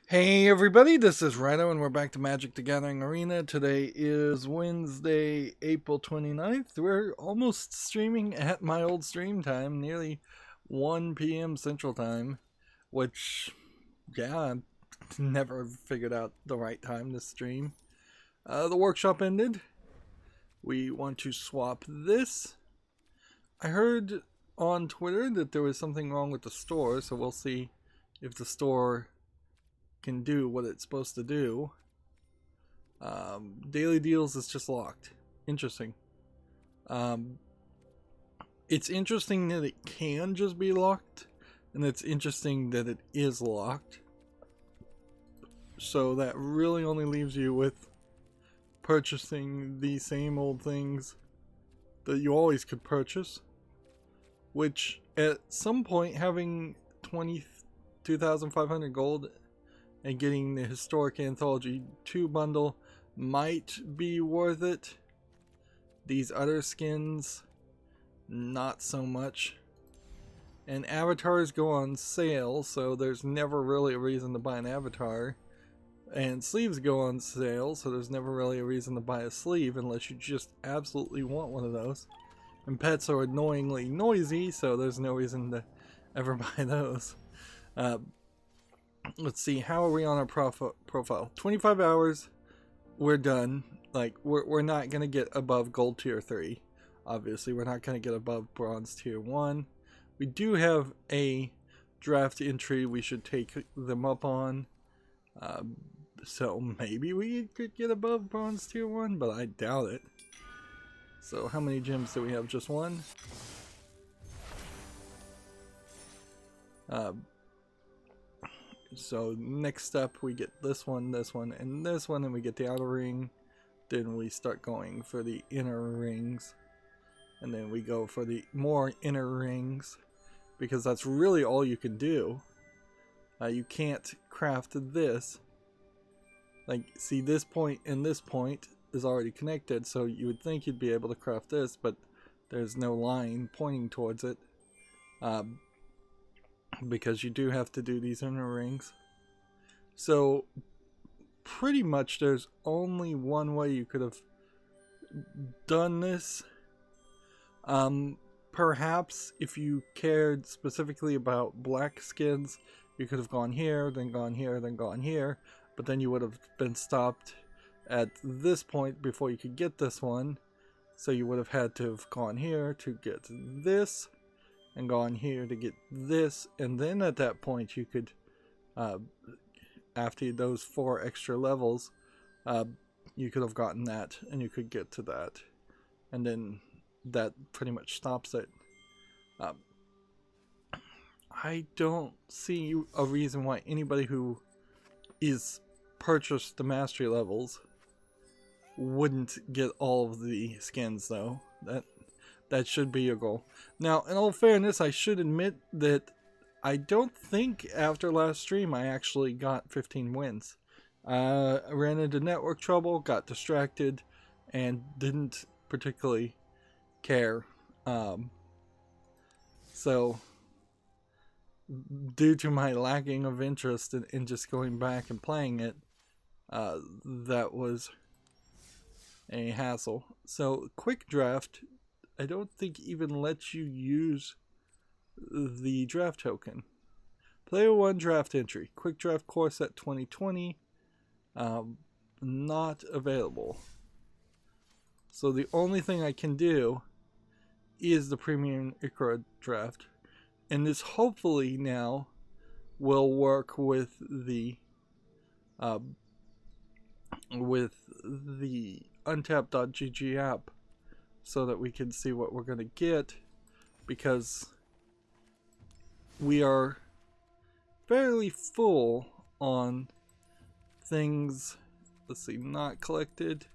Hey everybody, this is Rydo and we're back to Magic the Gathering Arena. Today is Wednesday, April 29th. We're almost streaming at my old stream time, nearly 1 p.m. Central Time, which, yeah, I never figured out the right time to stream. The workshop ended. We want to swap this. I heard on Twitter that there was something wrong with the store, so we'll see if the store can do what it's supposed to do. Daily deals is just locked. Interesting. It's interesting that it can just be locked, and it's interesting that it is locked. So that really only leaves you with purchasing the same old things that you always could purchase, which at some point having 22,500 gold and getting the Historic Anthology 2 bundle might be worth it. These other skins, not so much. And avatars go on sale, so there's never really a reason to buy an avatar. And sleeves go on sale, so there's never really a reason to buy a sleeve unless you just absolutely want one of those. And pets are annoyingly noisy, so there's no reason to ever buy those. Let's see, how are we on our profile? 25 hours, we're done. Like, we're not going to get above gold tier 3. Obviously, we're not going to get above bronze tier 1. We do have a draft entry we should take them up on. So maybe we could get above bronze tier 1, but I doubt it. So how many gems do we have? Just one? So next step, we get this one, and this one, and we get the outer ring. Then we start going for the inner rings, and then we go for the more inner rings, because that's really all you can do. You can't craft this. Like, see, this point and this point is already connected, so you would think you'd be able to craft this, but there's no line pointing towards it. Because you do have to do these inner rings. So pretty much there's only one way you could have done this. Perhaps if you cared specifically about black skins, you could have gone here, then gone here, then gone here, but then you would have been stopped at this point before you could get this one. So you would have had to have gone here to get this, and gone here to get this, and then at that point you could, after those 4 extra levels, you could have gotten that, and you could get to that, and then that pretty much stops it. I don't see a reason why anybody who is purchased the mastery levels wouldn't get all of the skins, though. That should be your goal. Now, in all fairness, I should admit that I don't think after last stream I actually got 15 wins. I ran into network trouble, got distracted, and didn't particularly care. So, due to my lacking of interest in just going back and playing it, that was a hassle. So, quick draft, I don't think even lets you use the draft token. Player 1 draft entry. Quick draft course at 2020. Not available. So the only thing I can do is the premium Ikra draft. And this hopefully now will work with the untapped.gg app, so that we can see what we're going to get, because we are fairly full on things. Let's see, not collected,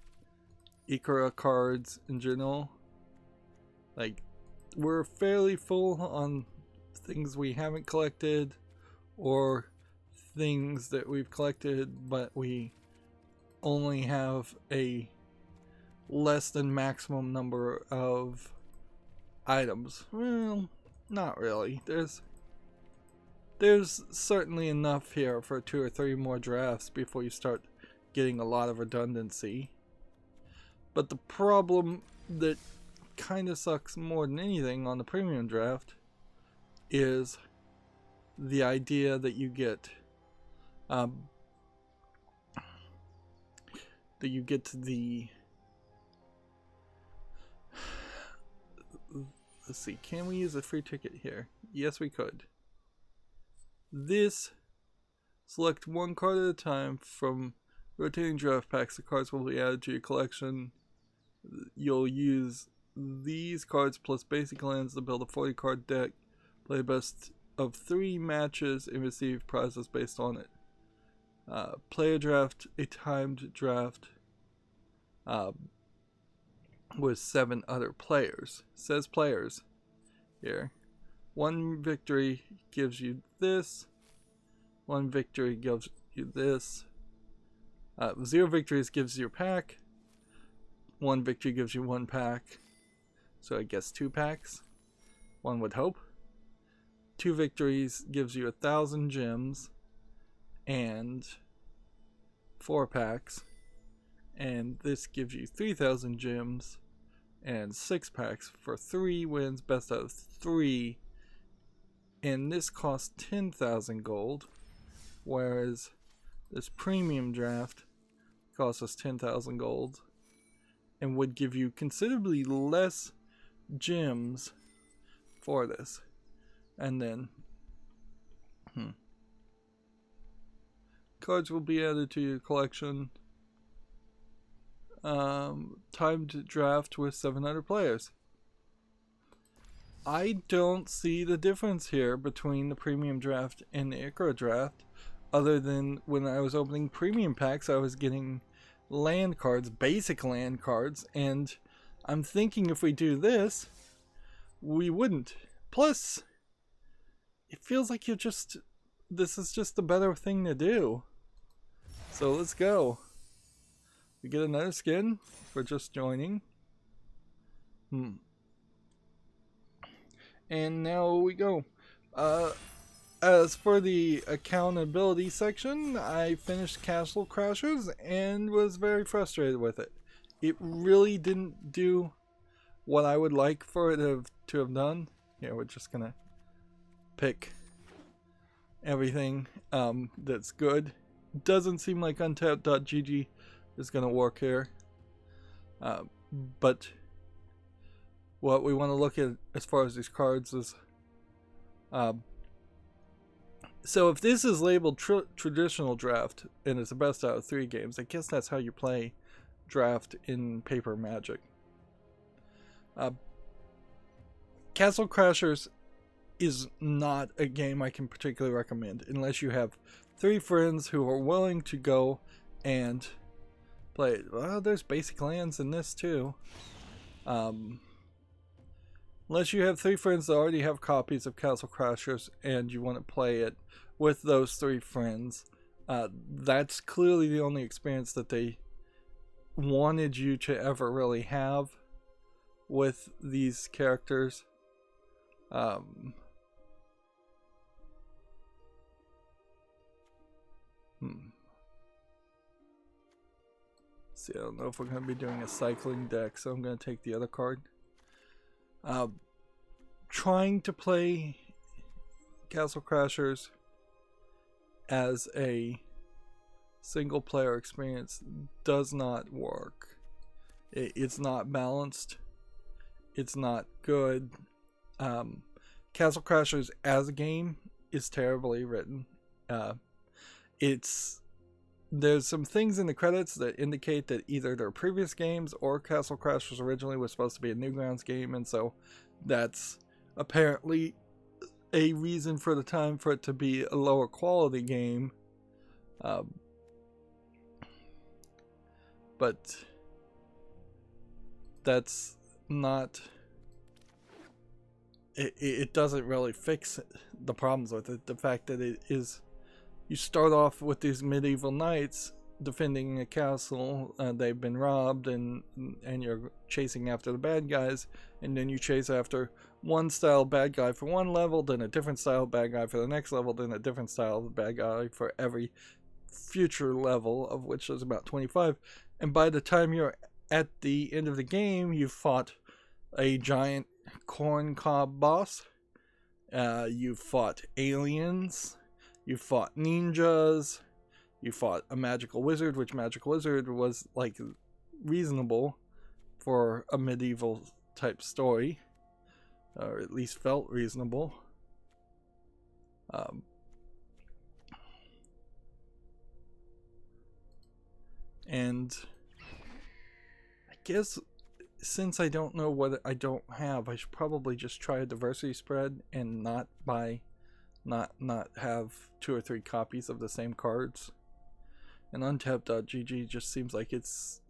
Ikra cards in general. Like, we're fairly full on things we haven't collected, or things that we've collected but we only have a less than maximum number of items. Well, not really. There's there's certainly enough here for 2 or 3 more drafts before you start getting a lot of redundancy. But the problem that kind of sucks more than anything on the premium draft is the idea that you get the let's see, can we use a free ticket here? Yes, we could. This, select one card at a time from rotating draft packs. The cards will be added to your collection. You'll use these cards plus basic lands to build a 40 card deck. Play best of 3 matches and receive prizes based on it. Play a draft, a timed draft with 7 other players. It says players here. 1 victory gives you this. 1 victory gives you this. 0 victories gives you a pack. 1 victory gives you 1 pack. So I guess 2 packs. One would hope. 2 victories gives you 1,000 gems and 4 packs. And this gives you 3,000 gems and 6 packs for 3 wins, best out of 3. And this costs 10,000 gold, whereas this premium draft costs us 10,000 gold and would give you considerably less gems for this. And then cards will be added to your collection. Timed draft with 700 players. I don't see the difference here between the premium draft and the Icaro draft, other than when I was opening premium packs I was getting land cards, basic land cards, and I'm thinking if we do this we wouldn't. Plus it feels like this is just the better thing to do. So let's go. We get another skin for just joining. And now we go. As for the accountability section, I finished Castle Crashers and was very frustrated with it. It really didn't do what I would like for it to have done. Here, we're just gonna pick everything that's good. Doesn't seem like untapped.gg is gonna work here. But what we want to look at as far as these cards is so if this is labeled traditional draft and it's the best out of 3 games, I guess that's how you play draft in Paper Magic. Castle Crashers is not a game I can particularly recommend unless you have 3 friends who are willing to go and play it. Well, there's basic lands in this too. Unless you have 3 friends that already have copies of Castle Crashers and you want to play it with those 3 friends, that's clearly the only experience that they wanted you to ever really have with these characters. See, I don't know if we're going to be doing a cycling deck, so I'm going to take the other card. Trying to play Castle Crashers as a single player experience does not work. It's not balanced. It's not good. Castle Crashers as a game is terribly written. There's some things in the credits that indicate that either they're previous games or Castle Crashers originally was supposed to be a Newgrounds game, and so that's apparently a reason for the time for it to be a lower quality game. But that's not... It doesn't really fix the problems with it. The fact that it is... You start off with these medieval knights defending a castle, they've been robbed, and you're chasing after the bad guys, and then you chase after one style bad guy for one level, then a different style bad guy for the next level, then a different style bad guy for every future level, of which there's about 25. And by the time you're at the end of the game, you've fought a giant corn cob boss, you've fought aliens, you fought ninjas, you fought a magical wizard, which magical wizard was like reasonable for a medieval type story, or at least felt reasonable. And I guess since I don't know what I don't have, I should probably just try a diversity spread and not have 2 or 3 copies of the same cards. And untapped.gg just seems like it's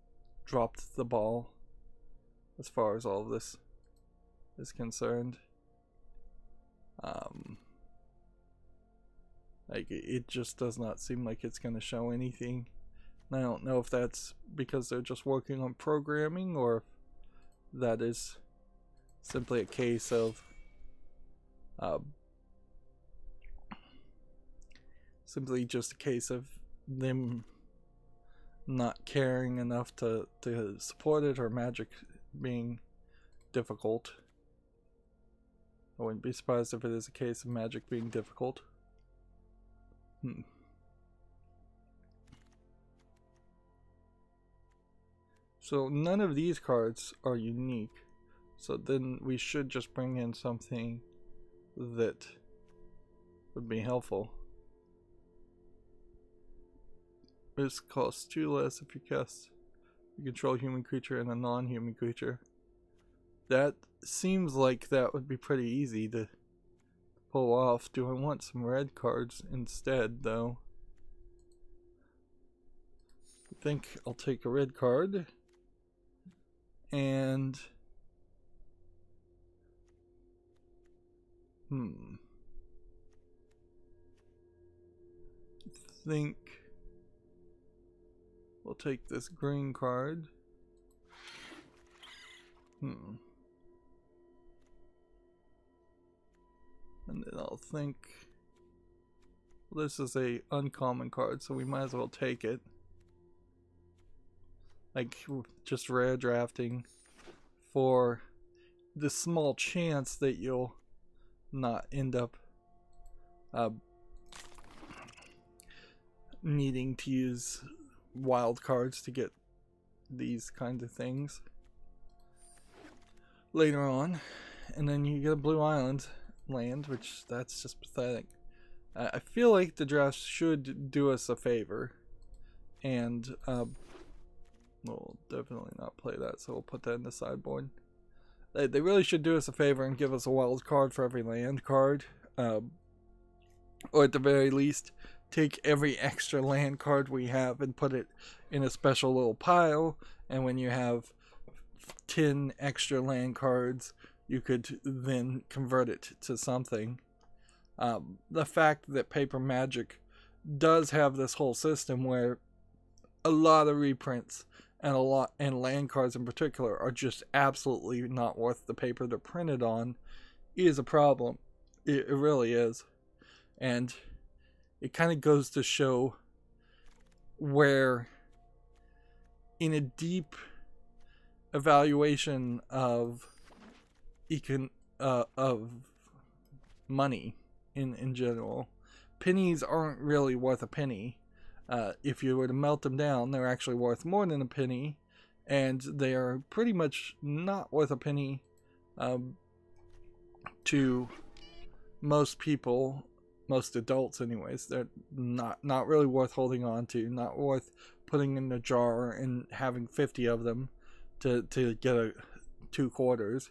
dropped the ball as far as all of this is concerned. Like, it just does not seem like it's going to show anything. And I don't know if that's because they're just working on programming, or if that is simply a case of simply just a case of them not caring enough to support it, or Magic being difficult. I wouldn't be surprised if it is a case of Magic being difficult. So none of these cards are unique, so then we should just bring in something that would be helpful. This costs 2 less if you cast you control a human creature and a non-human creature. That seems like that would be pretty easy to pull off. Do I want some red cards instead, though? I think I'll take a red card. And I think we'll take this green card. And then I'll think, well, this is a uncommon card, so we might as well take it. Like, just rare drafting for the small chance that you'll not end up needing to use wild cards to get these kinds of things later on. And then you get a blue island land, which that's just pathetic. I feel like the draft should do us a favor, and we'll definitely not play that, so we'll put that in the sideboard. They really should do us a favor and give us a wild card for every land card, or at the very least take every extra land card we have and put it in a special little pile, and when you have 10 extra land cards, you could then convert it to something. The fact that Paper Magic does have this whole system where a lot of reprints and land cards in particular are just absolutely not worth the paper they're printed on is a problem. It really is. And it kind of goes to show where, in a deep evaluation of money in general, pennies aren't really worth a penny. If you were to melt them down, they're actually worth more than a penny, and they are pretty much not worth a penny to most people, most adults anyways. They're not really worth holding on to, not worth putting in a jar and having 50 of them to get 2 quarters.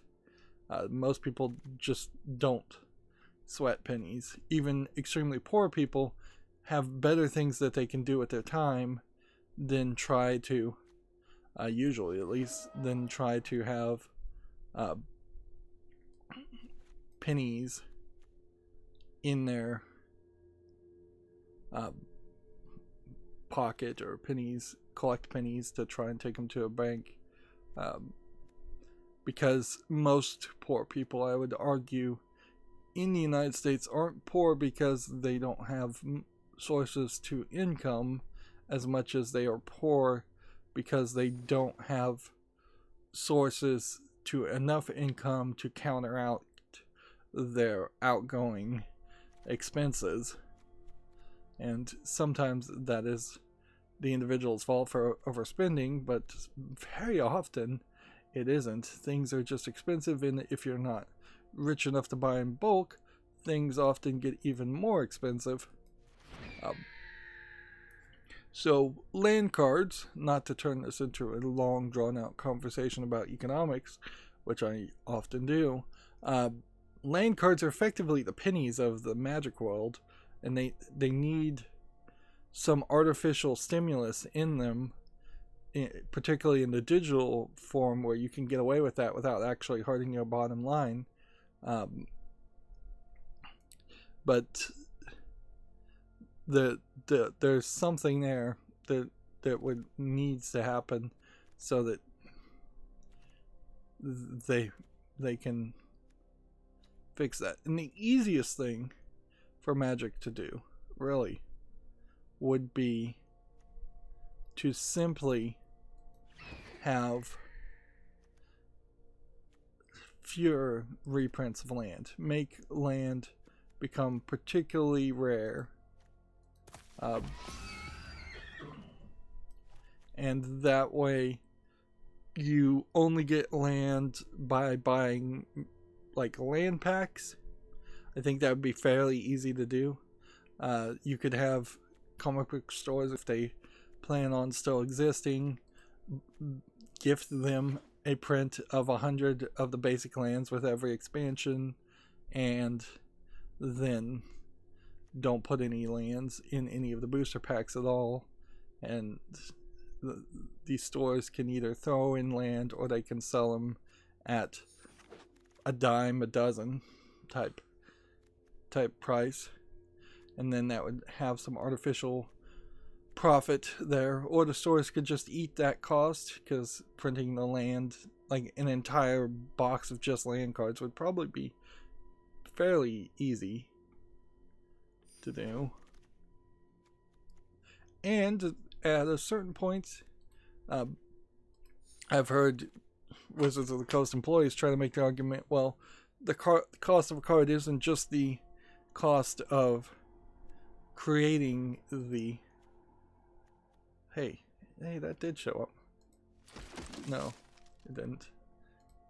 Most people just don't sweat pennies. Even extremely poor people have better things that they can do with their time than try to, usually at least, than try to have pennies in their pocket or pennies, collect pennies to try and take them to a bank. Because most poor people, I would argue, in the United States aren't poor because they don't have sources to income as much as they are poor because they don't have sources to enough income to counter out their outgoing expenses. And sometimes that is the individual's fault for overspending, but very often it isn't. Things are just expensive, and if you're not rich enough to buy in bulk, things often get even more expensive. So land cards, not to turn this into a long drawn out conversation about economics, which I often do, land cards are effectively the pennies of the Magic world, and they need some artificial stimulus in them, particularly in the digital form where you can get away with that without actually hurting your bottom line. But there's something there that would needs to happen so that they can fix that. And the easiest thing for Magic to do, really, would be to simply have fewer reprints of land. Make land become particularly rare. And that way you only get land by buying like land packs. I think that would be fairly easy to do. You could have comic book stores, if they plan on still existing, gift them a print of 100 of the basic lands with every expansion, and then don't put any lands in any of the booster packs at all. And these stores can either throw in land or they can sell them at a dime a dozen type price, and then that would have some artificial profit there. Or the stores could just eat that cost, because printing the land, like an entire box of just land cards, would probably be fairly easy to do. And at a certain point, I've heard Wizards of the Coast employees try to make the argument, well, the cost of a card isn't just the cost of creating the... Hey, that did show up. No, it didn't.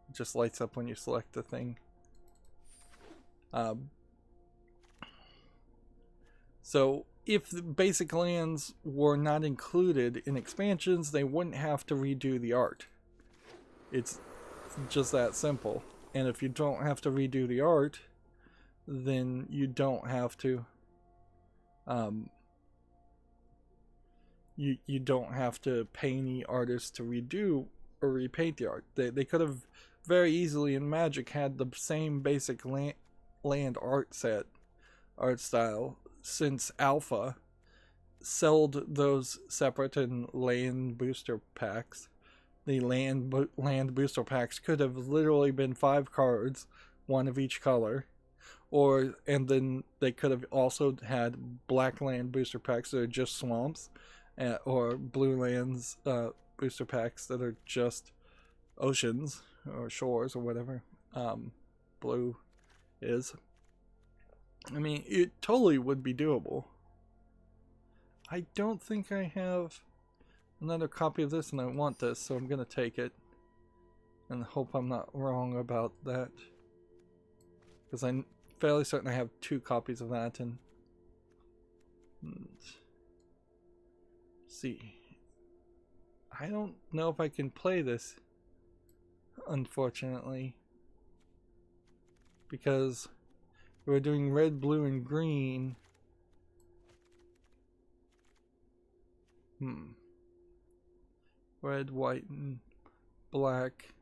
It just lights up when you select the thing. So if the basic lands were not included in expansions, they wouldn't have to redo the art. It's just that simple. And if you don't have to redo the art, then you don't have to you don't have to pay any artists to redo or repaint the art. They could have very easily in Magic had the same basic land art style since Alpha, sold those separate in land booster packs. The land booster packs could have literally been 5 cards, 1 of each color, and then they could have also had black land booster packs that are just swamps, or blue lands booster packs that are just oceans or shores or whatever blue is. I mean, it totally would be doable. I don't think I have another copy of this, and I want this, so I'm going to take it and hope I'm not wrong about that, because I'm fairly certain I have 2 copies of that. And see, I don't know if I can play this, unfortunately, because we're doing red, blue, and green. Red, white, and black.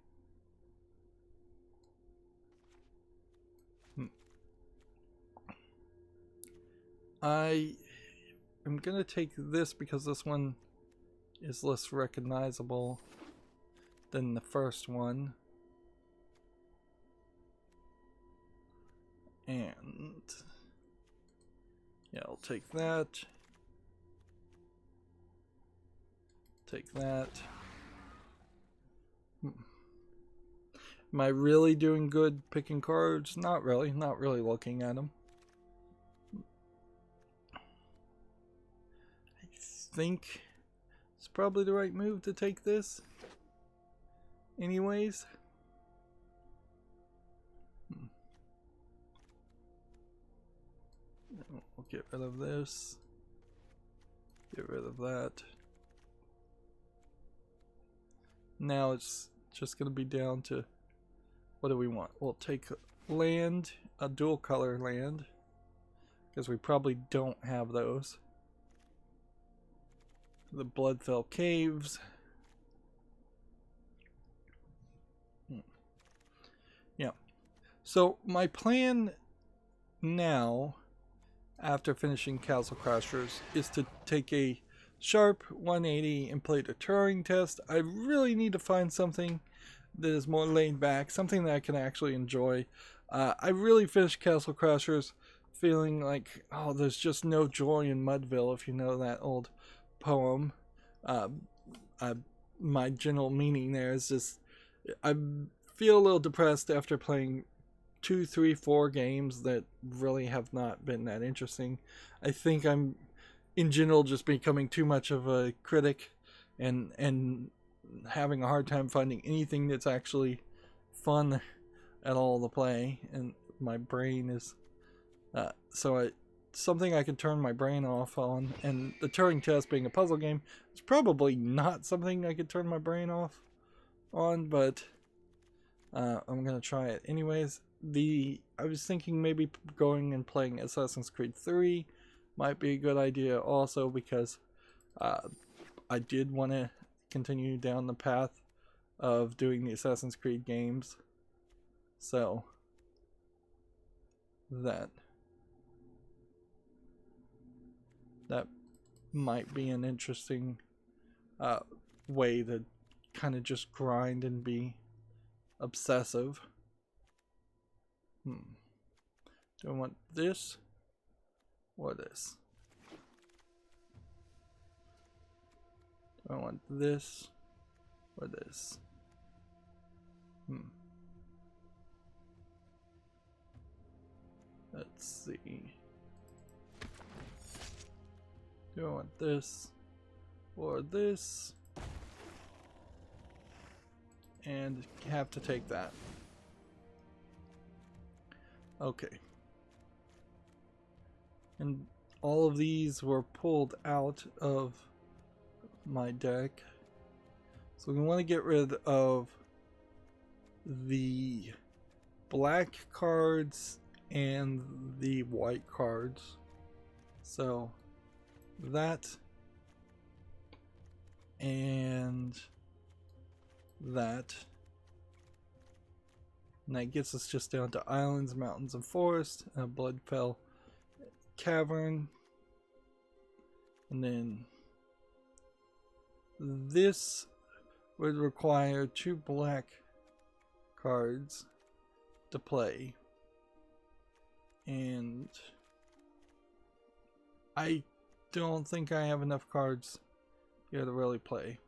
I I'm gonna take this because this one is less recognizable than the first one. And yeah, I'll take that. Take that. Am I really doing good picking cards? Not really. Not really looking at them. I think it's probably the right move to take this. Anyways. We'll get rid of this. Get rid of that. Now it's just going to be down to what do we want? We'll take land, a dual color land, because we probably don't have those. The Bloodfell Caves. Yeah. So my plan now, after finishing Castle Crashers, is to take a sharp 180 and play the Turing test. I really need to find something that is more laid back, something that I can actually enjoy. I really finished Castle Crashers feeling like, oh, there's just no joy in Mudville, if you know that old poem. My general meaning there is just, I feel a little depressed after playing 2, 3, 4 games that really have not been that interesting. I think I'm in general just becoming too much of a critic and having a hard time finding anything that's actually fun at all to play, and my brain is something I can turn my brain off on, and the Turing test being a puzzle game is probably not something I could turn my brain off on, but I'm gonna try it anyways. I was thinking maybe going and playing Assassin's Creed 3 might be a good idea also, because I did want to continue down the path of doing the Assassin's Creed games. So that might be an interesting way to kind of just grind and be obsessive. Do I want this or this? Do I want this or this? Let's see. Do I want this or this? And have to take that. Okay. And all of these were pulled out of my deck. So we want to get rid of the black cards and the white cards. So that and that. And that gets us just down to islands, mountains, and forest, and a Bloodfell cavern. And then this would require 2 black cards to play. And I don't think I have enough cards here to really play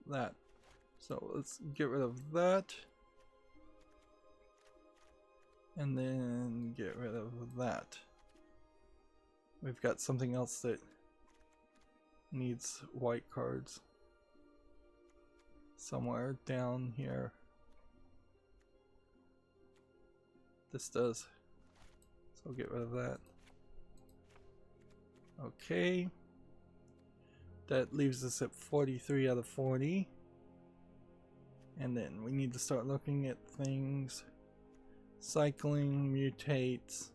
that. So let's get rid of that. And then get rid of that. We've got something else that needs white cards somewhere down here. This does. So I'll get rid of that. Okay. That leaves us at 43 out of 40. And then we need to start looking at things. Cycling, mutates.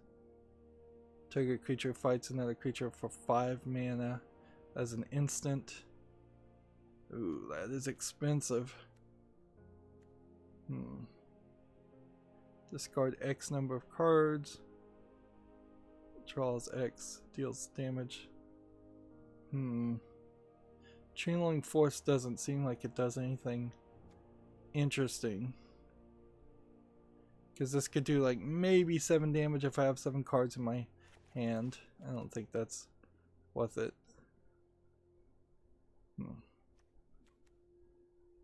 Target creature fights another creature for 5 mana as an instant. Ooh, that is expensive. Discard X number of cards. Draws X, deals damage. Channeling Force doesn't seem like it does anything interesting. Because this could do like maybe 7 damage if I have 7 cards in my hand. I don't think that's worth it.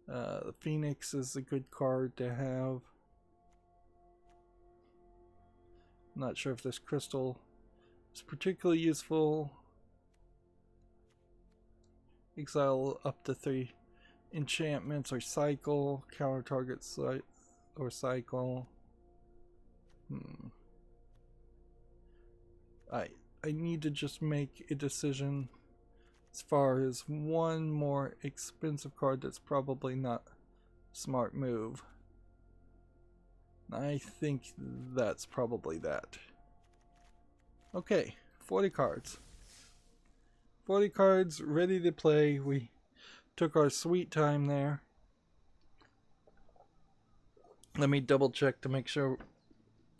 The Phoenix is a good card to have. I'm not sure if this crystal is particularly useful. Exile up to 3 enchantments or cycle. Counter target or cycle. I need to just make a decision as far as one more expensive card that's probably not a smart move. I think that's probably that. Okay, 40 cards. 40 cards ready to play. We took our sweet time there. Let me double check to make sure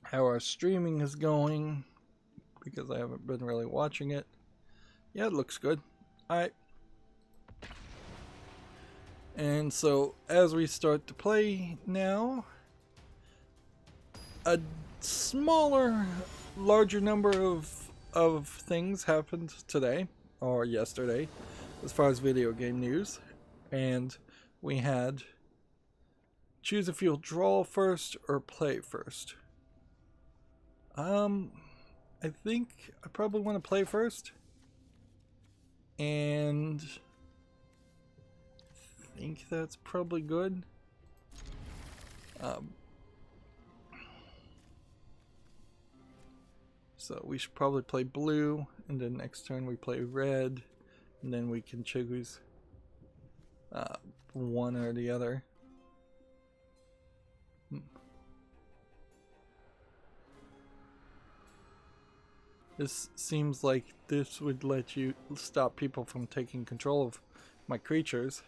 how our streaming is going, because I haven't been really watching it. Yeah, it looks good. Alright. And so as we start to play now, a larger number of things happened today or yesterday as far as video game news. And we had choose if you'll draw first or play first. I think I probably want to play first. And I think that's probably good. So we should probably play blue, and then next turn we play red, and then we can choose one or the other. This seems like this would let you stop people from taking control of my creatures.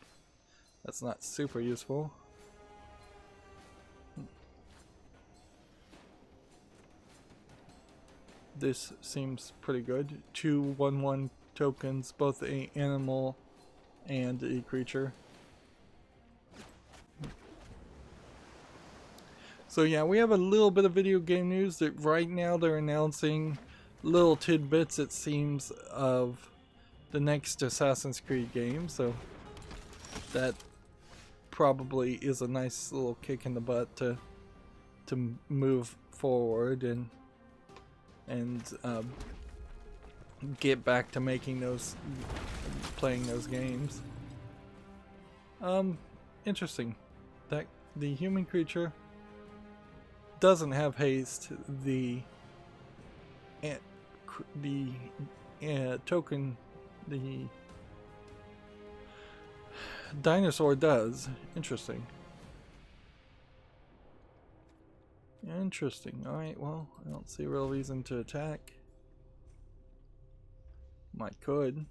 That's not super useful. This seems pretty good. 2 1/1 tokens, both an animal and a creature. So yeah, we have a little bit of video game news that right now they're announcing little tidbits, it seems, of the next Assassin's Creed game. So that probably is a nice little kick in the butt to move forward and get back to playing those games. Interesting that the human creature doesn't have haste. The token, the dinosaur does. Interesting. Alright, well, I don't see a real reason to attack. Might could.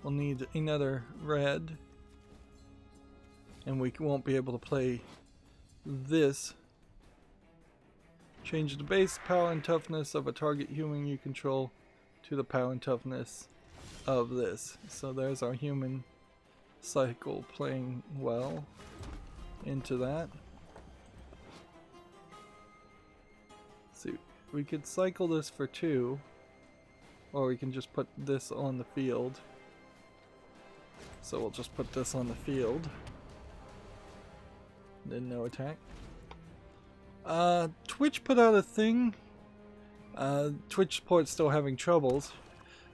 We'll need another red. And we won't be able to play this. Change the base power and toughness of a target human you control to the power and toughness of this. So there's our human cycle playing well into that. Let's see, we could cycle this for 2, or we can just put this on the field. So we'll just put this on the field. Then no attack. Twitch put out a thing. Twitch support's still having troubles.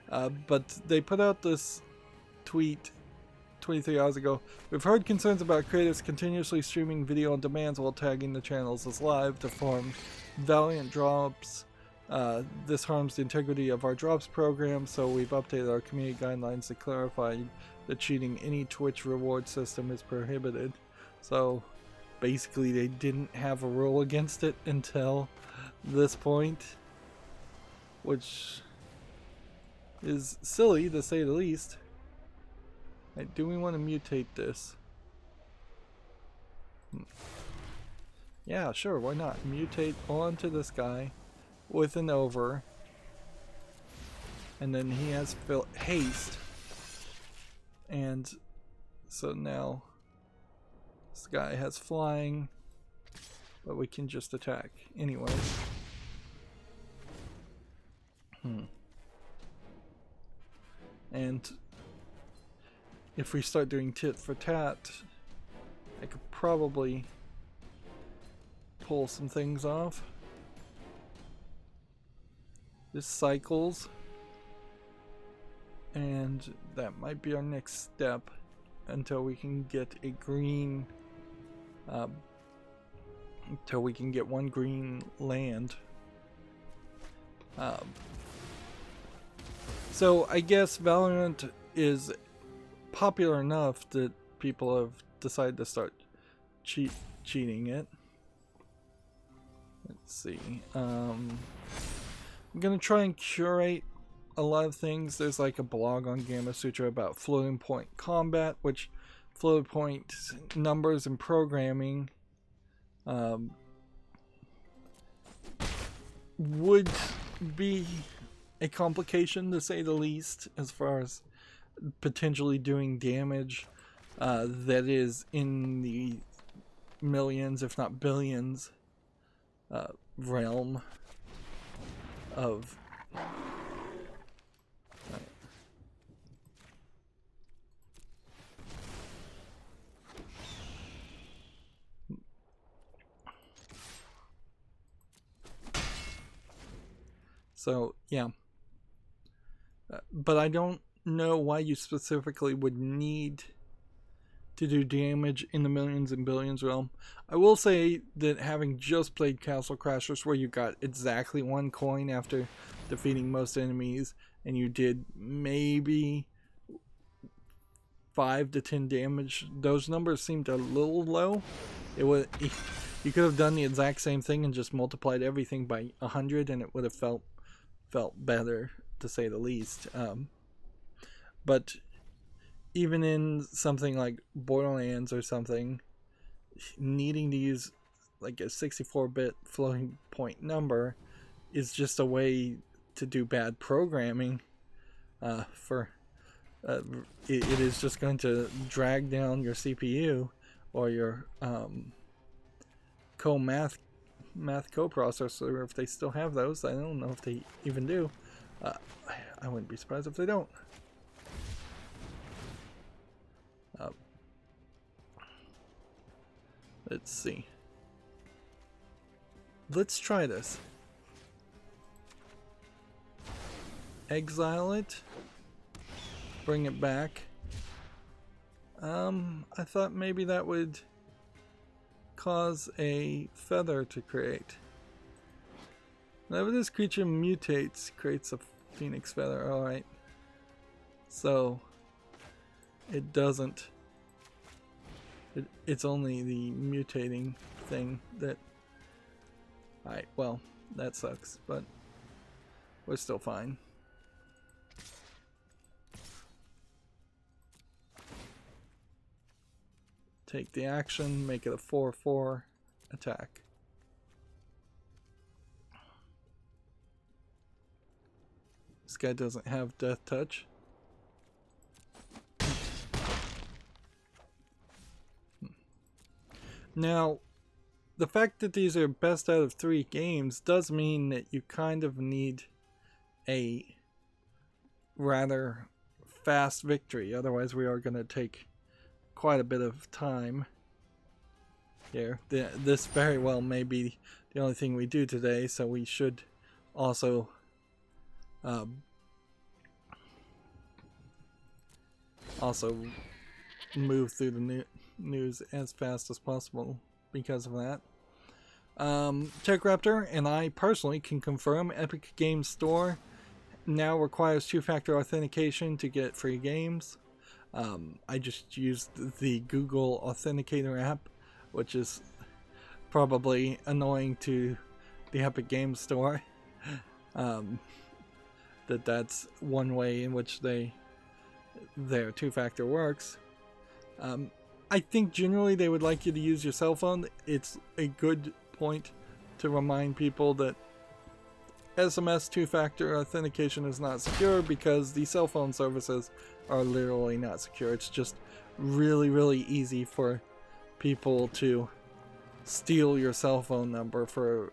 But they put out this tweet 23 hours ago. We've heard concerns about creators continuously streaming video on demand while tagging the channels as live to form Valiant drops. This harms the integrity of our drops program, so we've updated our community guidelines to clarify that cheating any Twitch reward system is prohibited. So basically they didn't have a rule against it until this point, which is silly to say the least. Right, do we want to mutate this? Yeah, sure, why not? Mutate onto this guy with an over. And then he has haste. And so now this guy has flying, but we can just attack anyways. And if we start doing tit for tat, I could probably pull some things off. This cycles, and that might be our next step until we can get a green, until we can get one green land. So I guess Valorant is popular enough that people have decided to start cheating it. Let's see. I'm gonna try and curate a lot of things. There's like a blog on Gamma Sutra about floating point combat, which floating point numbers and programming would be a complication, to say the least, as far as potentially doing damage that is in the millions, if not billions, realm of. So yeah, but I don't know why you specifically would need to do damage in the millions and billions realm. I will say that having just played Castle Crashers, where you got exactly 1 coin after defeating most enemies, and you did maybe 5 to 10 damage, those numbers seemed a little low. It was, you could have done the exact same thing and just multiplied everything by 100, and it would have felt better, to say the least. But even in something like Borderlands or something, needing to use like a 64-bit floating point number is just a way to do bad programming. It is just going to drag down your CPU or your math coprocessor, if they still have those. I don't know if they even do. I wouldn't be surprised if they don't. Let's see. Let's try this. Exile it. Bring it back. I thought maybe that would cause a feather to create. Whenever this creature mutates, creates a phoenix feather. Alright. So, it doesn't. It's only the mutating thing that. Alright, well, that sucks, but we're still fine. Take the action, make it a 4/4 attack. This guy doesn't have death touch. Now, the fact that these are best out of 3 games does mean that you kind of need a rather fast victory. Otherwise, we are going to take quite a bit of time here. This very well may be the only thing we do today, so we should also move through the news as fast as possible because of that. TechRaptor and I personally can confirm Epic Games Store now requires 2-factor authentication to get free games. I just used the Google Authenticator app, which is probably annoying to the Epic Games Store. That's one way in which their 2-factor works. I think generally they would like you to use your cell phone. It's a good point to remind people that SMS two-factor authentication is not secure because the cell phone services are literally not secure. It's just really, really easy for people to steal your cell phone number for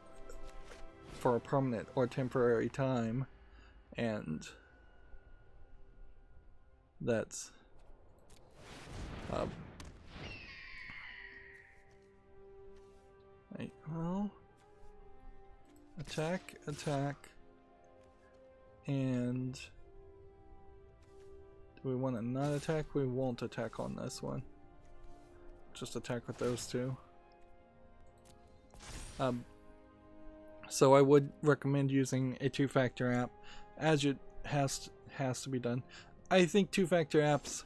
a permanent or temporary time, and that's right, well, attack, and do we want to not attack? We won't attack on this one. Just attack with those two. So I would recommend using a two-factor app, as it has to be done. I think two-factor apps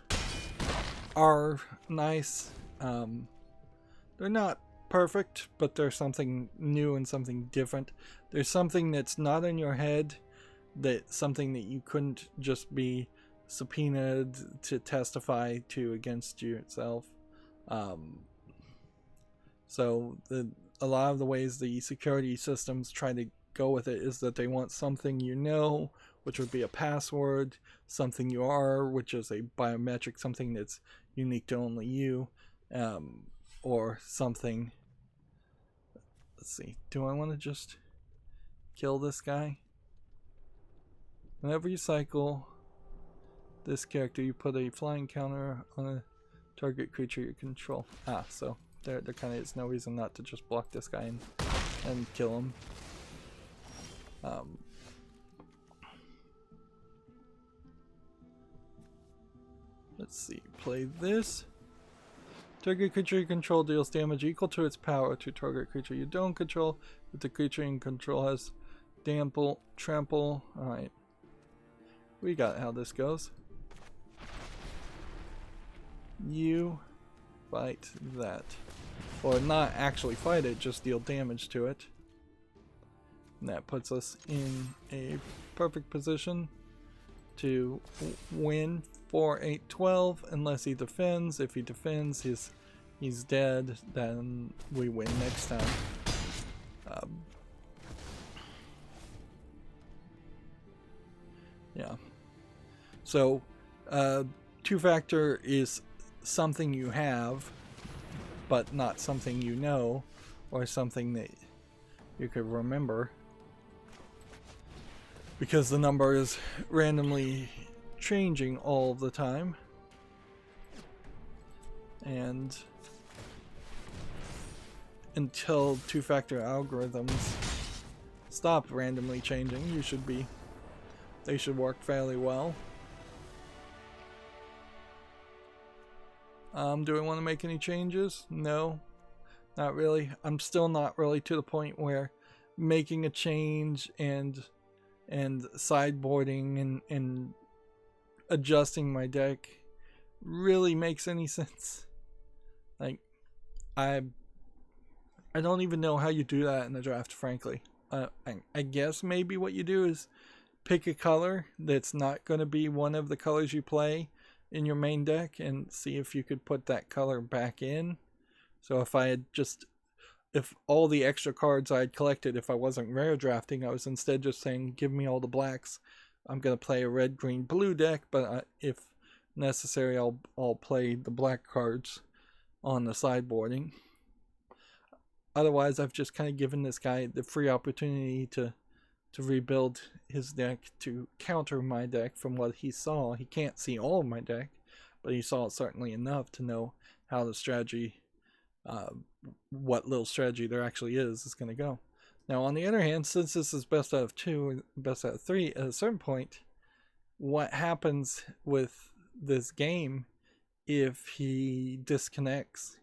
are nice. They're not perfect, but they're something new and something different. There's something that's not in your head, something that you couldn't just be subpoenaed to testify to against yourself. So a lot of the ways the security systems try to go with it is that they want something you know, which would be a password, something you are, which is a biometric, something that's unique to only you, or something. Let's see, do I want to just kill this guy? Whenever you cycle this character, you put a flying counter on a target creature you control. So there kind of is no reason not to just block this guy and kill him. Let's see, play this. Target creature you control deals damage equal to its power to target creature you don't control. If the creature you control has trample. Alright. We got how this goes. You fight that. Or not actually fight it, just deal damage to it. And that puts us in a perfect position to win 4-8-12 unless he defends. If he defends, he's dead, then we win next time. Yeah. So, two-factor is something you have, but not something you know, or something that you could remember, because the number is randomly changing all the time, and until two-factor algorithms stop randomly changing, they should work fairly well. Do I want to make any changes? No, not really. I'm still not really to the point where making a change and sideboarding and adjusting my deck really makes any sense. Like, I don't even know how you do that in the draft, frankly. I guess maybe what you do is pick a color that's not going to be one of the colors you play in your main deck and see if you could put that color back in. So if all the extra cards I had collected, if I wasn't rare drafting, I was instead just saying, give me all the blacks. I'm going to play a red, green, blue deck, but if necessary, I'll play the black cards on the sideboarding. Otherwise, I've just kind of given this guy the free opportunity to rebuild his deck to counter my deck from what he saw. He can't see all of my deck, but he saw certainly enough to know how the strategy, what little strategy there actually is going to go. Now, on the other hand, since this is best out of 2, best out of 3, at a certain point, what happens with this game if he disconnects?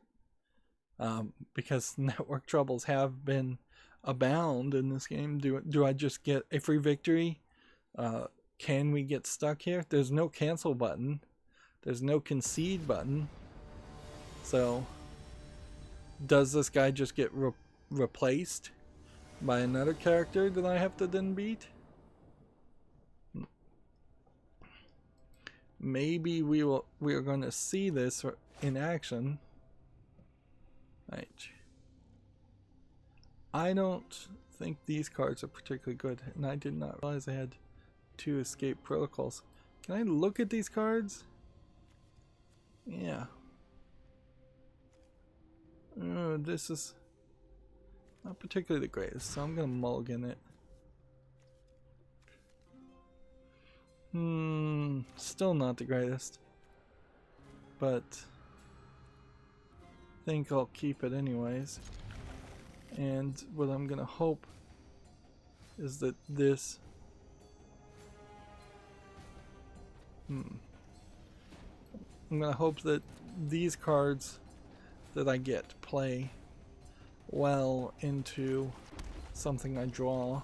Because network troubles have been abound in this game. Do I just get a free victory? Can we get stuck here? There's no cancel button. There's no concede button. So, does this guy just get replaced by another character that I have to then beat? Maybe we are going to see this in action. Right. I don't think these cards are particularly good, and I did not realize I had 2 escape protocols. Can I look at these cards? Yeah. This is not particularly the greatest, so I'm gonna mulligan it. Still not the greatest, but I think I'll keep it anyways. And what I'm gonna hope is that this I'm gonna hope that these cards that I get play well into something I draw.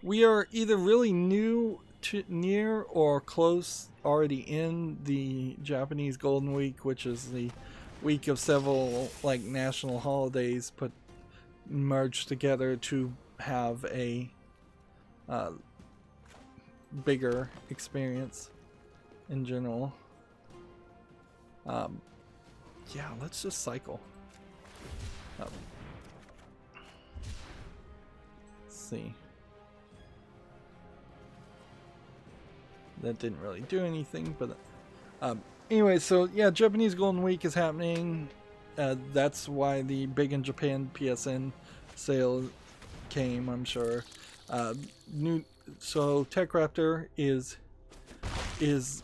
We are either really near or close already in the Japanese Golden Week, which is the week of several like national holidays merged together to have a bigger experience in general. Yeah, let's just cycle. Let's see. That didn't really do anything, but anyway, so yeah, Japanese Golden Week is happening. That's why the Big in Japan PSN sale came, I'm sure. So TechRaptor is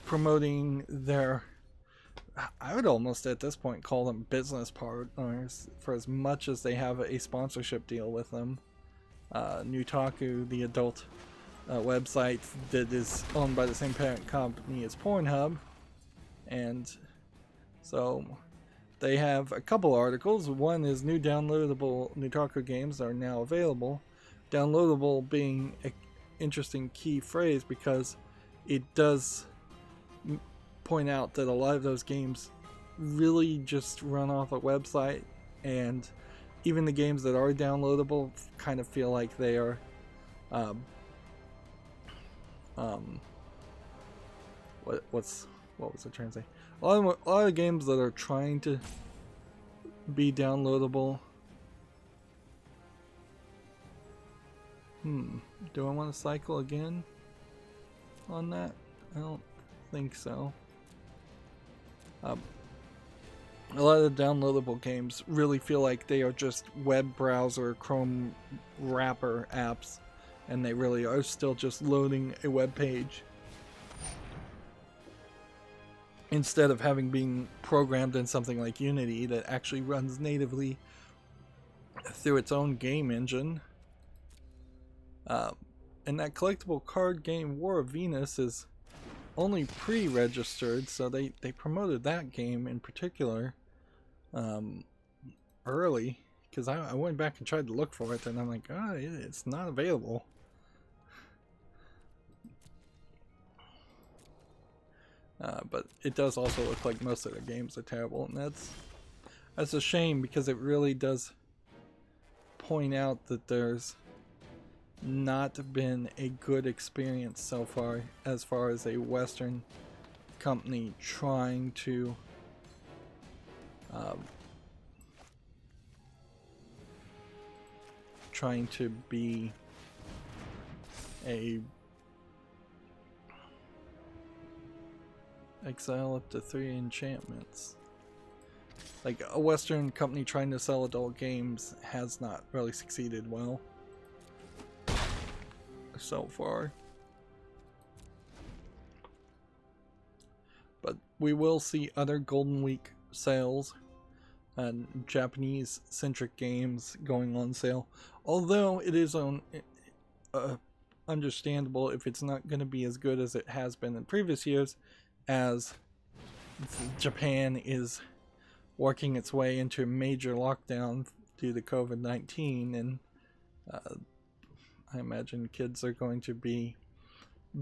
promoting their, I would almost at this point call them business partners, for as much as they have a sponsorship deal with them. Nutaku, the adult website that is owned by the same parent company as Pornhub, and so they have a couple articles. One is new downloadable Nutaku games are now available. Downloadable being an interesting key phrase because it does point out that a lot of those games really just run off a website, and even the games that are downloadable kind of feel like they are what was I trying to say? A lot of games that are trying to be downloadable. Do I want to cycle again on that? I don't think so. A lot of the downloadable games really feel like they are just web browser Chrome wrapper apps, and they really are still just loading a web page instead of having been programmed in something like Unity that actually runs natively through its own game engine. And that collectible card game War of Venus is only pre-registered, so they promoted that game in particular early, because I went back and tried to look for it, and I'm like, it's not available. But it does also look like most of their games are terrible, and that's a shame, because it really does point out that there's not been a good experience so far as a Western company trying to be a exile up to 3 enchantments. Like, a Western company trying to sell adult games has not really succeeded well so far. But we will see other Golden Week sales and Japanese centric games going on sale, although it is understandable if it's not going to be as good as it has been in previous years, as Japan is working its way into a major lockdown due to COVID-19, and I imagine kids are going to be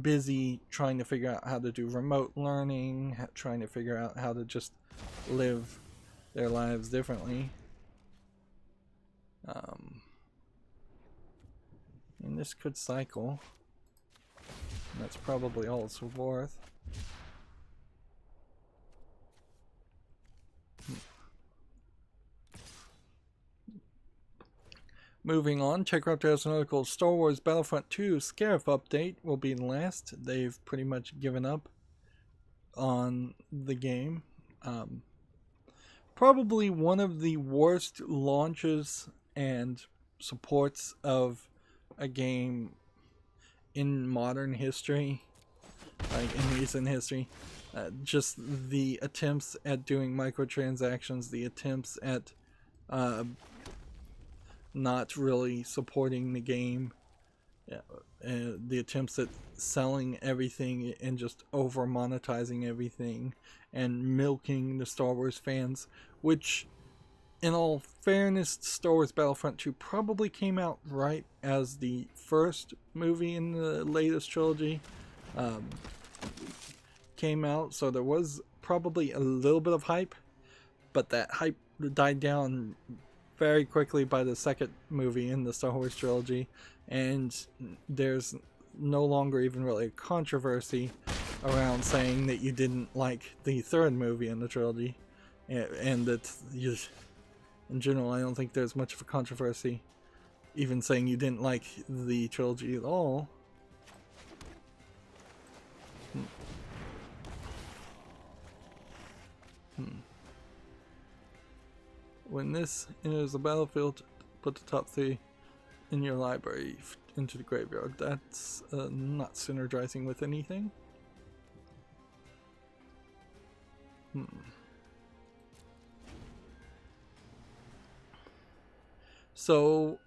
busy trying to figure out how to do remote learning, trying to figure out how to just live their lives differently. And this could cycle. And that's probably all it's worth. Moving on, TechRaptor has an article, Star Wars Battlefront 2 Scarif update will be last. They've pretty much given up on the game. Probably one of the worst launches and supports of a game in modern history, like in recent history. Just the attempts at doing microtransactions, the attempts at not really supporting the game, the attempts at selling everything and just over monetizing everything and milking the Star Wars fans, which in all fairness, Star Wars Battlefront 2 probably came out right as the first movie in the latest trilogy came out, so there was probably a little bit of hype, but that hype died down very quickly by the second movie in the Star Wars trilogy, and there's no longer even really a controversy around saying that you didn't like the third movie in the trilogy, and that you, in general, I don't think there's much of a controversy even saying you didn't like the trilogy at all. When this enters the battlefield, put the top 3 in your library into the graveyard. That's not synergizing with anything. So,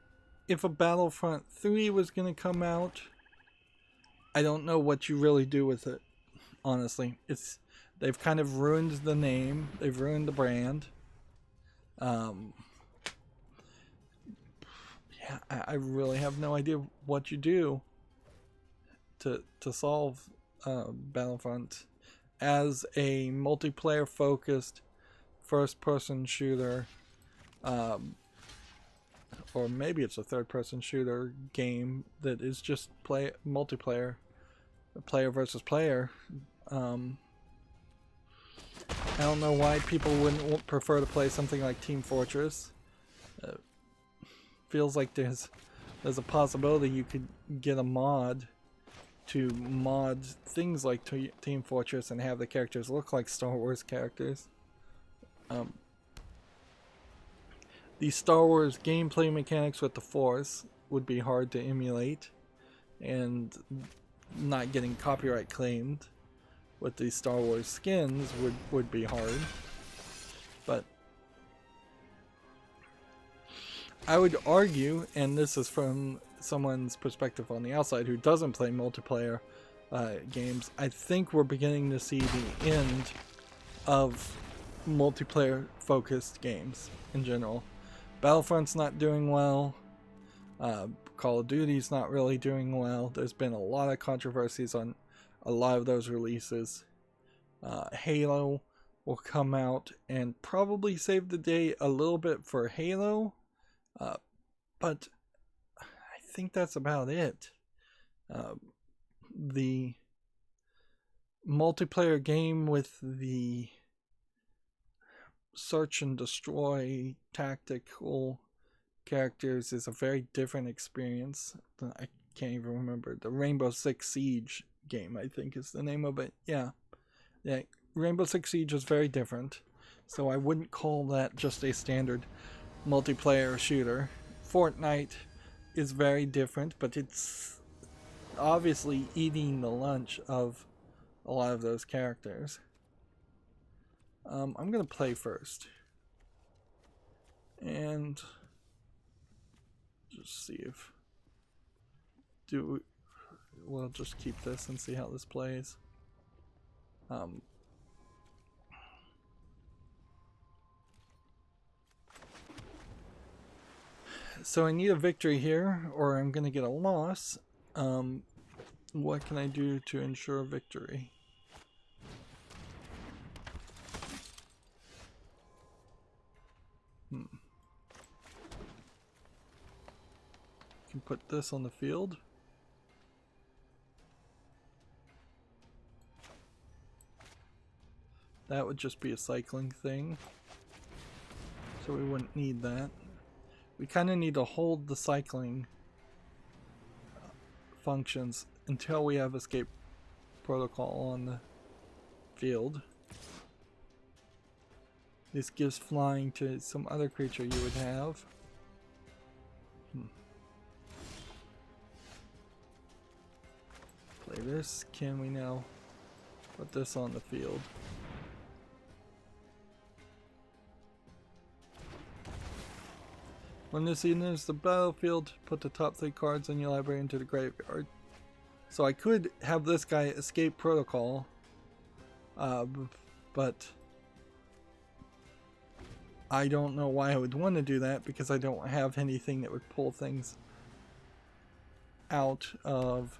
if a Battlefront 3 was going to come out, I don't know what you really do with it, honestly. They've kind of ruined the name, they've ruined the brand. Yeah, I really have no idea what you do to solve Battlefront as a multiplayer focused first person shooter, or maybe it's a third person shooter game that is just multiplayer, player versus player. I don't know why people wouldn't prefer to play something like Team Fortress. Feels like there's a possibility you could get a mod to mod things like Team Fortress and have the characters look like Star Wars characters. The Star Wars gameplay mechanics with the Force would be hard to emulate, and not getting copyright claimed with the Star Wars skins would be hard. But I would argue, and this is from someone's perspective on the outside who doesn't play multiplayer games, I think we're beginning to see the end of multiplayer focused games in general. Battlefront's not doing well. Call of Duty's not really doing well. There's been a lot of controversies on a lot of those releases. Halo will come out and probably save the day a little bit for Halo, but I think that's about it. The multiplayer game with the search and destroy tactical characters is a very different experience. I can't even remember. The Rainbow Six Siege game, I think, is the name of it. Yeah, Rainbow Six Siege is very different, so I wouldn't call that just a standard multiplayer shooter. Fortnite is very different, but it's obviously eating the lunch of a lot of those characters. I'm gonna play first and just see if we'll just keep this and see how this plays. So I need a victory here, or I'm gonna get a loss. What can I do to ensure a victory? Can put this on the field. That would just be a cycling thing, so we wouldn't need that. we kind of need to hold the cycling functions until we have escape protocol on the field. This gives flying to some other creature you would have. Play this. Can we now put this on the field? When this enters the battlefield, put the top 3 cards in your library into the graveyard. So I could have this guy escape protocol, but I don't know why I would want to do that, because I don't have anything that would pull things out of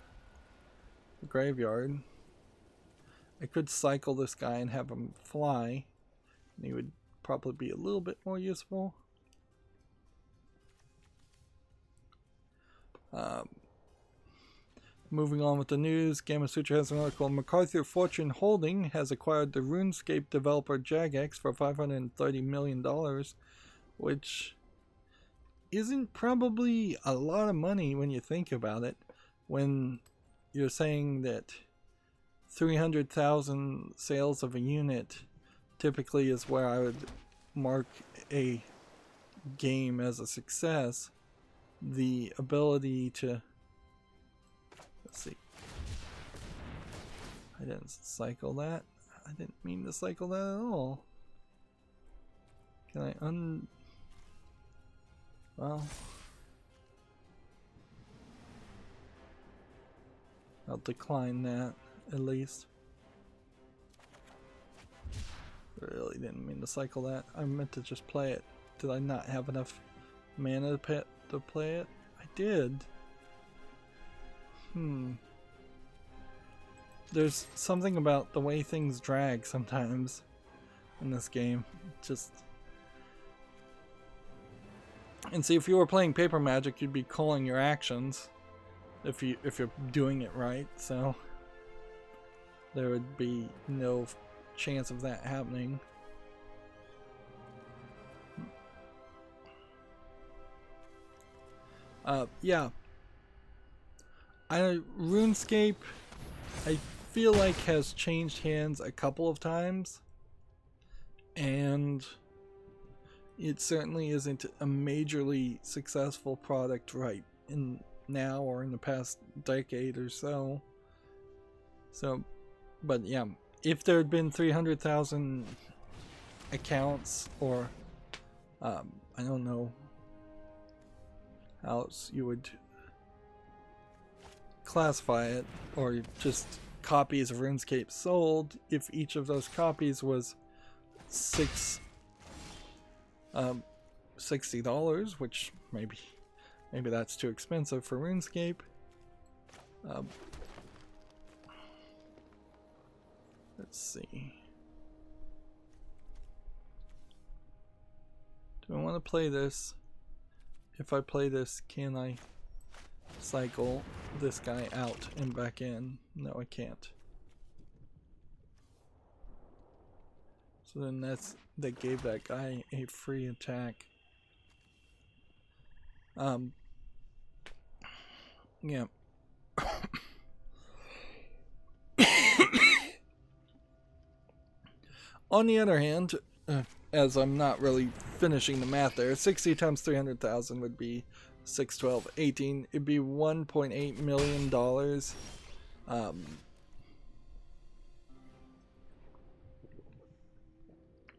the graveyard. I could cycle this guy and have him fly, and he would probably be a little bit more useful. Moving on with the news, Gamma Sutra has an article. MacArthur Fortune Holding has acquired the RuneScape developer Jagex for $530 million, which isn't probably a lot of money when you think about it, when you're saying that 300,000 sales of a unit typically is where I would mark a game as a success. The ability to, let's see, I didn't cycle that. I didn't mean to cycle that at all. Can I well, I'll decline that at least. I really didn't mean to cycle that. I meant to just play it. Did I not have enough mana to play it? I did. There's something about the way things drag sometimes in this game. Just, and see, if you were playing Paper Magic, you'd be calling your actions if you're doing it right. So there would be no chance of that happening. Yeah. RuneScape, I feel like, has changed hands a couple of times, and it certainly isn't a majorly successful product right in now or in the past decade or so. But yeah, if there had been 300,000 accounts, or I don't know how else you would classify it, or just copies of RuneScape sold, if each of those copies was $60, which maybe that's too expensive for RuneScape. Let's see. Do I want to play this? If I play this, can I cycle this guy out and back in? No, I can't. So then that gave that guy a free attack. Yeah. On the other hand, as I'm not really finishing the math there, 60 times 300,000 would be 6, 12, 18. It'd be $1.8 million.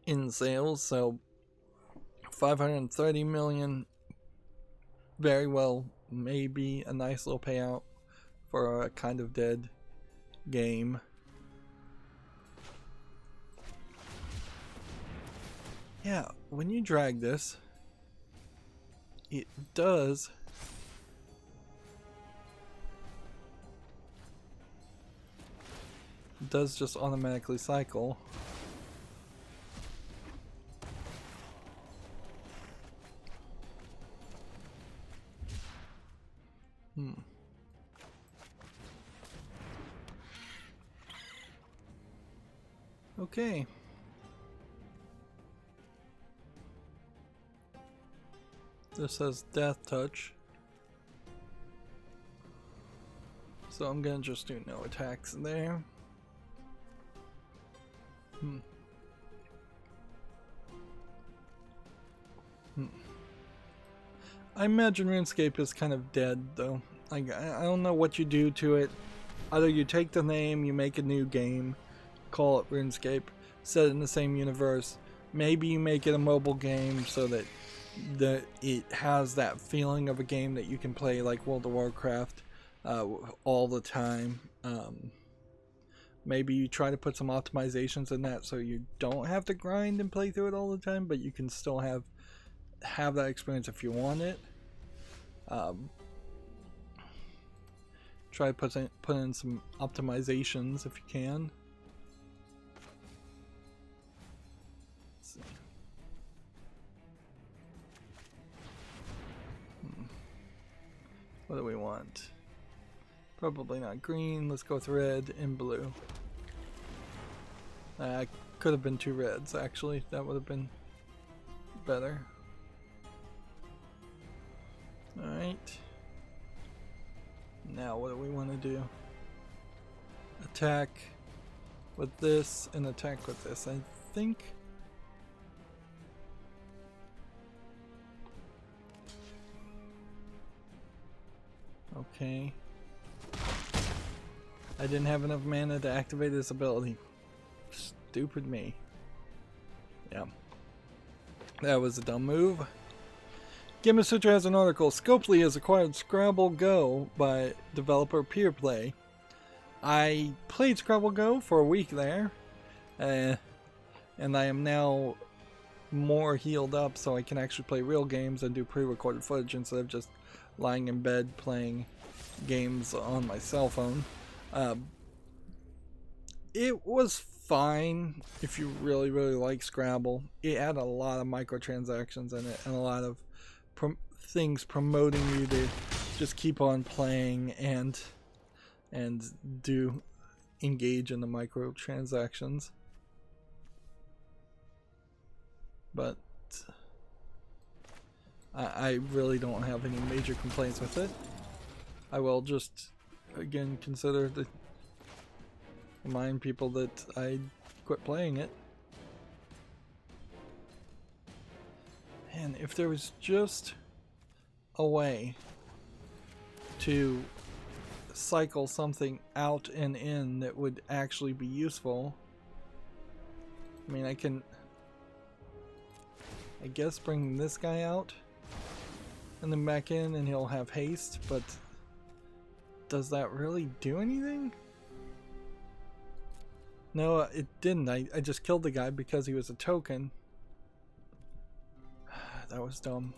In sales, so 530 million very well may be a nice little payout for a kind of dead game. Yeah, when you drag this, it does just automatically cycle. Okay. This says Death Touch. So I'm gonna just do no attacks there. I imagine RuneScape is kind of dead though. Like, I don't know what you do to it. Either you take the name, you make a new game, call it RuneScape, set it in the same universe. Maybe you make it a mobile game so that it has that feeling of a game that you can play like World of Warcraft all the time. Maybe you try to put some optimizations in that so you don't have to grind and play through it all the time, but you can still have that experience if you want it. Try to put in some optimizations if you can. Let's see. What do we want? Probably not green. Let's go with red and blue. Could have been 2 reds actually. That would have been better. Alright. Now what do we want to do? Attack with this and attack with this. I think. Okay. I didn't have enough mana to activate this ability. Stupid me. Yeah. That was a dumb move. Gamasutra has an article. Scopely has acquired Scrabble Go by developer PeerPlay. I played Scrabble Go for a week there. And I am now more healed up so I can actually play real games and do pre-recorded footage instead of just lying in bed playing games on my cell phone. It was fine if you really like Scrabble. It had a lot of microtransactions in it and a lot of things promoting you to just keep on playing and do engage in the microtransactions. But I really don't have any major complaints with it. I will just again consider to remind people that I quit playing it. And if there was just a way to cycle something out and in that would actually be useful. I mean, I guess bring this guy out and then back in and he'll have haste, but does that really do anything? No, it didn't. I just killed the guy because he was a token. That was dumb.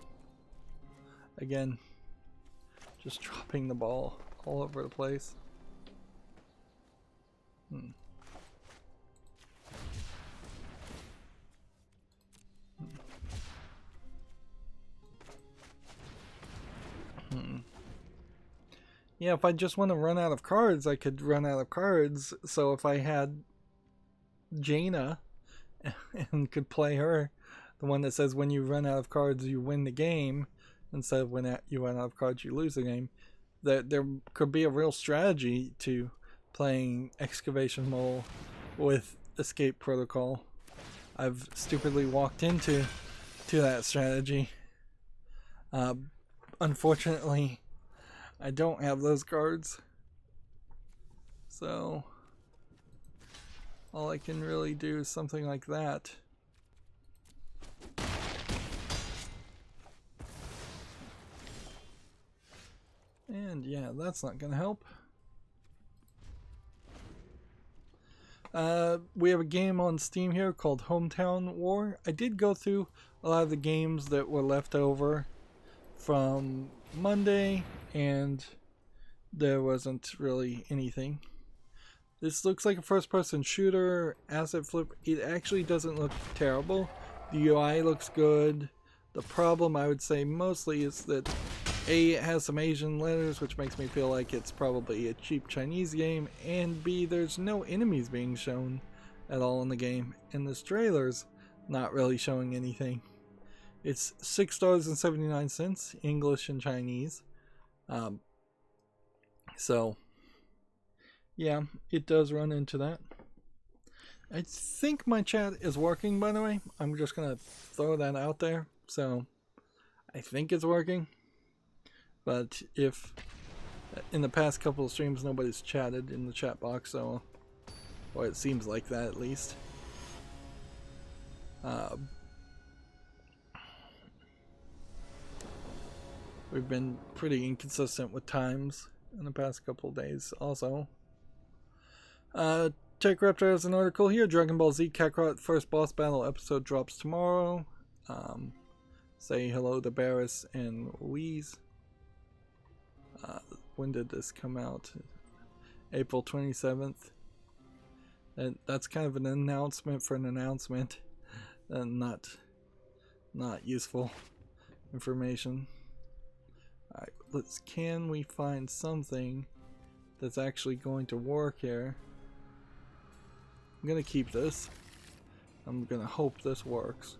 Again, just dropping the ball all over the place. Yeah, if I just want to run out of cards, I could run out of cards. So if I had Jaina and could play her, the one that says when you run out of cards you win the game, instead of when you run out of cards you lose the game, that there could be a real strategy to playing Excavation Mole with Escape Protocol. I've stupidly walked into that strategy. Unfortunately, I don't have those cards, so all I can really do is something like that. And yeah, that's not gonna help. We have a game on Steam here called Hometown War. I did go through a lot of the games that were left over from Monday, and there wasn't really anything. This looks like a first-person shooter, asset flip. It actually doesn't look terrible. The UI looks good. The problem, I would say, mostly is that A, it has some Asian letters, which makes me feel like it's probably a cheap Chinese game, and B, there's no enemies being shown at all in the game, and this trailer's not really showing anything. It's $6.79, English and Chinese. So, yeah, it does run into that. I think my chat is working, by the way. I'm just going to throw that out there. So, I think it's working. But if in the past couple of streams nobody's chatted in the chat box, so, or it seems like that at least. We've been pretty inconsistent with times in the past couple of days also. Tech Raptor has an article here. Dragon Ball Z Kakarot first boss battle episode drops tomorrow. Say hello to Barris and Louise. When did this come out? April 27th. And that's kind of an announcement for an announcement. And not useful information. Alright, can we find something that's actually going to work here? I'm gonna keep this. I'm gonna hope this works.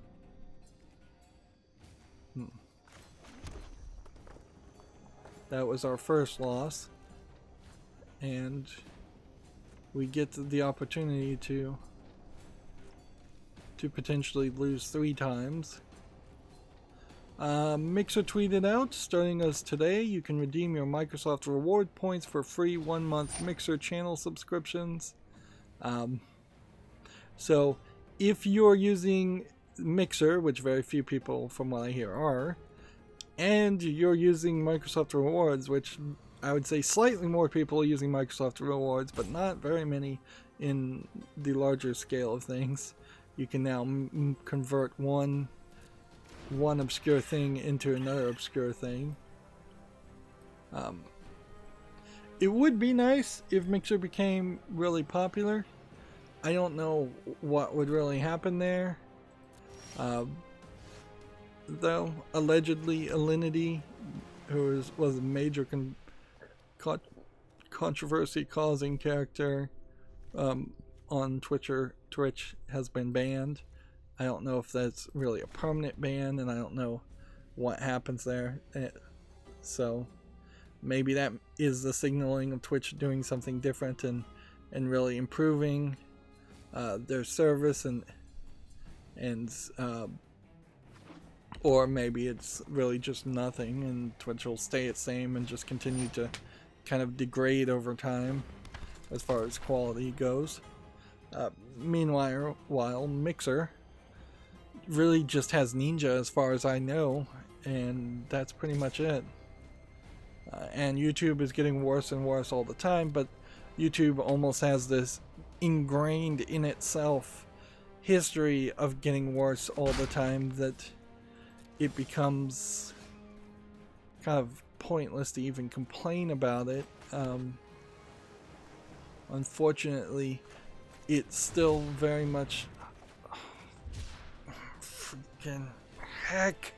That was our first loss. And we get the opportunity to potentially lose 3 times. Mixer tweeted out, starting us today, you can redeem your Microsoft reward points for free 1-month Mixer channel subscriptions. So if you're using Mixer, which very few people from what I hear are, and you're using Microsoft rewards, which I would say slightly more people are using Microsoft rewards, but not very many in the larger scale of things, you can now convert one obscure thing into another obscure thing. It would be nice if Mixer became really popular. I don't know what would really happen there. Though, allegedly, Alinity, who was a major controversy-causing character on Twitch, has been banned. I don't know if that's really a permanent ban, and I don't know what happens there. So maybe that is the signaling of Twitch doing something different and really improving their service, and or maybe it's really just nothing and Twitch will stay the same and just continue to kind of degrade over time as far as quality goes. Meanwhile, Mixer really just has Ninja as far as I know, and that's pretty much it. And YouTube is getting worse and worse all the time, but YouTube almost has this ingrained in itself history of getting worse all the time that it becomes kind of pointless to even complain about it. Unfortunately, it's still very much freaking heck.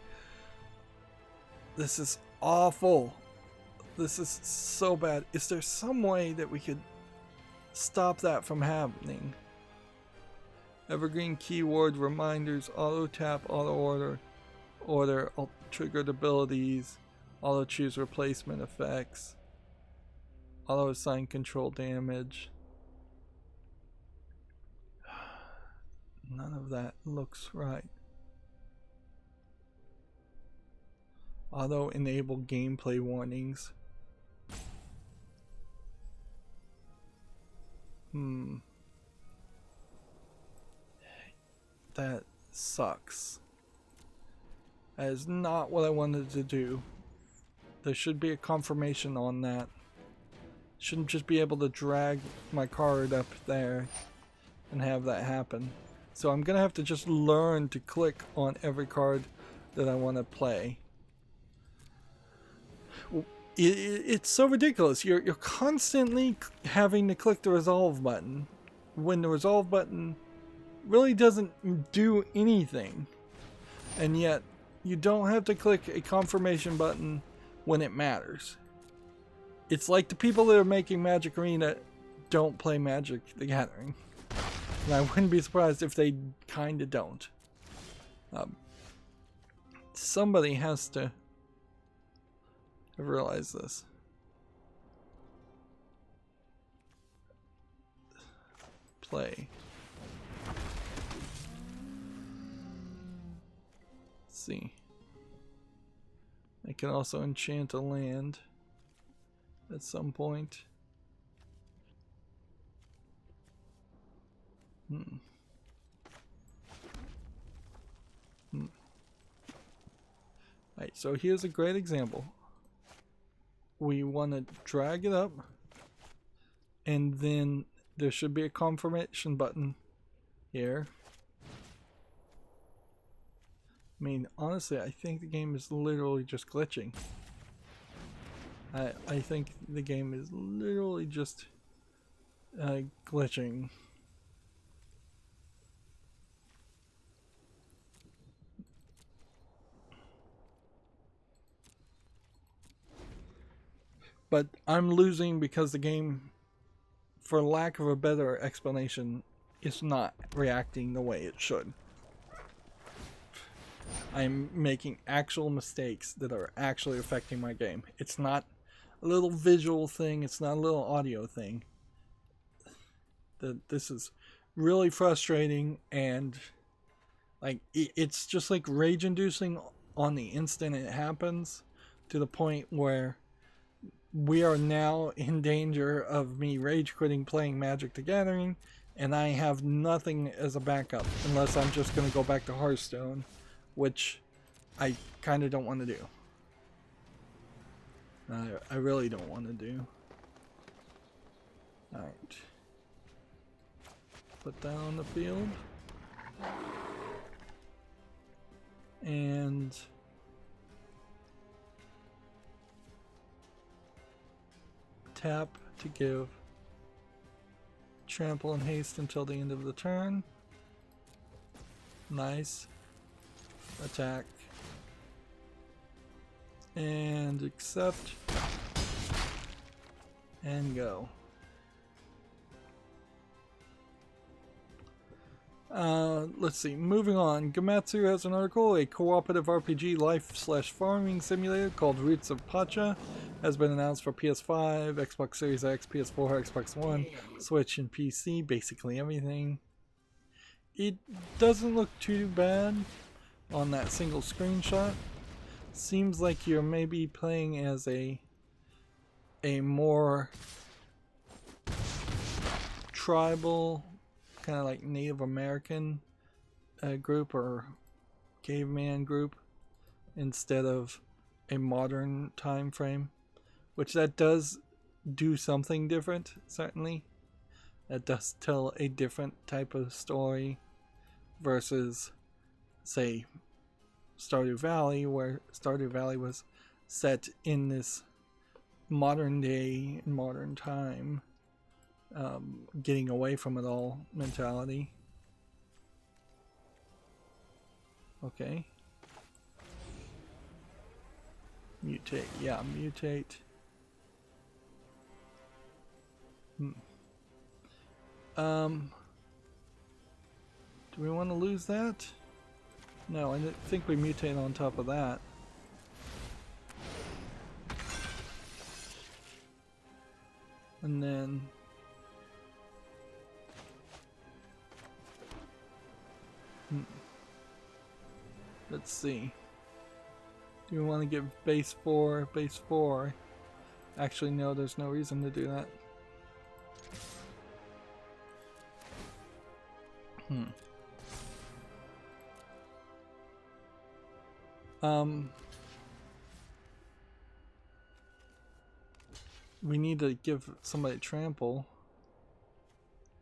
This is awful. This is so bad. Is there some way that we could stop that from happening? Evergreen keyword reminders, auto tap, auto order, triggered abilities, auto choose replacement effects, auto assign control damage. None of that looks right. Auto enable gameplay warnings. That sucks. That is not what I wanted to do. There should be a confirmation on that. Shouldn't just be able to drag my card up there and have that happen. So I'm gonna have to just learn to click on every card that I want to play. It's so ridiculous. You're constantly having to click the resolve button when the resolve button really doesn't do anything, and yet you don't have to click a confirmation button when it matters. It's like the people that are making Magic Arena don't play Magic the Gathering, and I wouldn't be surprised if they kinda don't. somebody has to have realized this. Play. Let's see. I can also enchant a land at some point. Alright, so here's a great example. We want to drag it up, and then there should be a confirmation button here. I mean, honestly, I think the game is literally just glitching. I think the game is literally just glitching. But I'm losing because the game, for lack of a better explanation, is not reacting the way it should. I'm making actual mistakes that are actually affecting my game. It's not a little visual thing, it's not a little audio thing. This is really frustrating, and like it's just like rage inducing on the instant it happens, to the point where we are now in danger of me rage quitting playing Magic the Gathering, and I have nothing as a backup unless I'm just going to go back to Hearthstone, which I kind of don't want to do. I really don't want to do. Alright. Put that on the field. And tap to give trample and haste until the end of the turn. Nice. Attack. And accept. And go. Let's see. Moving on. Gamatsu has an article. A cooperative RPG life/farming simulator called Roots of Pacha has been announced for PS5, Xbox Series X, PS4, Xbox One, Switch, and PC. Basically everything. It doesn't look too bad on that single screenshot. Seems like you're maybe playing as a more tribal, kind of like Native American group or caveman group instead of a modern time frame, which that does do something different. Certainly that does tell a different type of story versus, say, Stardew Valley, where Stardew Valley was set in this modern day, modern time, getting away from it all mentality. Okay. Mutate. Yeah, mutate. Do we want to lose that? No, I think we mutate on top of that. And then let's see. Do we want to give base 4, base 4? Actually, no, there's no reason to do that. We need to give somebody trample,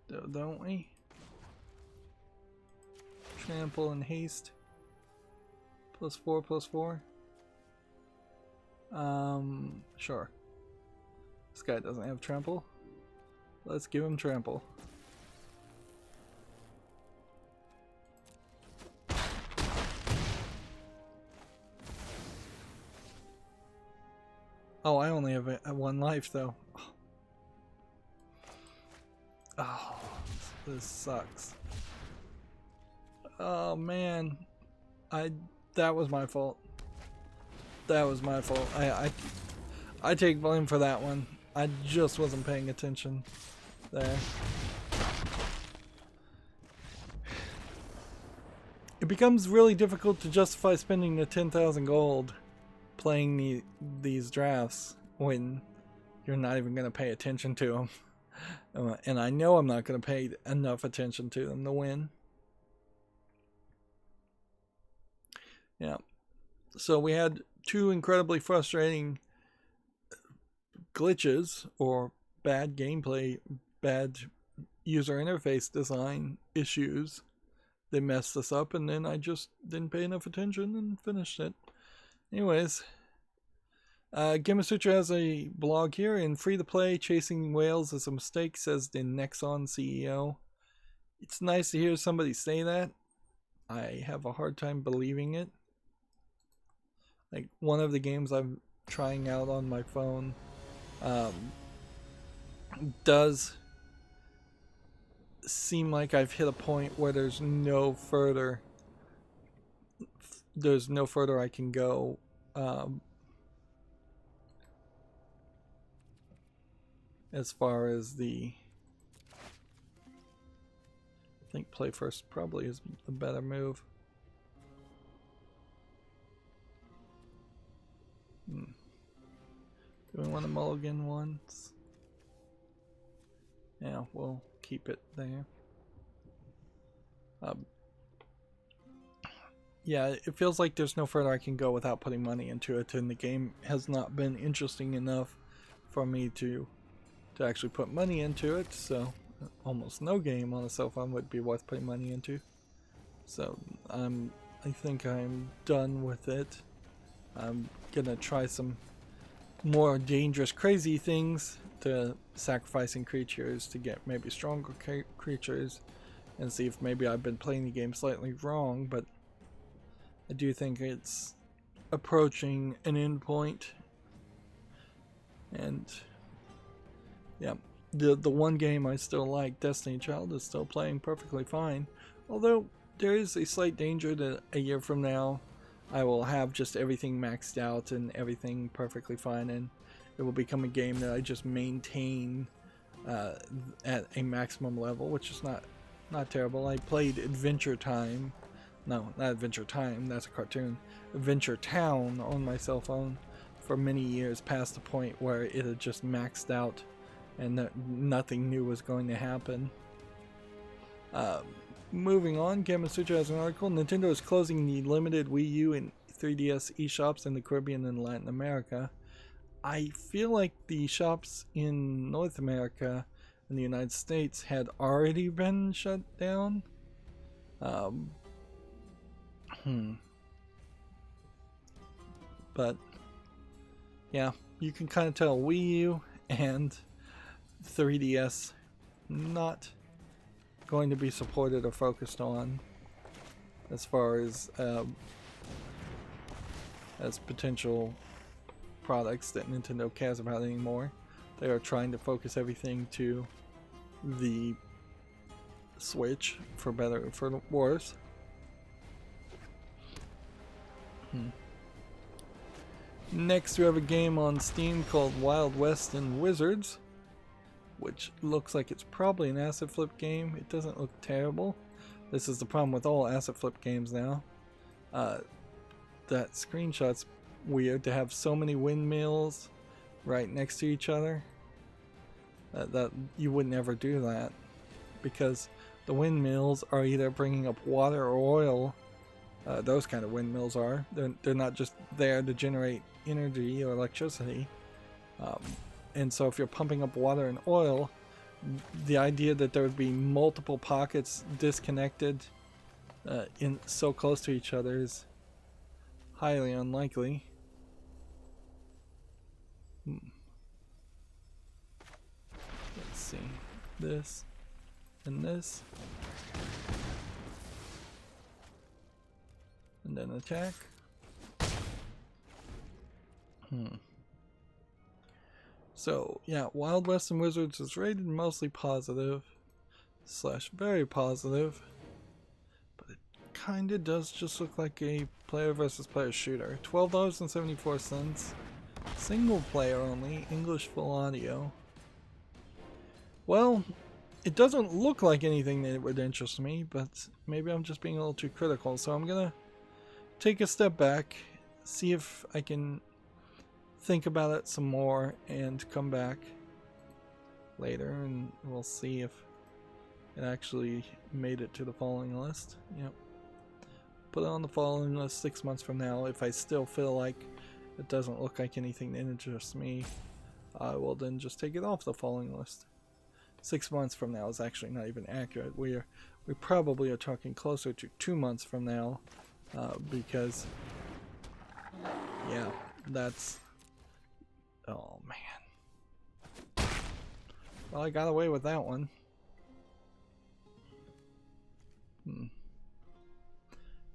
don't we? Trample and haste. +4, +4. Sure. This guy doesn't have trample. Let's give him trample. Oh, I only have one life though. Oh, this sucks. Oh man, that was my fault. That was my fault. I take blame for that one. I just wasn't paying attention there. It becomes really difficult to justify spending the 10,000 gold playing these drafts when you're not even going to pay attention to them. And I know I'm not going to pay enough attention to them to win. Yeah. So we had 2 incredibly frustrating glitches or bad gameplay, bad user interface design issues. They messed us up, and then I just didn't pay enough attention and finished it. Anyways, Gamasutra has a blog here. In Free to Play, chasing whales is a mistake, says the Nexon CEO. It's nice to hear somebody say that. I have a hard time believing it. Like, one of the games I'm trying out on my phone does seem like I've hit a point where there's no further I can go as far as I think play first probably is a better move. Do we want to mulligan once? Yeah, we'll keep it there. Yeah, it feels like there's no further I can go without putting money into it, and the game has not been interesting enough for me to actually put money into it, so almost no game on a cell phone would be worth putting money into. So I think I'm done with it. I'm gonna try some more dangerous, crazy things, to sacrificing creatures to get maybe stronger creatures, and see if maybe I've been playing the game slightly wrong, but I do think it's approaching an end point. And yeah, the one game I still like, Destiny Child, is still playing perfectly fine, although there is a slight danger that a year from now I will have just everything maxed out and everything perfectly fine, and it will become a game that I just maintain at a maximum level, which is not terrible. I played Adventure Time. No, not Adventure Time, that's a cartoon. Adventure Town on my cell phone for many years, past the point where it had just maxed out and that nothing new was going to happen. Moving on, Gamasutra has an article. Nintendo is closing the limited Wii U and 3DS eShops in the Caribbean and Latin America. I feel like the shops in North America and the United States had already been shut down. But yeah, you can kind of tell Wii U and 3DS not going to be supported or focused on as far as potential products that Nintendo cares about anymore. They are trying to focus everything to the Switch, for better or for worse. Next we have a game on Steam called Wild West and Wizards, which looks like it's probably an asset flip game. It doesn't look terrible. This is the problem with all asset flip games now. That screenshot's weird to have so many windmills right next to each other. That you would never do that, because the windmills are either bringing up water or oil. Those kind of windmills are. They're not just there to generate energy or electricity. And so if you're pumping up water and oil, the idea that there would be multiple pockets disconnected in so close to each other is highly unlikely. Let's see. This and this. And then attack. So yeah, Wild West and Wizards is rated mostly positive / very positive, but it kinda does just look like a player versus player shooter. $12.74. Single player only. English full audio. Well, it doesn't look like anything that would interest me, but maybe I'm just being a little too critical. So I'm gonna take a step back, see if I can think about it some more, and come back later, and we'll see if it actually made it to the following list. Yep. Put it on the following list 6 months from now. If I still feel like it doesn't look like anything that interests me, I will then just take it off the following list. 6 months from now is actually not even accurate. We probably are talking closer to 2 months from now, because yeah, that's, oh man. Well, I got away with that one.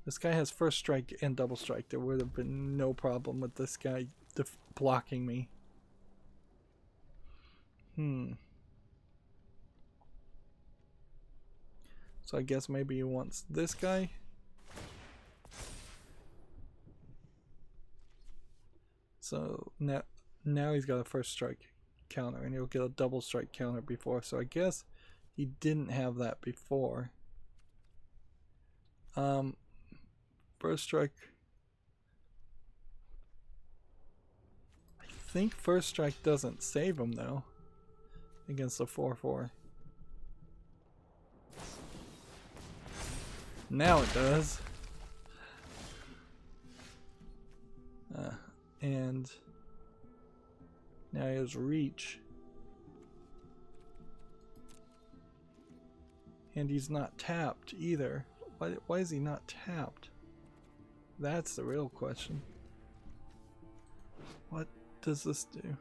This guy has first strike and double strike. There would have been no problem with this guy blocking me. So I guess maybe he wants this guy. So now he's got a first strike counter, and he'll get a double strike counter before. So I guess he didn't have that before. First strike. I think first strike doesn't save him though against the 4/4. Now it does. And now he has reach. And he's not tapped either. Why is he not tapped? That's the real question. What does this do?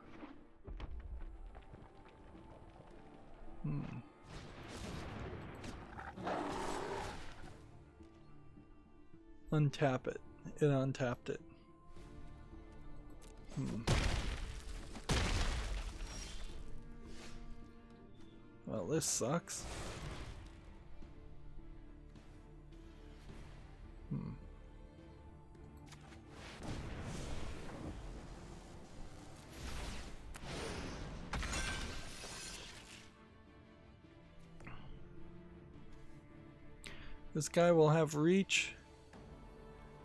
Untap it. It untapped it. Well, this sucks. This guy will have reach.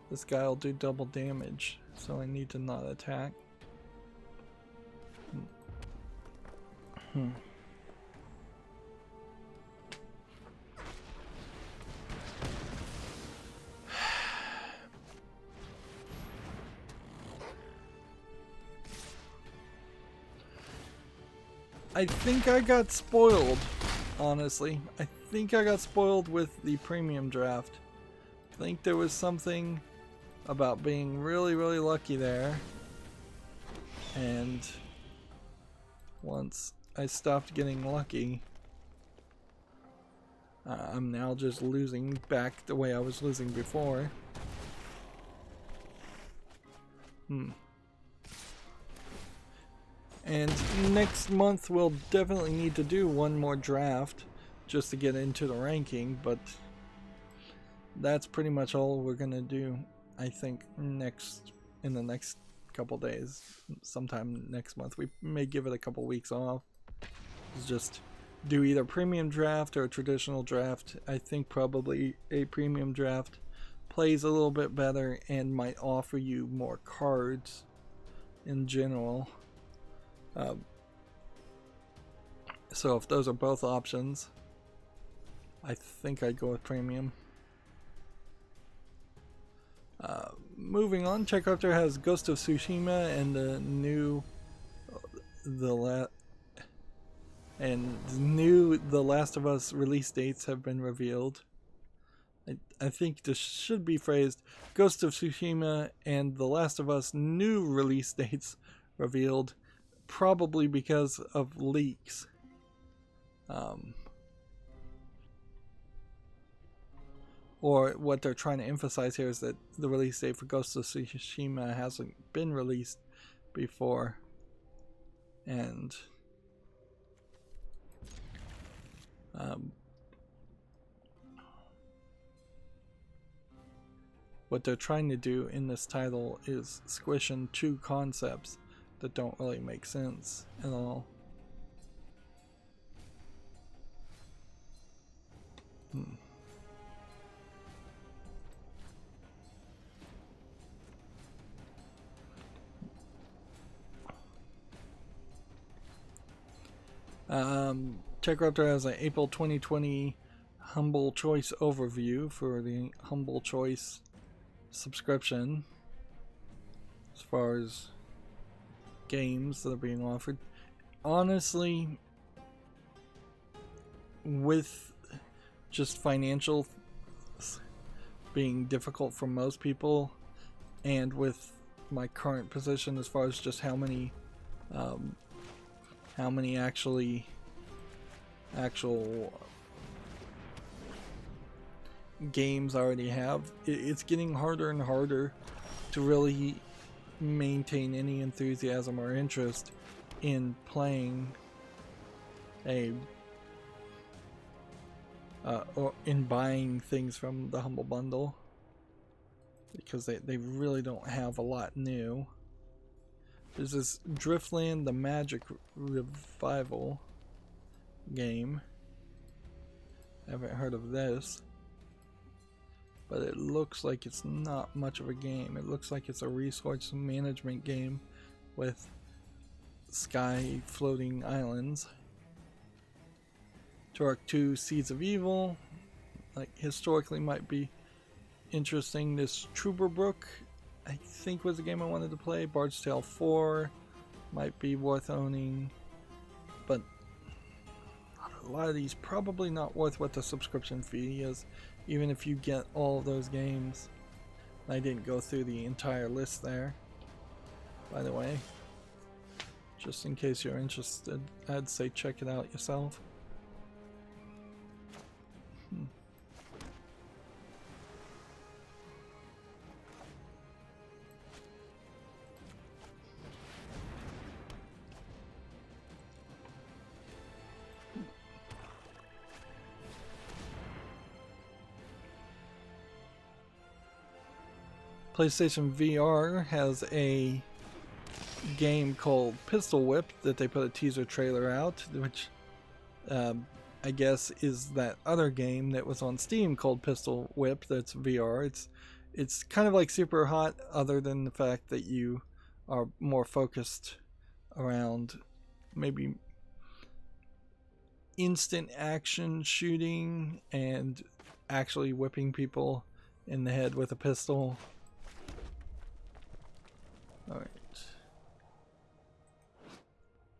This guy will do double damage, so I need to not attack. I think I got spoiled, honestly. I think I got spoiled with the premium draft. I think there was something about being really, really lucky there. And once I stopped getting lucky, I'm now just losing back the way I was losing before. And next month we'll definitely need to do one more draft just to get into the ranking, but that's pretty much all we're gonna do, I think, in the next couple days. Sometime next month. We may give it a couple weeks off. Just do either premium draft or a traditional draft. I think probably a premium draft plays a little bit better and might offer you more cards in general. So if those are both options, I think I'd go with premium. Moving on, Checkcrafter has Ghost of Tsushima and the new The Last of Us release dates have been revealed. I think this should be phrased Ghost of Tsushima and The Last of Us new release dates revealed, probably because of leaks. Or what they're trying to emphasize here is that the release date for Ghost of Tsushima hasn't been released before. And what they're trying to do in this title is squish in two concepts that don't really make sense at all. TechRaptor has an April 2020 Humble Choice overview for the Humble Choice subscription as far as games that are being offered. Honestly, with just financial being difficult for most people, and with my current position as far as just how many actual games I already have, it's getting harder and harder to really maintain any enthusiasm or interest in playing or in buying things from the Humble Bundle, because they really don't have a lot new. There's this Driftland the Magic Revival game. I haven't heard of this, but it looks like it's not much of a game. It looks like it's a resource management game with sky floating islands. Turok 2 Seeds of Evil, like, historically might be interesting. This Trooperbrook, I think, was a game I wanted to play. Bard's Tale 4 might be worth owning, but a lot of these probably not worth what the subscription fee is, even if you get all of those games. I didn't go through the entire list there, by the way. Just in case you're interested, I'd say check it out yourself. PlayStation VR has a game called Pistol Whip that they put a teaser trailer out, which I guess is that other game that was on Steam called Pistol Whip that's VR. It's kind of like Super Hot, other than the fact that you are more focused around maybe instant action shooting and actually whipping people in the head with a pistol. Alright.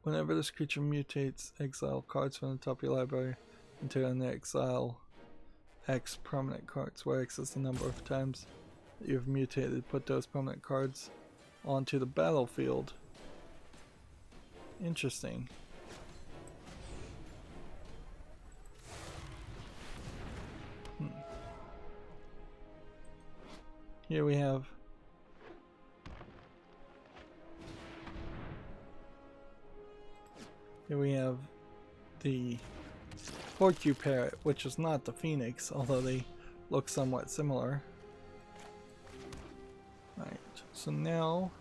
Whenever this creature mutates, exile cards from the top of your library until an exile X permanent cards, where X is the number of times that you've mutated. Put those permanent cards onto the battlefield. Interesting. Here we have the Porcupine Parrot, which is not the Phoenix, although they look somewhat similar. Right, so now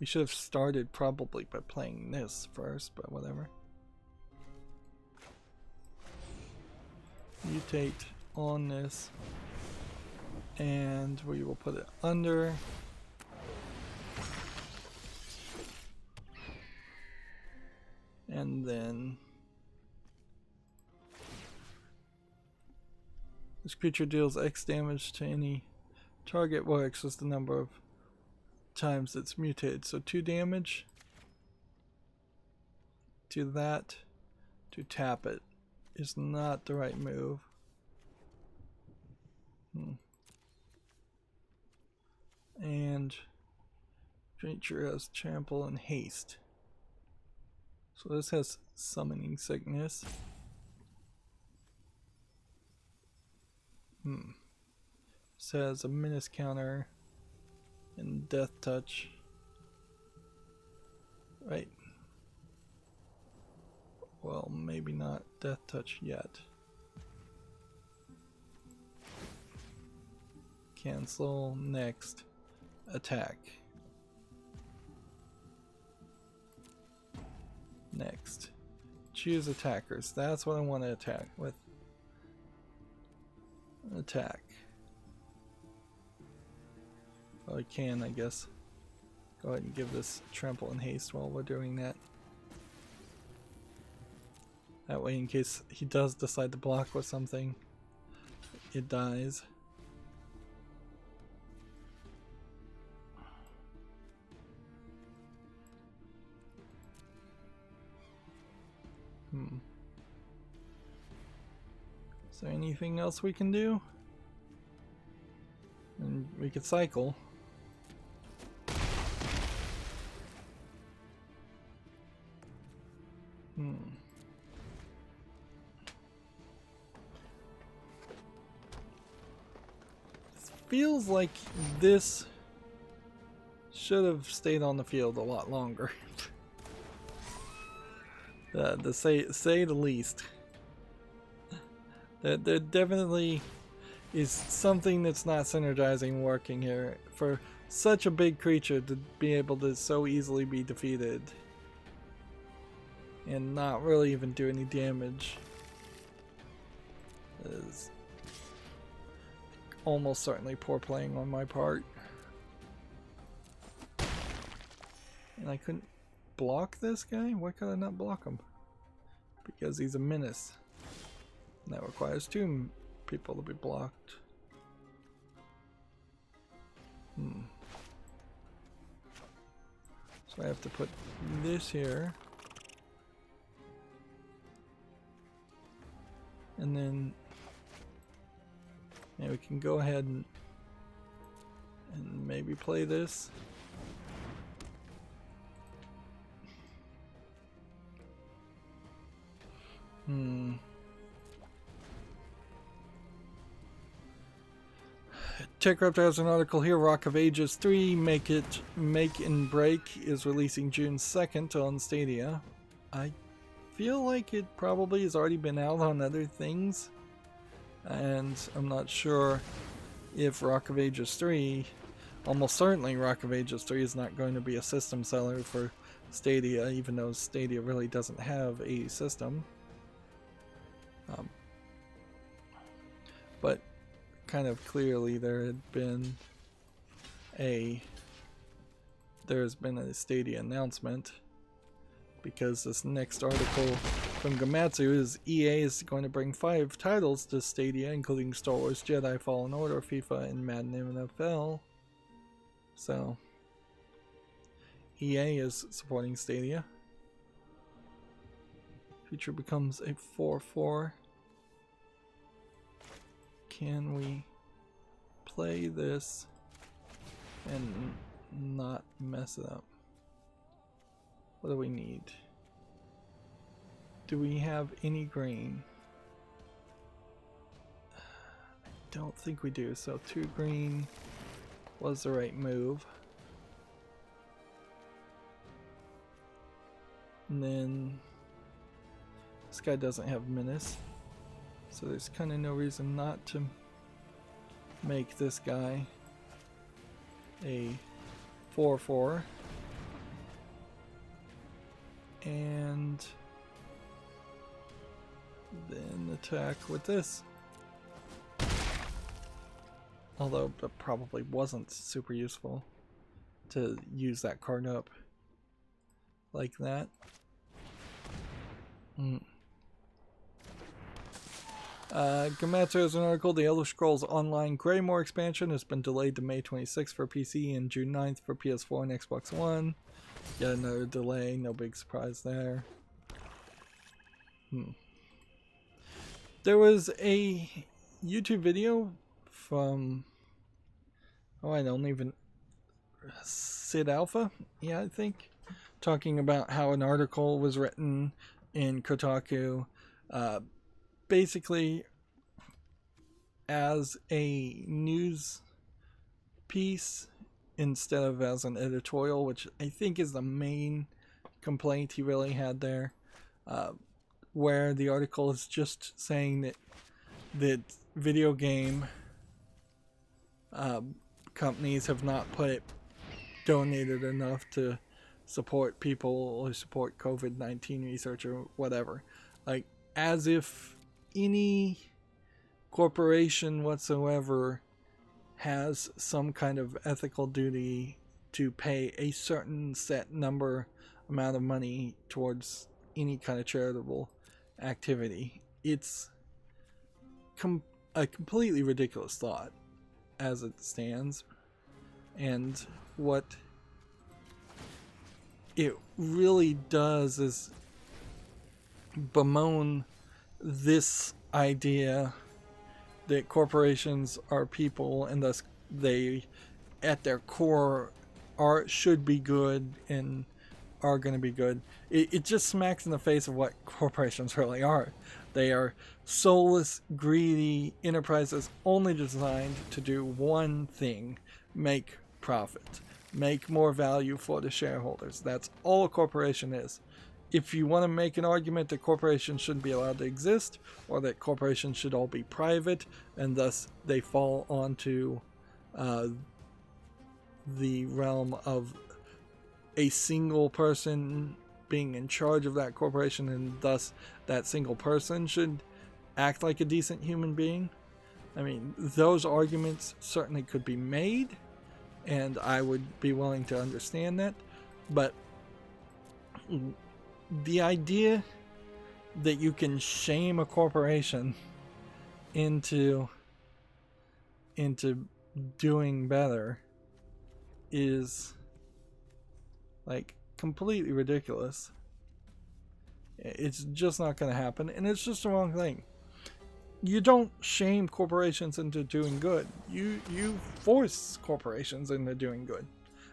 we should have started probably by playing this first, but whatever. Mutate on this, and we will put it under. And then this creature deals X damage to any target, where X is the number of times it's mutated. So 2 damage to that to tap it is not the right move. And creature has trample and haste. So this has summoning sickness. This has a menace counter and death touch. Right. Well, maybe not death touch yet. cancel, next, attack. Next. Choose attackers. That's what I want to attack with. Attack. Well, I can, I guess. Go ahead and give this trample and haste while we're doing that. That way, in case he does decide to block with something, it dies. Is there anything else we can do? And we could cycle. Feels like this should have stayed on the field a lot longer. To say the least. There definitely is something that's not synergizing working here for such a big creature to be able to so easily be defeated and not really even do any damage. Is almost certainly poor playing on my part. And I couldn't block this guy? Why could I not block him? Because he's a menace. And that requires two people to be blocked. So I have to put this here. And then yeah, we can go ahead and maybe play this. TechRaptor has an article here. Rock of Ages 3 Make and Break is releasing June 2nd on Stadia. I feel like it probably has already been out on other things, and I'm not sure if Rock of Ages 3, almost certainly Rock of Ages 3 is not going to be a system seller for Stadia, even though Stadia really doesn't have a system. But kind of clearly there's been a Stadia announcement, because this next article from Gamatsu is EA is going to bring 5 titles to Stadia, including Star Wars Jedi Fallen Order, FIFA, and Madden NFL. So EA is supporting Stadia. Future becomes a 4-4. Can we play this and not mess it up? What do we need? Do we have any green? I don't think we do, so 2 green was the right move. And then this guy doesn't have menace, so there's kind of no reason not to make this guy a 4-4 and then attack with this. Although it probably wasn't super useful to use that card up like that. Gamatsu has an article. The Elder Scrolls Online Greymore expansion has been delayed to May 26th for PC and June 9th for PS4 and Xbox One. Yet another delay, no big surprise there. There was a YouTube video from, I don't even, Sid Alpha, yeah, I think, talking about how an article was written in Kotaku, basically as a news piece instead of as an editorial, which I think is the main complaint he really had there, where the article is just saying that video game companies have not donated enough to support people or support COVID-19 research or whatever. Like, as if any corporation whatsoever has some kind of ethical duty to pay a certain set amount of money towards any kind of charitable activity. It's a completely ridiculous thought as it stands, and what it really does is bemoan this idea that corporations are people, and thus they at their core should be good and are going to be good. It just smacks in the face of what corporations really are. They are soulless, greedy enterprises only designed to do one thing: make profit, make more value for the shareholders. That's all a corporation is. If you want to make an argument that corporations shouldn't be allowed to exist, or that corporations should all be private, and thus they fall onto the realm of a single person being in charge of that corporation, and thus that single person should act like a decent human being, I mean, those arguments certainly could be made, and I would be willing to understand that, but the idea that you can shame a corporation into doing better is like completely ridiculous. It's just not going to happen, and it's just the wrong thing. You don't shame corporations into doing good. You force corporations into doing good.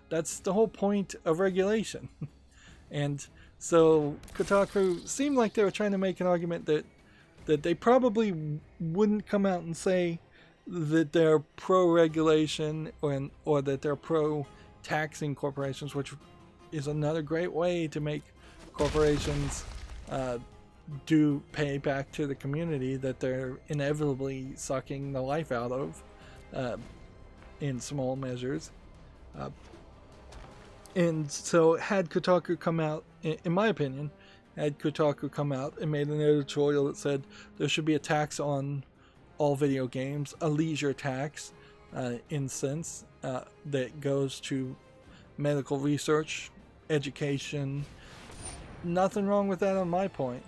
That's the whole point of regulation. And so Kotaku seemed like they were trying to make an argument that they probably wouldn't come out and say that they're pro-regulation or that they're pro-taxing corporations, which is another great way to make corporations do pay back to the community that they're inevitably sucking the life out of in small measures. And so had Kotaku come out, in my opinion, had Kotaku come out and made an editorial that said there should be a tax on all video games, a leisure tax in sense that goes to medical research, education, nothing wrong with that on my point.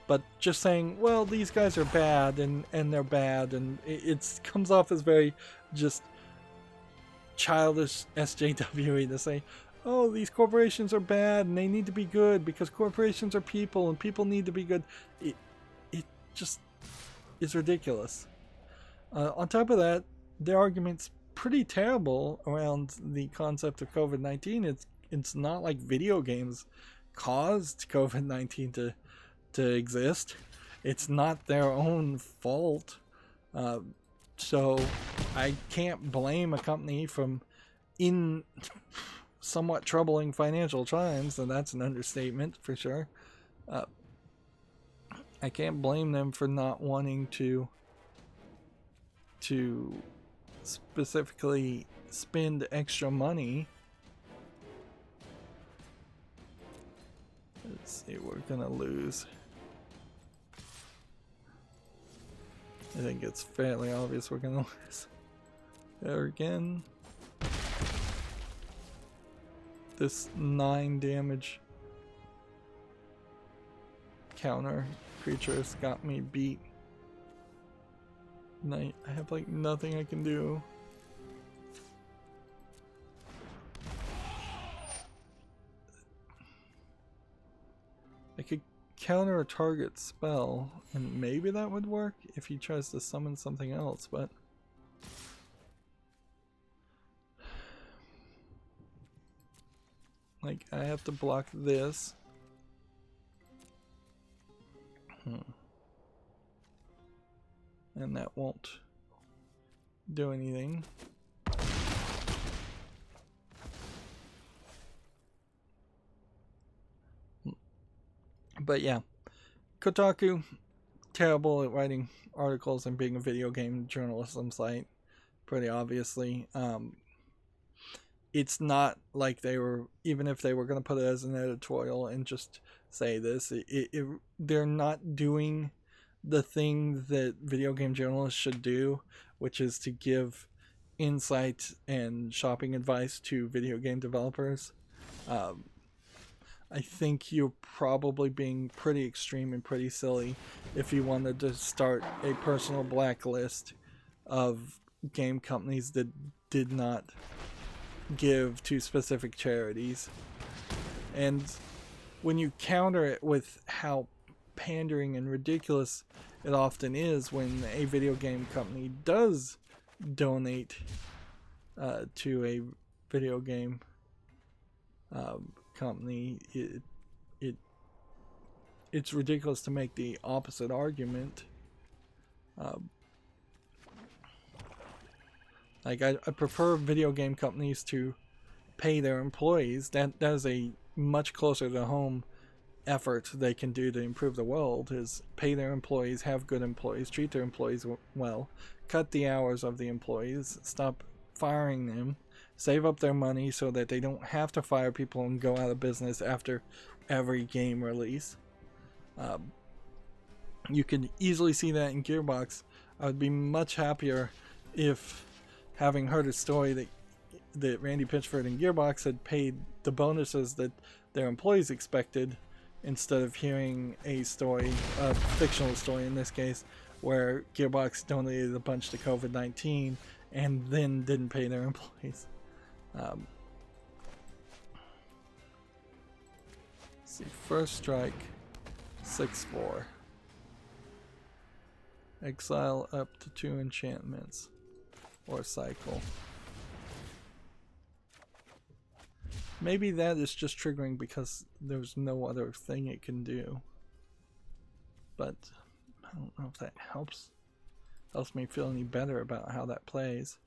But just saying, well, these guys are bad and they're bad, and it comes off as very just childish SJW to say, oh, these corporations are bad and they need to be good because corporations are people and people need to be good. It just is ridiculous. On top of that, their argument's pretty terrible around the concept of COVID-19. It's not like video games caused COVID-19 to exist. It's not their own fault. So I can't blame a company from in somewhat troubling financial times, and that's an understatement for sure. I can't blame them for not wanting to specifically spend extra money. Let's see, we're gonna lose. I think it's fairly obvious we're gonna lose. There again. This 9 damage counter creature's got me beat. I have like nothing I can do. I could counter a target spell, and maybe that would work if he tries to summon something else, but like I have to block this. And that won't do anything. But yeah, Kotaku, terrible at writing articles and being a video game journalism site. pretty obviously. It's not like they were, even if they were going to put it as an editorial and just say this, they're not doing the thing that video game journalists should do, which is to give insight and shopping advice to video game developers. I think you're probably being pretty extreme and pretty silly if you wanted to start a personal blacklist of game companies that did not give to specific charities. And when you counter it with how pandering and ridiculous it often is when a video game company does donate to a video game company, it's ridiculous to make the opposite argument. Like I prefer video game companies to pay their employees. That is a much closer to home effort they can do to improve the world, is pay their employees, have good employees, treat their employees well, cut the hours of the employees, stop firing them, save up their money so that they don't have to fire people and go out of business after every game release. You can easily see that in Gearbox. I would be much happier if, having heard a story that Randy Pitchford and Gearbox had paid the bonuses that their employees expected, instead of hearing a story, a fictional story in this case, where Gearbox donated a bunch to COVID-19 and then didn't pay their employees. Let's see, first strike, 6/4. Exile up to 2 enchantments, or cycle. Maybe that is just triggering because there's no other thing it can do. But I don't know if that helps me feel any better about how that plays.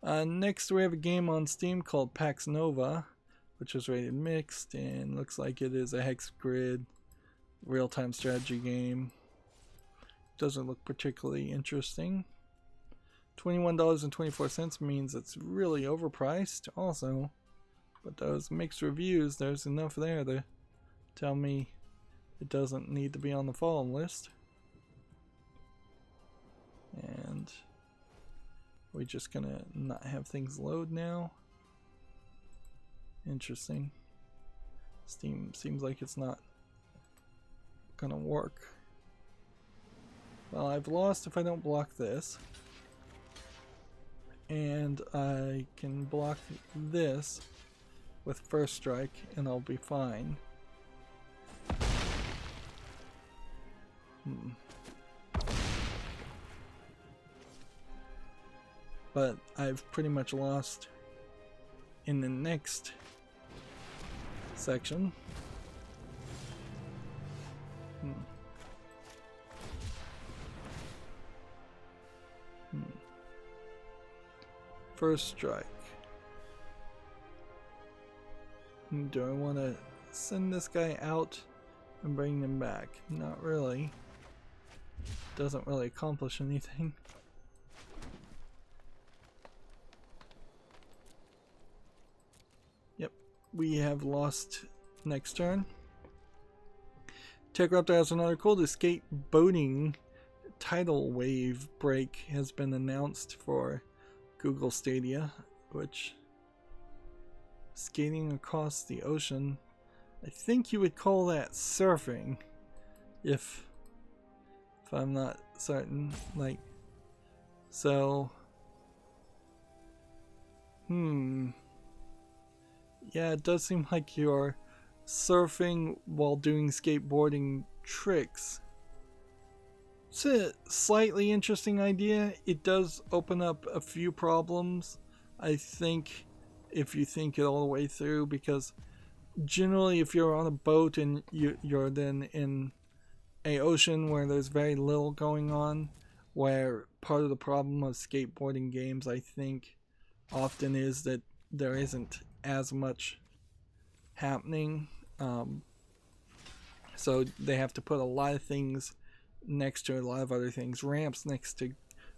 Next we have a game on Steam called Pax Nova, which is rated mixed and looks like it is a hex grid real-time strategy game. Doesn't look particularly interesting. $21.24 means it's really overpriced also. But those mixed reviews, there's enough there to tell me it doesn't need to be on the fallen list. And we're just gonna not have things load now. Interesting. Steam seems like it's not gonna work. Well, I've lost if I don't block this. And I can block this with first strike and I'll be fine. But I've pretty much lost in the next section. First strike. Do I want to send this guy out and bring him back? Not really. Doesn't really accomplish anything. Yep, we have lost next turn. Tech Raptor has another cool. The skateboarding tidal wave break has been announced for Google Stadia, which skating across the ocean, I think you would call that surfing, if I'm not certain. Like, so yeah, it does seem like you're surfing while doing skateboarding tricks. It's a slightly interesting idea. It does open up a few problems, I think, if you think it all the way through, because generally if you're on a boat and you're then in a ocean where there's very little going on, where part of the problem of skateboarding games, I think, often is that there isn't as much happening, so they have to put a lot of things next to a lot of other things, ramps next to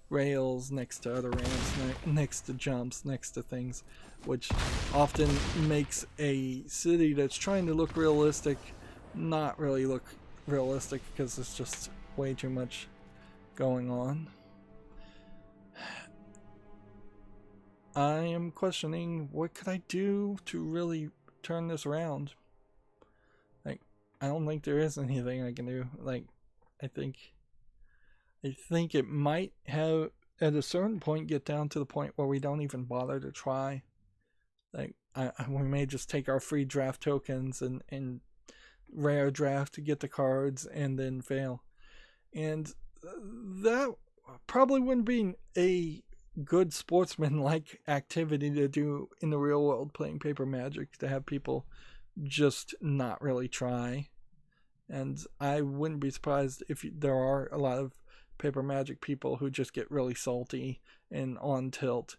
rails next to other ramps, next to jumps, next to things, which often makes a city that's trying to look realistic not really look realistic because there's just way too much going on. I am questioning what could I do to really turn this around. Like, I don't think there is anything I can do. Like, I think it might have at a certain point get down to the point where we don't even bother to try. Like, we may just take our free draft tokens and rare draft to get the cards and then fail. And that probably wouldn't be a good sportsman-like activity to do in the real world playing paper Magic, to have people just not really try. And I wouldn't be surprised if there are a lot of paper Magic people who just get really salty and on tilt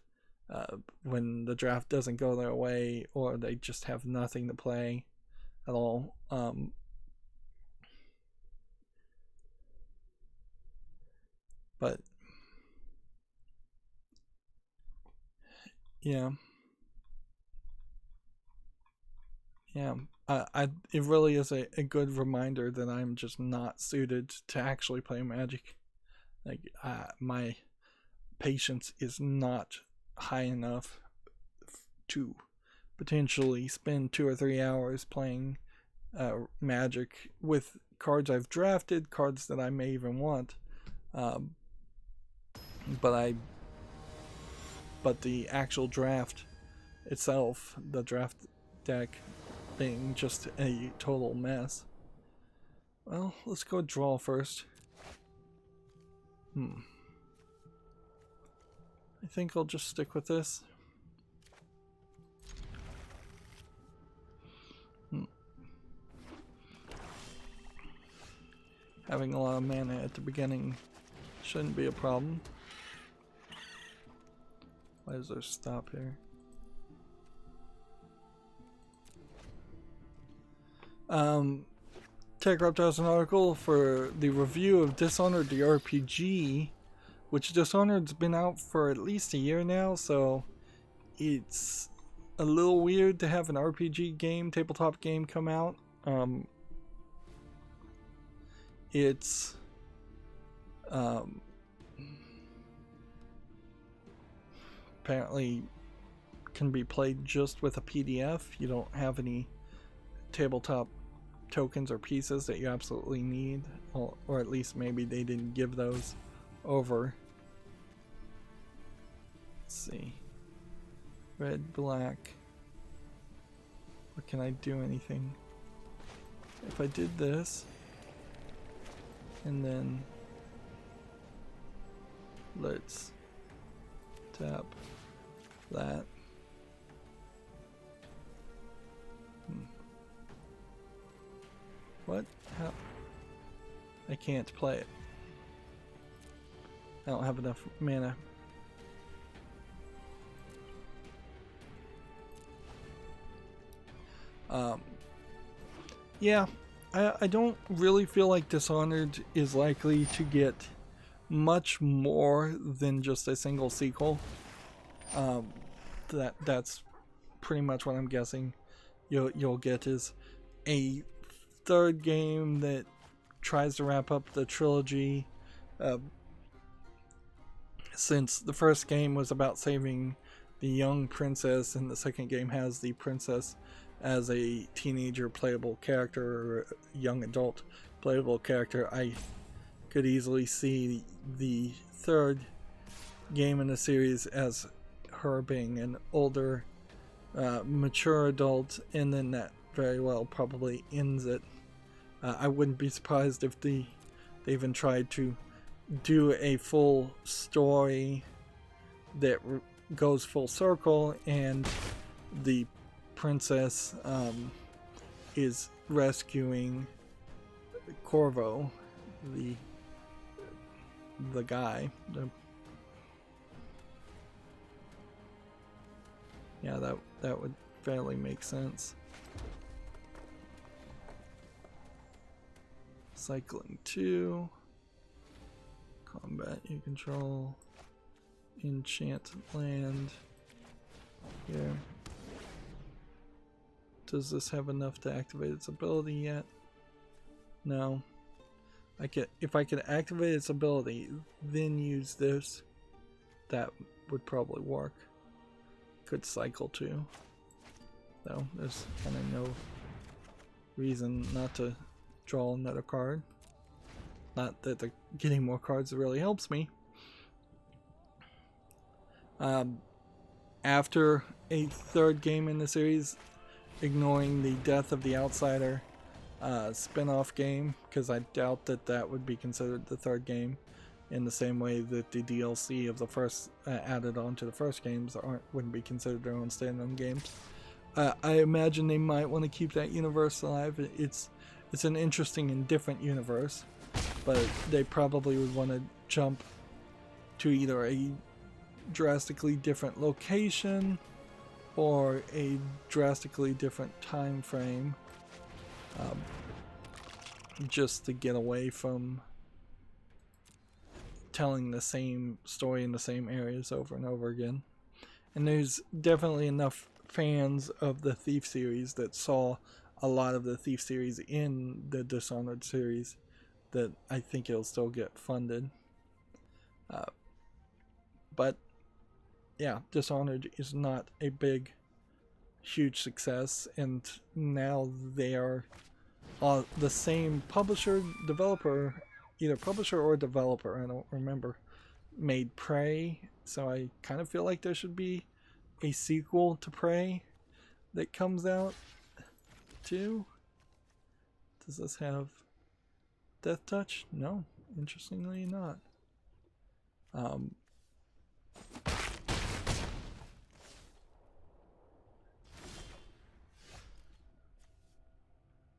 when the draft doesn't go their way, or they just have nothing to play at all. But yeah, it really is a good reminder that I'm just not suited to actually play Magic. Like, my patience is not high enough to potentially spend 2 or 3 hours playing Magic with cards I've drafted, cards that I may even want. But the actual draft itself, the draft deck, being just a total mess. Well, let's go draw first. I think I'll just stick with this. Having a lot of mana at the beginning shouldn't be a problem. Why does there stop here? TechReptile has an article for the review of Dishonored the RPG, which Dishonored's been out for at least a year now, so it's a little weird to have an RPG game, tabletop game, come out. It's apparently can be played just with a PDF. You don't have any tabletop tokens or pieces that you absolutely need, or at least maybe they didn't give those over. Let's see. Red, black. Or can I do anything? If I did this, and then let's tap that. What? How? I can't play it. I don't have enough mana. Yeah, I don't really feel like Dishonored is likely to get much more than just a single sequel. That's pretty much what I'm guessing you'll get is a third game that tries to wrap up the trilogy, since the first game was about saving the young princess and the second game has the princess as a teenager playable character or a young adult playable character. I could easily see the third game in the series as her being an older, mature adult, and then that very well probably ends it. I wouldn't be surprised if they even tried to do a full story that goes full circle, and the princess is rescuing Corvo, the guy. Yeah, that would fairly make sense. Cycling 2. Combat you control. enchant land here. Does this have enough to activate its ability yet? No. If I could activate its ability, then use this, that would probably work. Could cycle too. Though there's kind of no reason not to draw another card. Not that getting more cards really helps me. After a third game in the series, ignoring the Death of the Outsider spin-off game, because I doubt that that would be considered the third game in the same way that the DLC of the first added on to the first games wouldn't be considered their own standalone games. I imagine they might want to keep that universe alive. It's an interesting and different universe, but they probably would want to jump to either a drastically different location or a drastically different time frame, just to get away from telling the same story in the same areas over and over again. And there's definitely enough fans of the Thief series that saw a lot of the Thief series in the Dishonored series that I think it'll still get funded. But yeah, Dishonored is not a big, huge success, and now they are the same publisher, developer, either publisher or developer, I don't remember, made Prey, so I kind of feel like there should be a sequel to Prey that comes out too. Does this have Death Touch? No, interestingly not.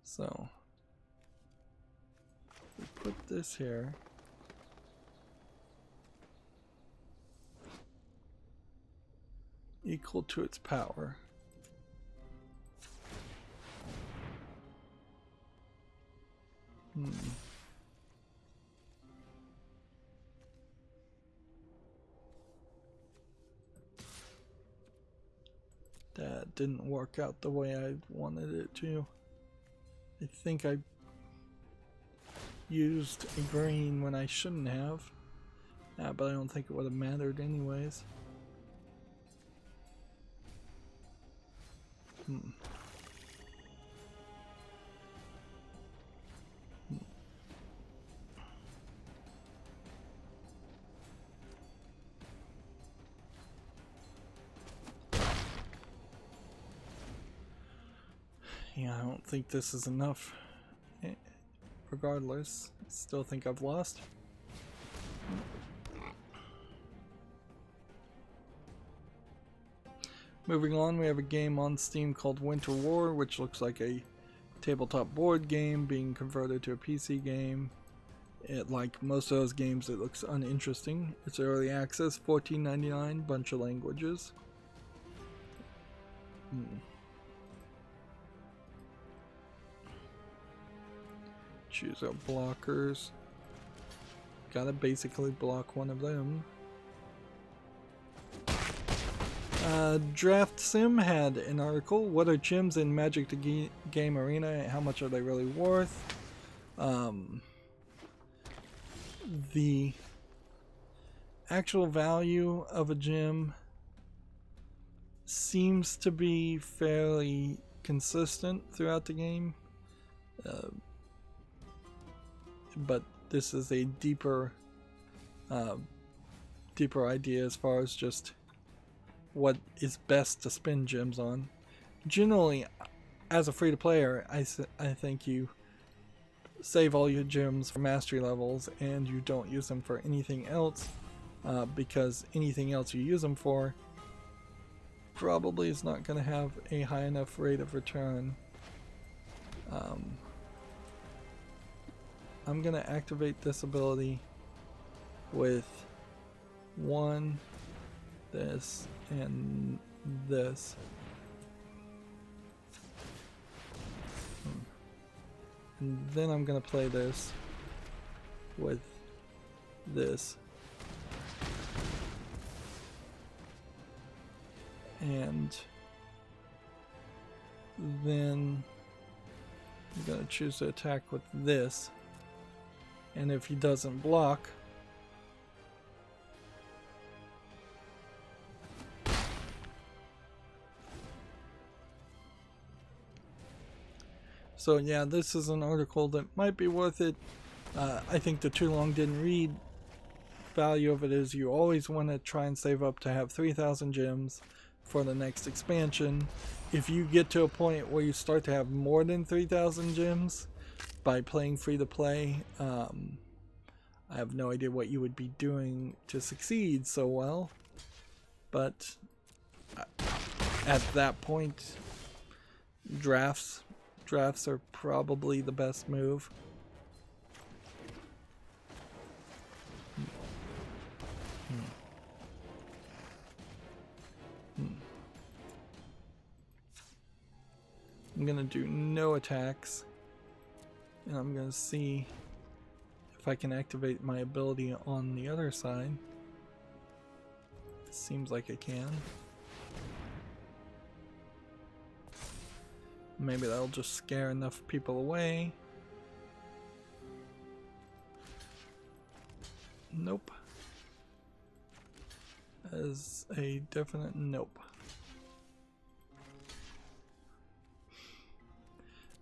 So we put this here. Equal to its power. That didn't work out the way I wanted it to. I think I used a green when I shouldn't have. But I don't think it would have mattered anyways. Yeah, I don't think this is enough. Regardless, I still think I've lost. Moving on, we have a game on Steam called Winter War, which looks like a tabletop board game being converted to a PC game. Like most of those games, it looks uninteresting. It's early access, $14.99, bunch of languages. Choose our blockers. Gotta basically block one of them. Draft Sim had an article. What are gems in Magic the Game Arena? How much are they really worth? The actual value of a gem seems to be fairly consistent throughout the game. But this is a deeper idea as far as just what is best to spend gems on. Generally, as a free-to-player, I think you save all your gems for mastery levels and you don't use them for anything else, because anything else you use them for probably is not going to have a high enough rate of return. I'm going to activate this ability with one, this, and this. And then I'm going to play this with this. And then I'm going to choose to attack with this. And if he doesn't block, so yeah, this is an article that might be worth it. I think the too long didn't read value of it is you always want to try and save up to have 3,000 gems for the next expansion. If you get to a point where you start to have more than 3,000 gems by playing free to play, I have no idea what you would be doing to succeed so well, but at that point, drafts are probably the best move. I'm gonna do no attacks, and I'm gonna see if I can activate my ability on the other side. Seems like I can. Maybe that'll just scare enough people away. Nope. As a definite nope.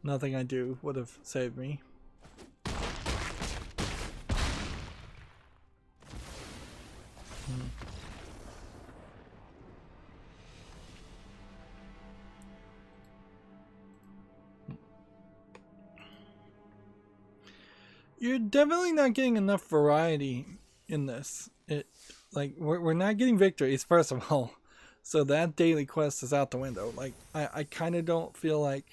Nothing I do would have saved me. You're definitely not getting enough variety in this. Like we're not getting victories, first of all. So that daily quest is out the window. Like I kind of don't feel like,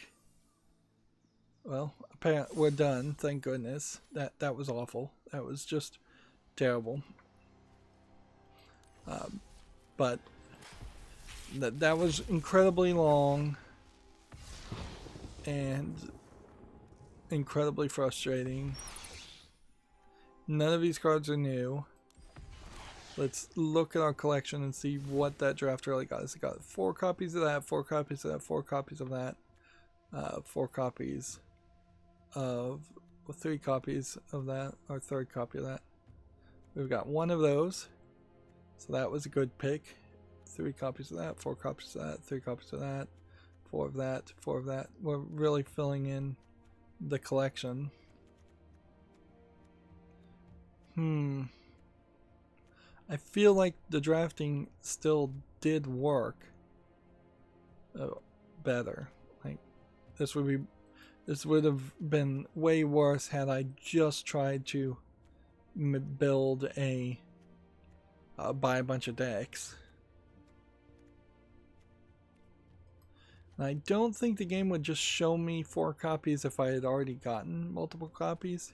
well, apparently we're done, thank goodness. That was awful. That was just terrible. But that was incredibly long and incredibly frustrating. None of these cards are new. Let's look at our collection and see what that draft really got. It's got 4 copies of that, 4 copies of that, 4 copies of that, 4 copies of, well, 3 copies of that, or 3rd copy of that. We've got 1 of those, so that was a good pick. 3 copies of that, 4 copies of that, 3 copies of that, 4 of that, 4 of that. We're really filling in the collection. I feel like the drafting still did work better. Like this would have been way worse had I just tried to build buy a bunch of decks. And I don't think the game would just show me 4 copies if I had already gotten multiple copies.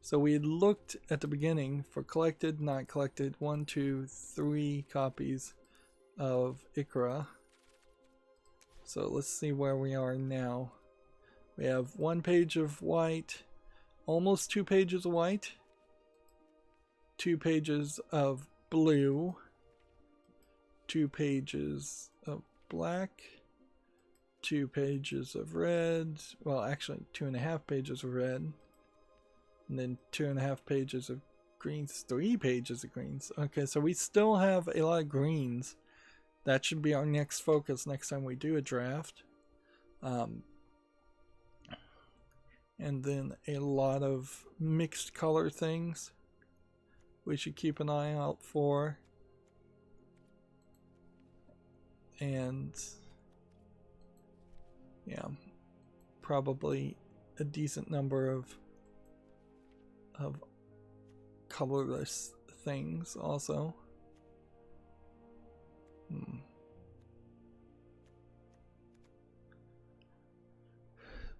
So we had looked at the beginning for collected, not collected, 1, 2, 3 copies of Ikra. So let's see where we are now. We have 1 page of white, almost 2 pages of white, 2 pages of blue, 2 pages of black, 2 pages of red, well actually 2.5 pages of red. And then 2.5 pages of greens, 3 pages of greens. Okay, so we still have a lot of greens. That should be our next focus next time we do a draft. And then a lot of mixed color things we should keep an eye out for. And yeah, probably a decent number of colorless things also.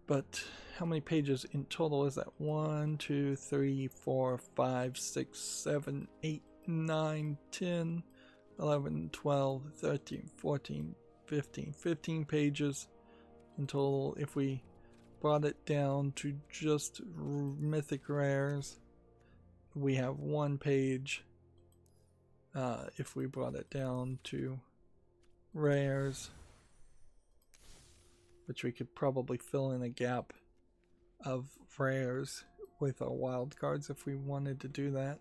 But how many pages in total is that? 1, 2, 3, 4, 5, 6, 7, 8, 9, 10, 11, 12, 13, 14, 15. 15 pages in total if we brought it down to just mythic rares. We have 1 page if we brought it down to rares, which we could probably fill in a gap of rares with our wild cards if we wanted to do that.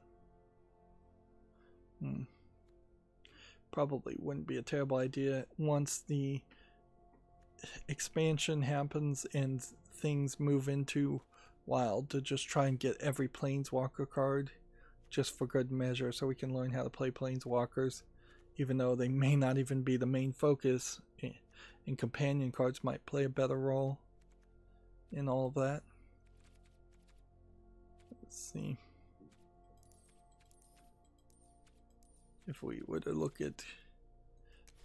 Probably wouldn't be a terrible idea once the expansion happens and things move into wild, to just try and get every planeswalker card just for good measure, so we can learn how to play planeswalkers, even though they may not even be the main focus, and companion cards might play a better role in all of that. Let's see. If we were to look at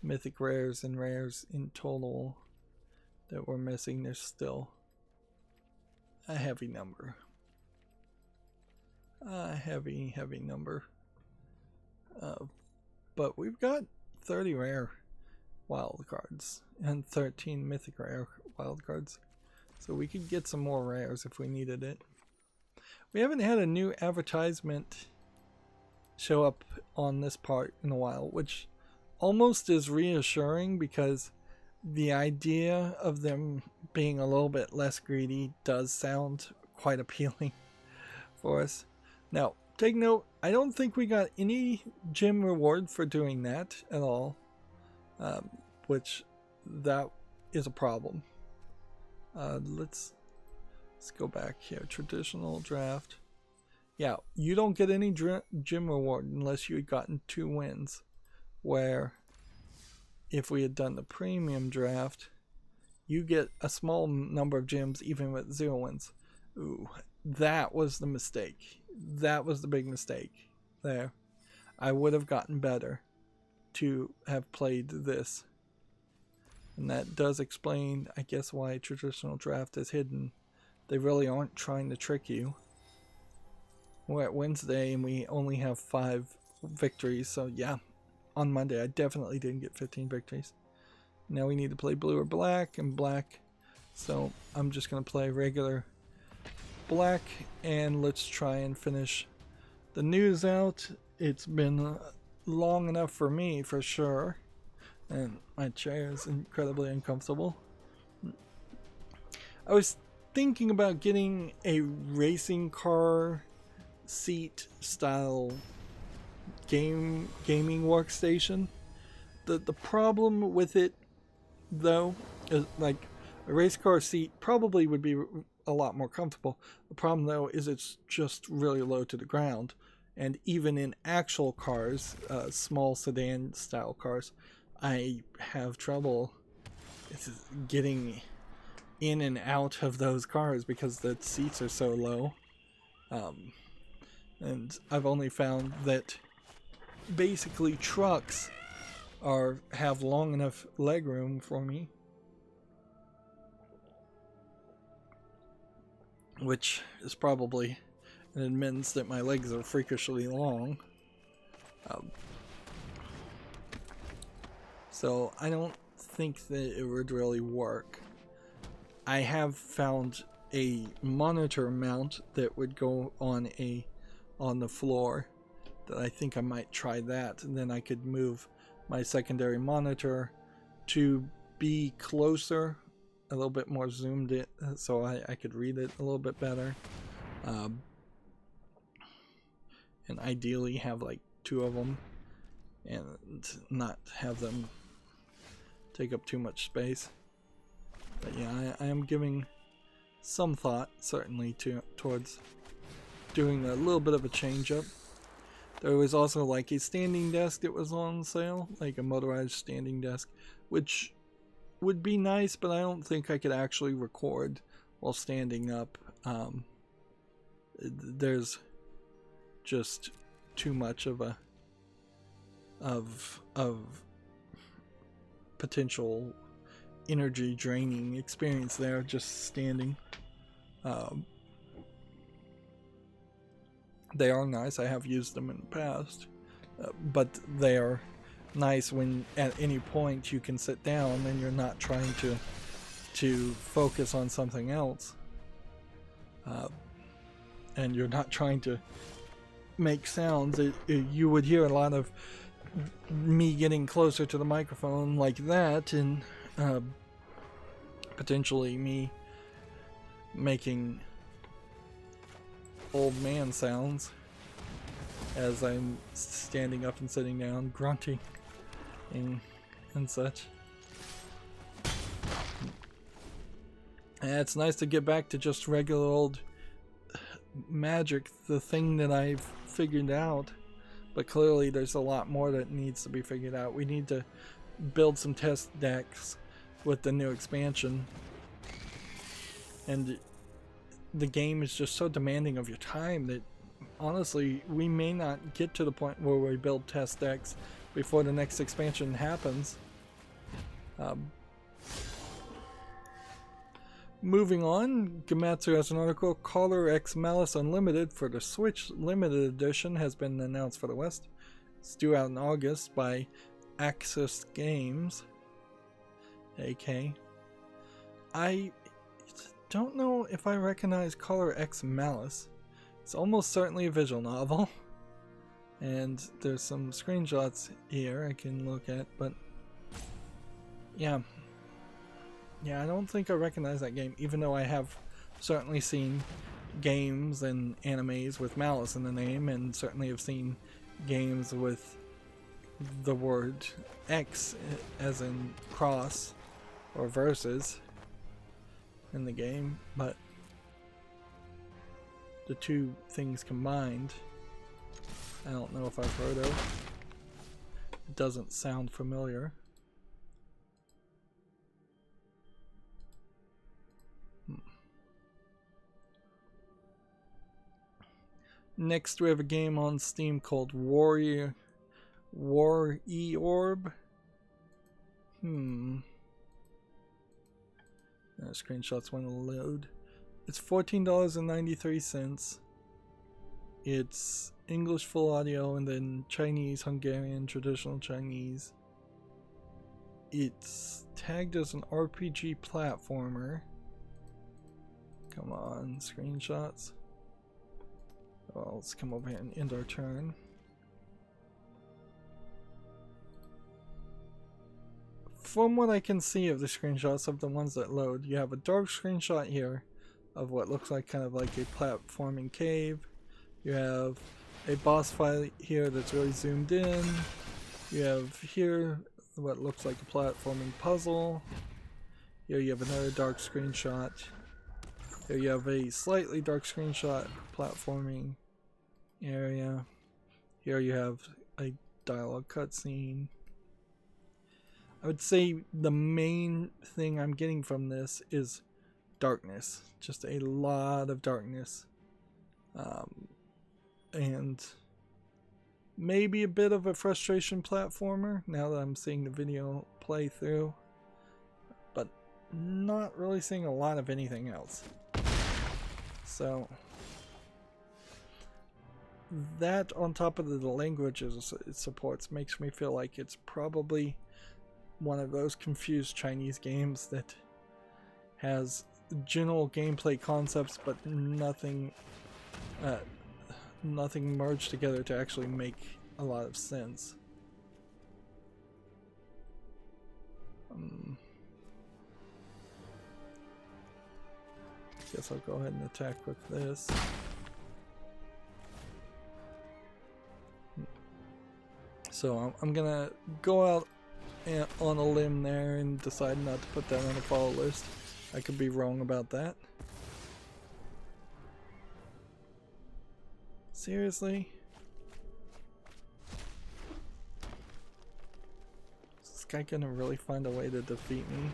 mythic rares and rares in total that we're missing, there's still a heavy number. A heavy number. But we've got 30 rare wild cards and 13 mythic rare wild cards. So we could get some more rares if we needed it. We haven't had a new advertisement show up on this part in a while, which almost is reassuring, because the idea of them being a little bit less greedy does sound quite appealing for us. Now, take note, I don't think we got any gem reward for doing that at all, which that is a problem. Let's go back here. Traditional draft. Yeah, you don't get any gem reward unless you had gotten 2 wins, where if we had done the premium draft, you get a small number of gems even with 0 wins. Ooh, that was the mistake. That was the big mistake there. I would have gotten better to have played this. And that does explain, I guess, why traditional draft is hidden. They really aren't trying to trick you. We're at Wednesday and we only have 5 victories, so yeah, on Monday I definitely didn't get 15 victories. Now we need to play blue or black, and black, so I'm just going to play regular black, and let's try and finish the news out. It's been long enough for me, for sure, and my chair is incredibly uncomfortable. I was thinking about getting a racing car seat style gaming workstation. The problem with it, though, is like a race car seat probably would be a lot more comfortable. The problem, though, is it's just really low to the ground, and even in actual cars, small sedan style cars, I have trouble getting in and out of those cars because the seats are so low. And I've only found that basically trucks have long enough leg room for me, which is probably an admittance that my legs are freakishly long. So I don't think that it would really work. I have found a monitor mount that would go on the floor, that I think I might try that, and then I could move my secondary monitor to be closer, a little bit more zoomed in, so I could read it a little bit better, and ideally have like 2 of them and not have them take up too much space. But yeah, I am giving some thought, certainly, towards doing a little bit of a change up. There was also like a standing desk that was on sale, like a motorized standing desk, which would be nice, but I don't think I could actually record while standing up. There's just too much of potential energy draining experience there, just standing. They are nice. I have used them in the past, but they are nice when at any point you can sit down and you're not trying to focus on something else, and you're not trying to make sounds. You would hear a lot of me getting closer to the microphone like that, and potentially me making old man sounds as I'm standing up and sitting down, grunting and such. And it's nice to get back to just regular old Magic, the thing that I've figured out. But clearly there's a lot more that needs to be figured out. We need to build some test decks with the new expansion. And the game is just so demanding of your time that honestly we may not get to the point where we build test decks before the next expansion happens. Moving on, Gematsu has an article, Caller X Malice Unlimited for the Switch Limited Edition has been announced for the West. It's due out in August by Axis Games. AK. I don't know if I recognize Caller X Malice. It's almost certainly a visual novel. And there's some screenshots here I can look at, but yeah. Yeah, I don't think I recognize that game, even though I have certainly seen games and animes with Malice in the name, and certainly have seen games with the word X, as in cross or versus, in the game, but the two things combined, I don't know if I've heard of. It doesn't sound familiar. Next, we have a game on Steam called War E-Orb. Screenshots want to load. It's $14.93. It's English full audio and then Chinese, Hungarian, traditional Chinese. It's tagged as an RPG platformer. Come on, screenshots. Well, let's come over here and end our turn. From what I can see of the screenshots of the ones that load, you have a dark screenshot here of what looks like kind of like a platforming cave. You have a boss fight here that's really zoomed in. You have here what looks like a platforming puzzle. Here you have another dark screenshot. Here you have a slightly dark screenshot platforming area. Here you have a dialogue cutscene. I would say the main thing I'm getting from this is darkness. Just a lot of darkness. And maybe a bit of a frustration platformer now that I'm seeing the video play through. But not really seeing a lot of anything else. So that on top of the languages it supports makes me feel like it's probably one of those confused Chinese games that has general gameplay concepts but nothing merged together to actually make a lot of sense. Guess I'll go ahead and attack with this. So I'm gonna go out on a limb there and decide not to put that on the follow list. I could be wrong about that. Seriously? Is this guy gonna really find a way to defeat me?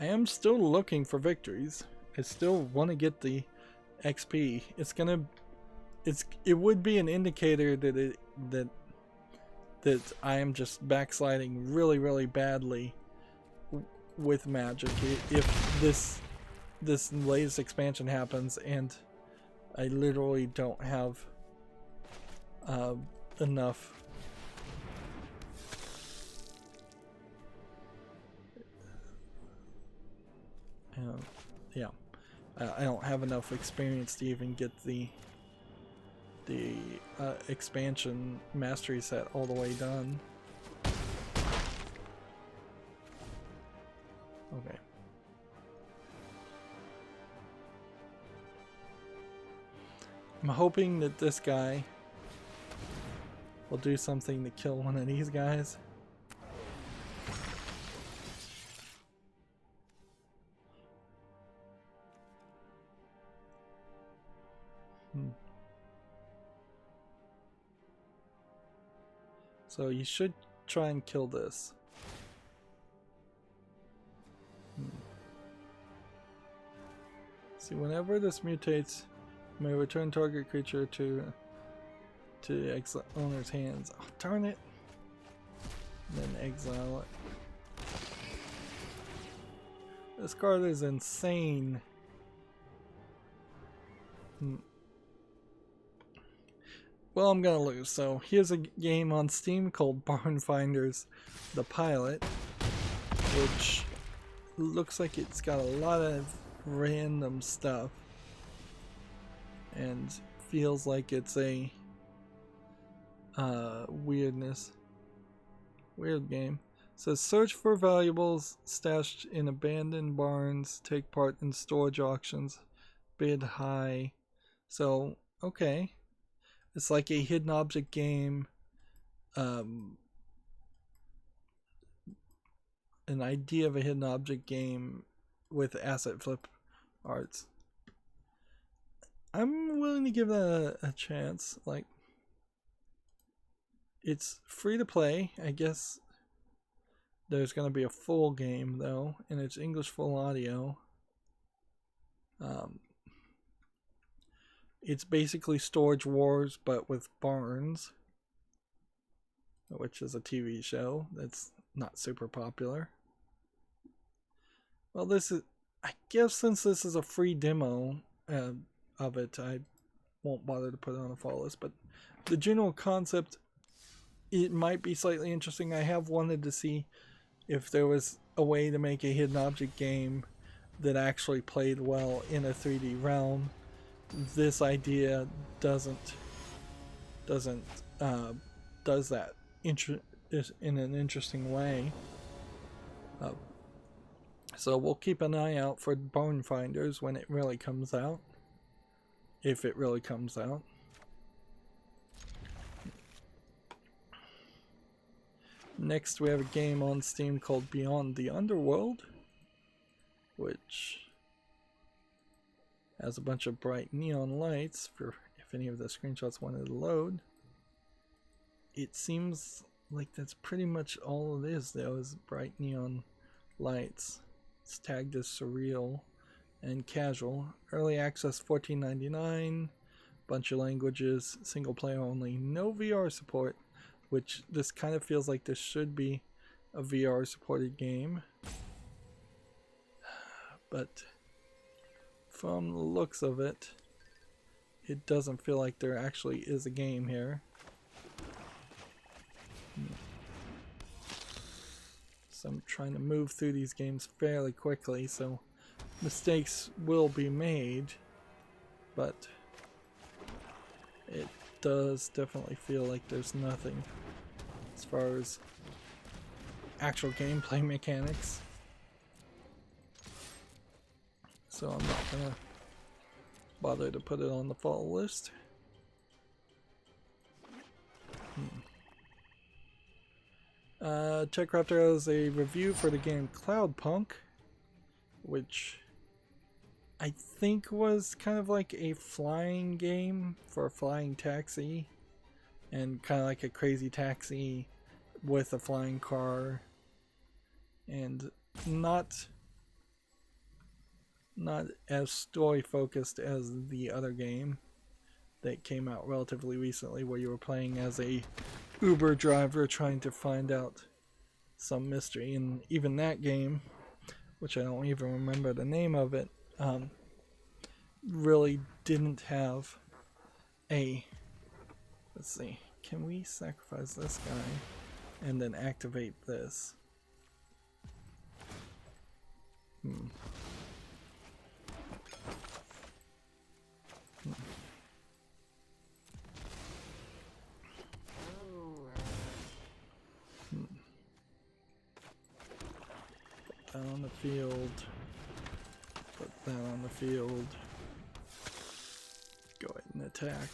I am still looking for victories. I still want to get the XP. It would be an indicator that I am just backsliding really, really badly with Magic. If this latest expansion happens and I literally don't have enough Yeah, I don't have enough experience to even get the expansion mastery set all the way done. Okay. I'm hoping that this guy will do something to kill one of these guys. So you should try and kill this. See, whenever this mutates, you may return target creature to owner's hands. Oh, darn it! And then exile it. This card is insane. Well, I'm gonna lose. So here's a game on Steam called Barn Finders, the pilot, which looks like it's got a lot of random stuff and feels like it's a weird game. It says search for valuables stashed in abandoned barns, take part in storage auctions, bid high. So okay, it's like a hidden object game, an idea of a hidden object game with asset flip arts. I'm willing to give that a chance. Like, it's free to play. I guess there's going to be a full game though, and it's English full audio. It's basically Storage Wars, but with barns, which is a TV show that's not super popular. Well, this is, I guess since this is a free demo of it, I won't bother to put it on a follow list, but the general concept, it might be slightly interesting. I have wanted to see if there was a way to make a hidden object game that actually played well in a 3D realm. This idea does that in an interesting way. So we'll keep an eye out for Barn Finders when it really comes out, if it really comes out. Next, we have a game on Steam called Beyond the Underworld, which has a bunch of bright neon lights for if any of the screenshots wanted to load. It seems like that's pretty much all it is, though, is bright neon lights. It's tagged as surreal and casual. Early access $14.99, bunch of languages, single player only, no VR support, which this kind of feels like this should be a VR supported game. But from the looks of it, it doesn't feel like there actually is a game here. So I'm trying to move through these games fairly quickly, so mistakes will be made, but it does definitely feel like there's nothing as far as actual gameplay mechanics. So I'm not gonna bother to put it on the follow list. TechRaptor has a review for the game Cloudpunk, which I think was kind of like a flying game for a flying taxi, and kind of like a crazy taxi with a flying car, and not as story focused as the other game that came out relatively recently, where you were playing as a Uber driver trying to find out some mystery. And even that game, which I don't even remember the name of it, really didn't have a, let's see, can we sacrifice this guy and then activate this? that on the field. Put that on the field. Go ahead and attack.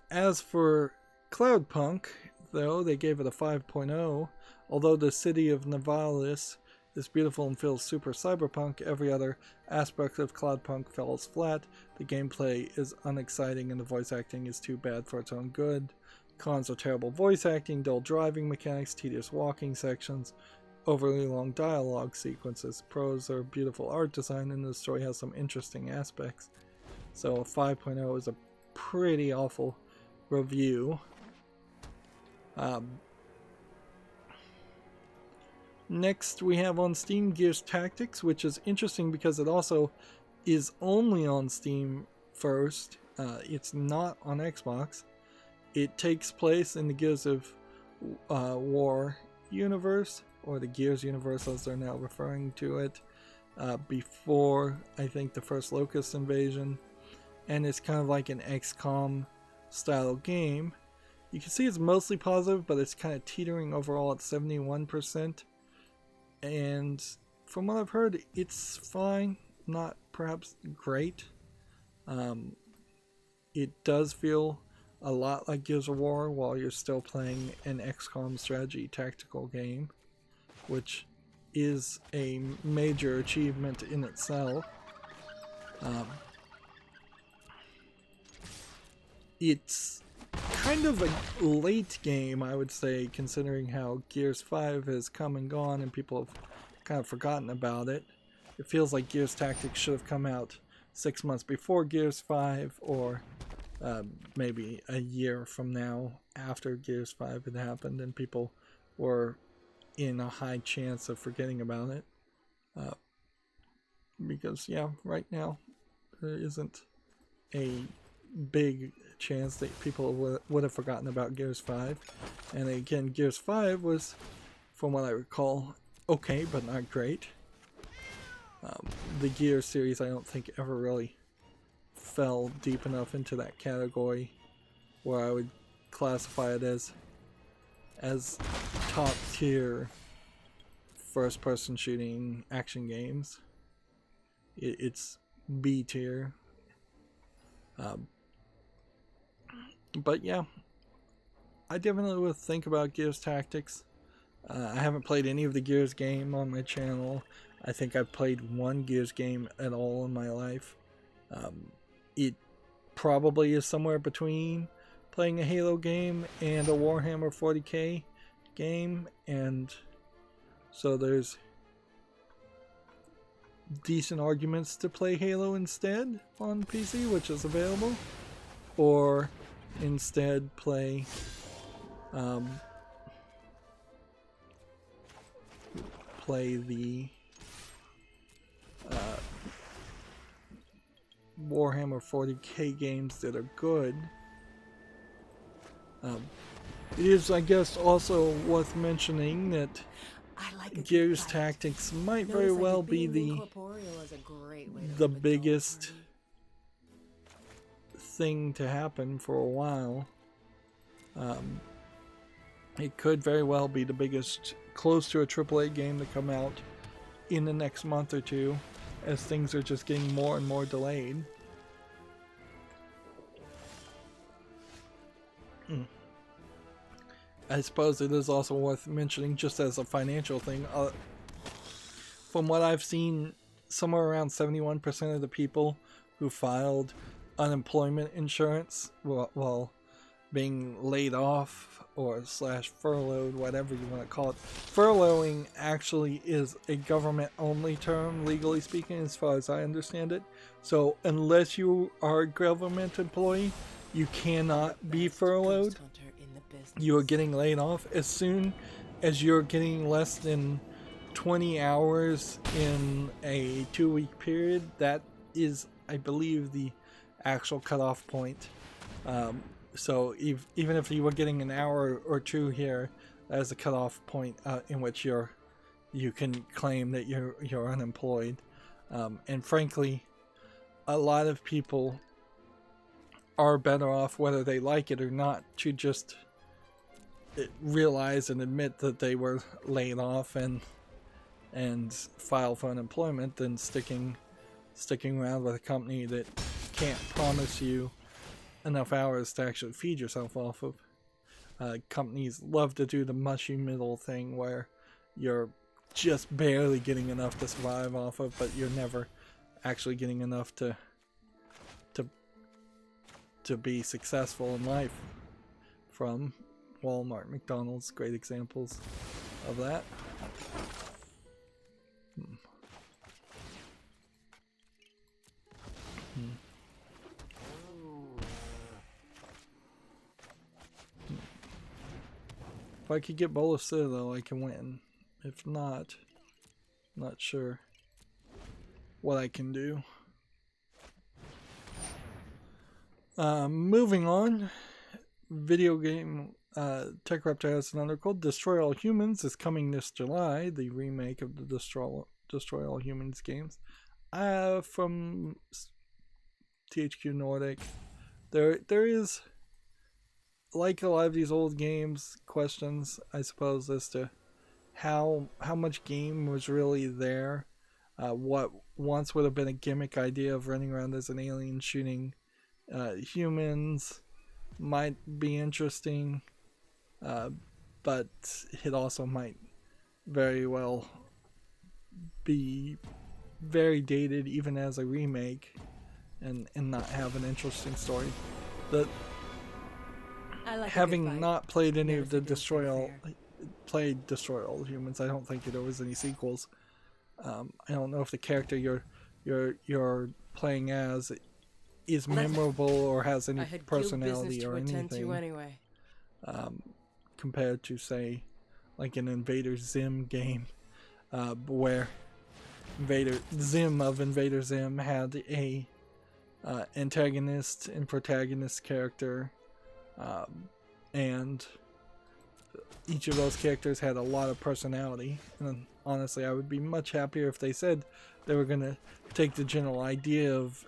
As for Cloudpunk, though, they gave it a 5.0. Although the city of Nivalis is beautiful and feels super cyberpunk, every other aspect of Cloudpunk falls flat. The gameplay is unexciting and the voice acting is too bad for its own good. Cons are terrible voice acting, dull driving mechanics, tedious walking sections, overly long dialogue sequences. Pros are beautiful art design and the story has some interesting aspects. So a 5.0 is a pretty awful review. Next we have on Steam Gears Tactics, which is interesting because it also is only on Steam first. It's not on Xbox. It takes place in the Gears of War universe, or the Gears universe as they're now referring to it, before, I think, the first Locust invasion. And it's kind of like an XCOM style game. You can see it's mostly positive, but it's kind of teetering overall at 71%. And from what I've heard, it's fine, not perhaps great. It does feel a lot like Gears of War while you're still playing an XCOM strategy tactical game, which is a major achievement in itself. It's kind of a late game, I would say, considering how Gears 5 has come and gone and people have kind of forgotten about it. It feels like Gears Tactics should have come out 6 months before Gears 5, or maybe a year from now after Gears 5 had happened and people were in a high chance of forgetting about it. Because, yeah, right now there isn't a big chance that people would have forgotten about Gears 5. And again, Gears 5 was, from what I recall, okay, but not great. The Gears series I don't think ever really fell deep enough into that category where I would classify it as top tier first person shooting action games. It's B tier. But yeah, I definitely would think about Gears Tactics. I haven't played any of the Gears game on my channel. I think I've played one Gears game at all in my life. It probably is somewhere between playing a Halo game and a Warhammer 40k game, and so there's decent arguments to play Halo instead on PC, which is available, or instead play the Warhammer 40k games that are good. It is, I guess, also worth mentioning that Gears Tactics might very well be the biggest thing to happen for a while. It could very well be the biggest, close to a AAA game to come out in the next month or two, as things are just getting more and more delayed. I suppose it is also worth mentioning, just as a financial thing, from what I've seen, somewhere around 71% of the people who filed unemployment insurance while being laid off or / furloughed, whatever you want to call it. Furloughing actually is a government-only term, legally speaking, as far as I understand it. So unless you are a government employee, you cannot be furloughed. You are getting laid off as soon as you're getting less than 20 hours in a 2-week period. That is, I believe, the actual cutoff point. So even if you were getting an hour or two here, that is a cutoff point in which you can claim that you're unemployed. And frankly, a lot of people are better off, whether they like it or not, to just realize and admit that they were laid off and file for unemployment than sticking around with a company that can't promise you enough hours to actually feed yourself off of. Companies love to do the mushy middle thing where you're just barely getting enough to survive off of, but you're never actually getting enough to be successful in life. From Walmart, McDonald's, great examples of that. If I could get Bola Citadel, I can win. If not, not sure what I can do. Moving on, video game Tech Raptor has an article. Destroy All Humans is coming this July, the remake of the Destroy All Humans games. From THQ Nordic. There is, like a lot of these old games, questions, I suppose, as to how much game was really there. What once would have been a gimmick idea of running around as an alien shooting humans might be interesting, but it also might very well be very dated even as a remake and not have an interesting story. Having not played any of the Destroy All Humans, I don't think there was any sequels. I don't know if the character you're playing as is memorable or has any personality or anything anyway. Compared to, say, like an Invader Zim game, where Invader Zim had a antagonist and protagonist character, and each of those characters had a lot of personality. And honestly, I would be much happier if they said they were going to take the general idea of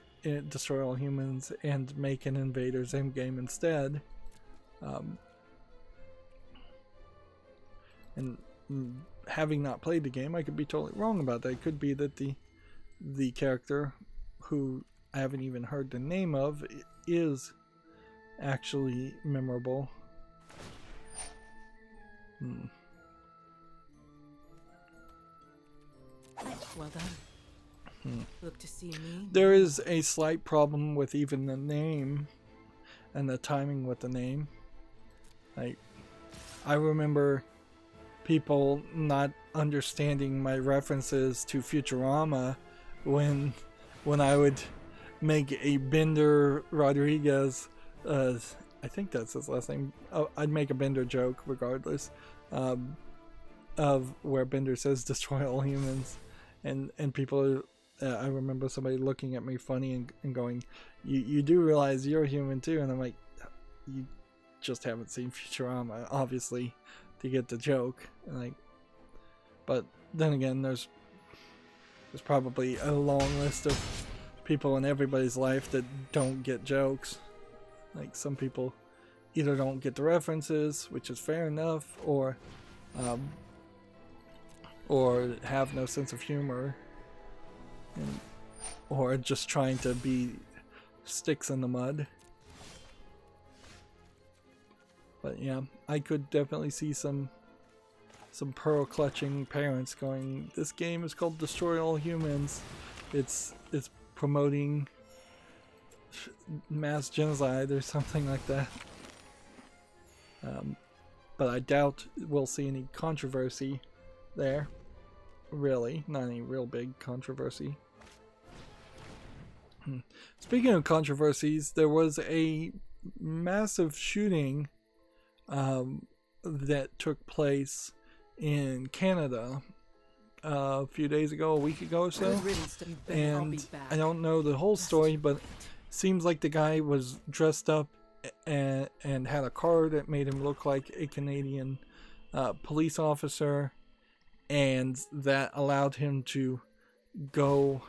Destroy All Humans and make an Invader Zim game instead. And having not played the game, I could be totally wrong about that. It could be that the character, who I haven't even heard the name of, is actually memorable. Well done. Look to see me. There is a slight problem with even the name and the timing with the name. Like, I remember people not understanding my references to Futurama when I would make a Bender Rodriguez, I think that's his last name. I'd make a Bender joke regardless, of where Bender says destroy all humans, and people, I remember somebody looking at me funny and going, you do realize you're human too? And I'm like, you just haven't seen Futurama, obviously, to get the joke. And like, but then again, there's probably a long list of people in everybody's life that don't get jokes. Like, some people either don't get the references, which is fair enough, or have no sense of humor, or just trying to be sticks in the mud. But yeah, I could definitely see some pearl clutching parents going, this game is called Destroy All Humans. It's promoting mass genocide or something like that. But I doubt we'll see any controversy there. Really, not any real big controversy. Speaking of controversies, there was a massive shooting that took place in Canada a few days ago, a week ago or so. And I don't know the whole story, but it seems like the guy was dressed up and had a car that made him look like a Canadian police officer, and that allowed him to go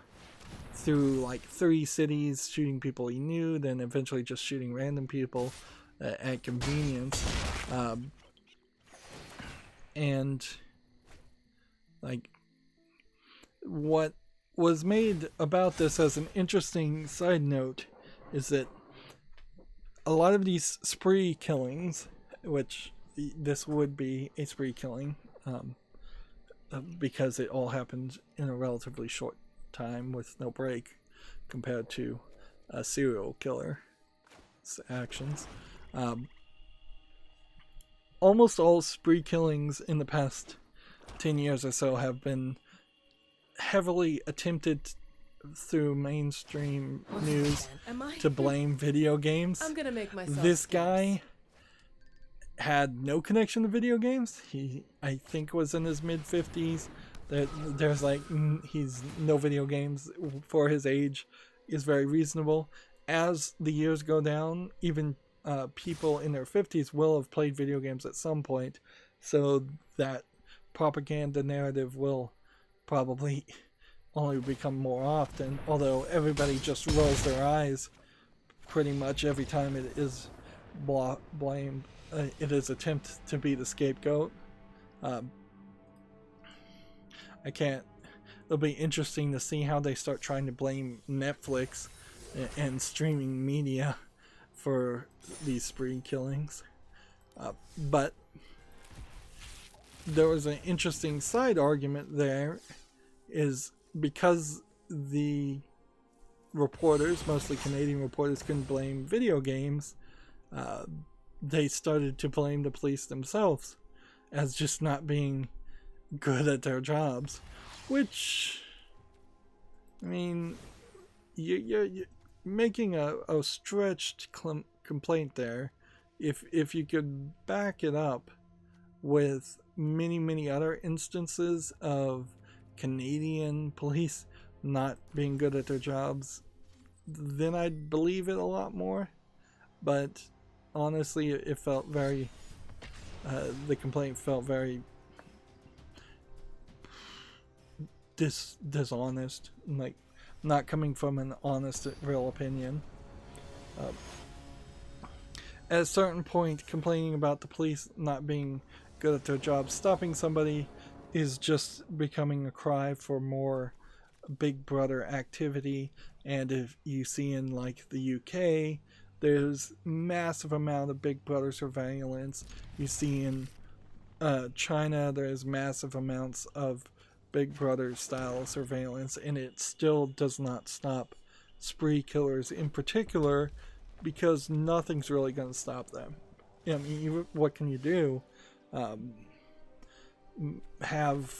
through like 3 cities shooting people he knew, then eventually just shooting random people at convenience. And like, what was made about this as an interesting side note is that a lot of these spree killings, which this would be a spree killing, because it all happened in a relatively short time with no break compared to a serial killer's actions. Almost all spree killings in the past 10 years or so have been heavily attempted through mainstream news to blame video games. I'm gonna make myself This scarce. guy had no connection to video games. He, I think, was in his mid-50s. There's like, he's no video games for his age is very reasonable. As the years go down, even people in their 50s will have played video games at some point, so that propaganda narrative will probably only become more often, although everybody just rolls their eyes pretty much every time it is blamed. It is attempt to be the scapegoat. I can't. It'll be interesting to see how they start trying to blame Netflix and streaming media for these spree killings. But there was an interesting side argument there, is because the reporters, mostly Canadian reporters, couldn't blame video games, they started to blame the police themselves as just not being good at their jobs, which, I mean, you're making a stretched complaint there. If you could back it up with many other instances of Canadian police not being good at their jobs, then I'd believe it a lot more. But honestly, it felt very, the complaint felt very dishonest, like not coming from an honest, real opinion. At a certain point, complaining about the police not being good at their job, stopping somebody, is just becoming a cry for more Big Brother activity. And if you see in like the UK, there's massive amount of Big Brother surveillance. You see in China, there's massive amounts of Big Brother style surveillance, and it still does not stop spree killers in particular, because nothing's really going to stop them. I mean, what can you do? Have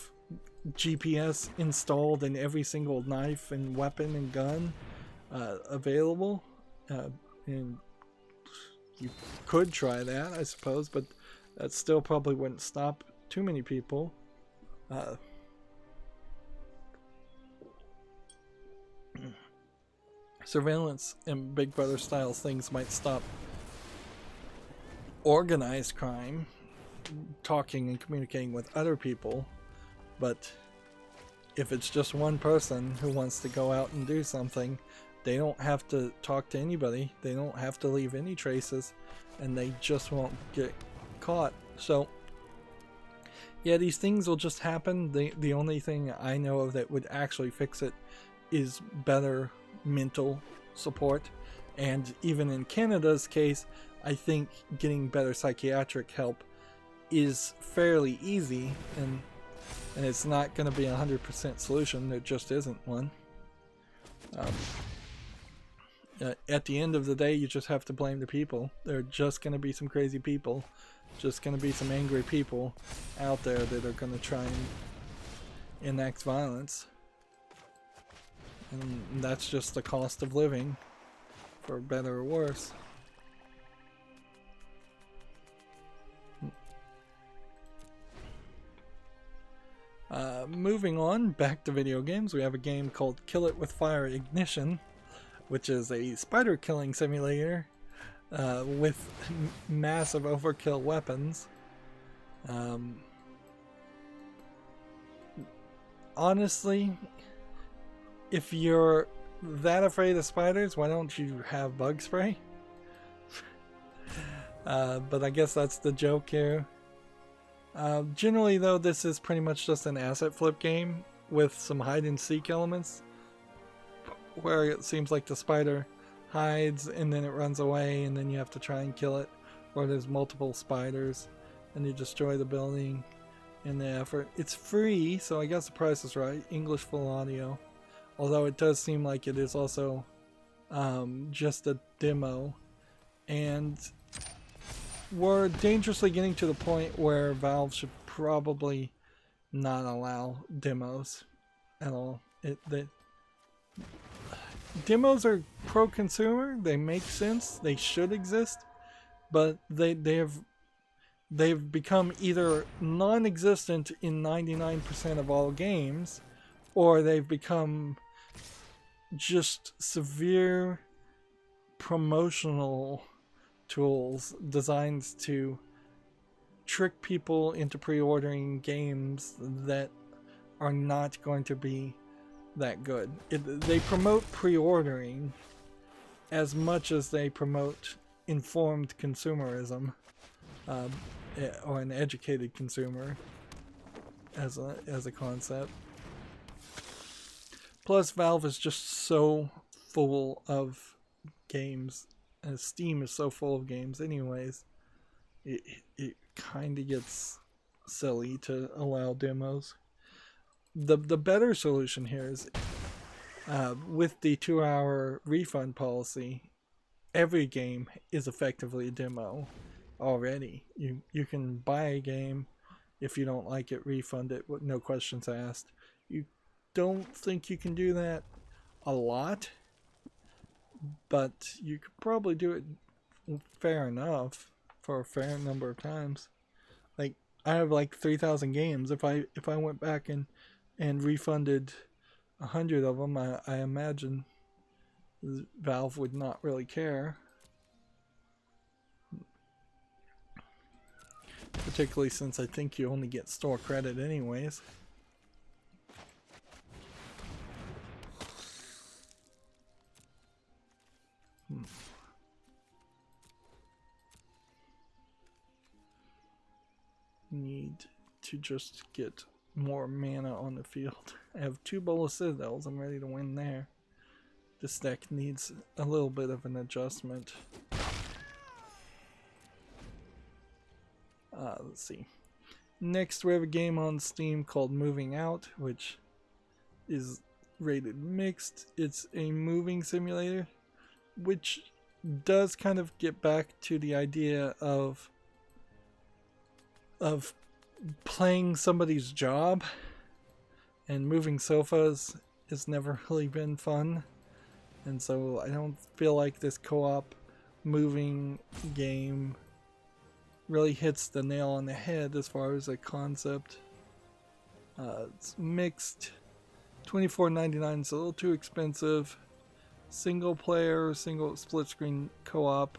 GPS installed in every single knife and weapon and gun available, and you could try that, I suppose, but that still probably wouldn't stop too many people. Surveillance and Big Brother style things might stop organized crime, talking and communicating with other people, but if it's just one person who wants to go out and do something, they don't have to talk to anybody, they don't have to leave any traces, and they just won't get caught. So yeah, these things will just happen. The only thing I know of that would actually fix it is better mental support, and even in Canada's case, I think getting better psychiatric help is fairly easy, and it's not going to be a 100% solution. There just isn't one. At the end of the day, you just have to blame the people. There are just going to be some crazy people, just going to be some angry people out there that are going to try and enact violence. And that's just the cost of living, for better or worse. Moving on, back to video games, we have a game called Kill It With Fire Ignition, which is a spider killing simulator with massive overkill weapons. Honestly, if you're that afraid of spiders, why don't you have bug spray? But I guess that's the joke here. Generally, though, this is pretty much just an asset flip game with some hide and seek elements, where it seems like the spider hides and then it runs away and then you have to try and kill it, or there's multiple spiders and you destroy the building in the effort. It's free, so I guess the price is right. English full audio, although it does seem like it is also just a demo, and we're dangerously getting to the point where Valve should probably not allow demos at all. Demos are pro-consumer. They make sense. They should exist, but they've become either non-existent in 99% of all games, or they've become just severe promotional tools designed to trick people into pre-ordering games that are not going to be that good. They promote pre-ordering as much as they promote informed consumerism, or an educated consumer as a concept. Plus, Valve is just so full of games, and Steam is so full of games anyways, it kind of gets silly to allow demos. The better solution here is, with the 2-hour refund policy, every game is effectively a demo already. You can buy a game, if you don't like it, refund it with no questions asked. You don't think you can do that a lot, but you could probably do it fair enough for a fair number of times. Like, I have like 3,000 games. If I went back and refunded 100 of them, I imagine Valve would not really care. Particularly since I think you only get store credit anyways. Need to just get more mana on the field. I have 2 Bola Citadels. I'm ready to win there. This deck needs a little bit of an adjustment. Let's see. Next, we have a game on Steam called Moving Out, which is rated mixed. It's a moving simulator, which does kind of get back to the idea of playing somebody's job, and moving sofas has never really been fun, and so I don't feel like this co-op moving game really hits the nail on the head as far as a concept. It's mixed. $24.99 is a little too expensive. Single player, single split screen co-op.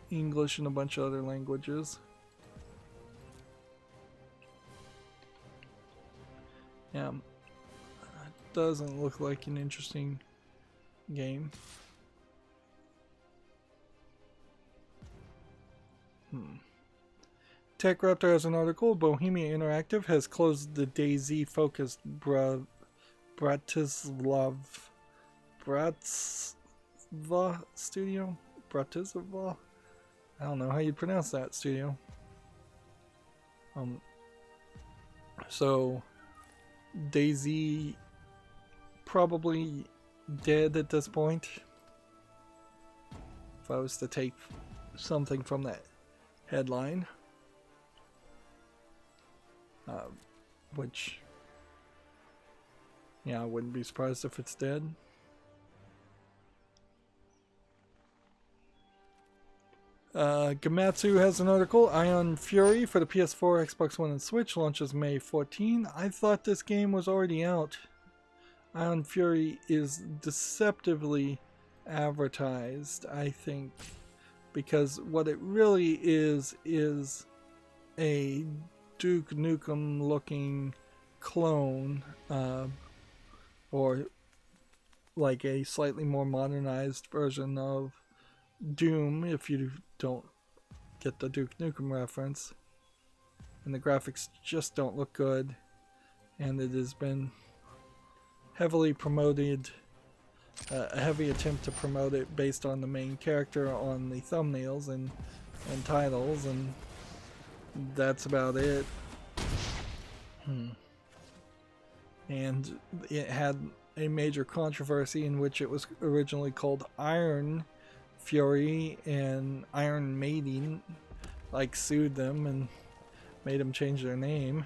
English and a bunch of other languages. Yeah, it doesn't look like an interesting game. Tech Raptor has an article. Bohemia Interactive has closed the DayZ focused Bratislava studio. Bratislava? I don't know how you pronounce that studio. So DayZ probably dead at this point, if I was to take something from that headline, which, yeah, I wouldn't be surprised if it's dead. Gamatsu has an article. Ion Fury for the PS4, Xbox One, and Switch launches May 14. I thought this game was already out. Ion Fury is deceptively advertised, I think, because what it really is a Duke Nukem looking clone, or like a slightly more modernized version of Doom, if you don't get the Duke Nukem reference. And the graphics just don't look good. And it has been heavily promoted, a heavy attempt to promote it based on the main character on the thumbnails and titles, and that's about it. And it had a major controversy in which it was originally called Iron Fury, and Iron Maiden sued them and made them change their name.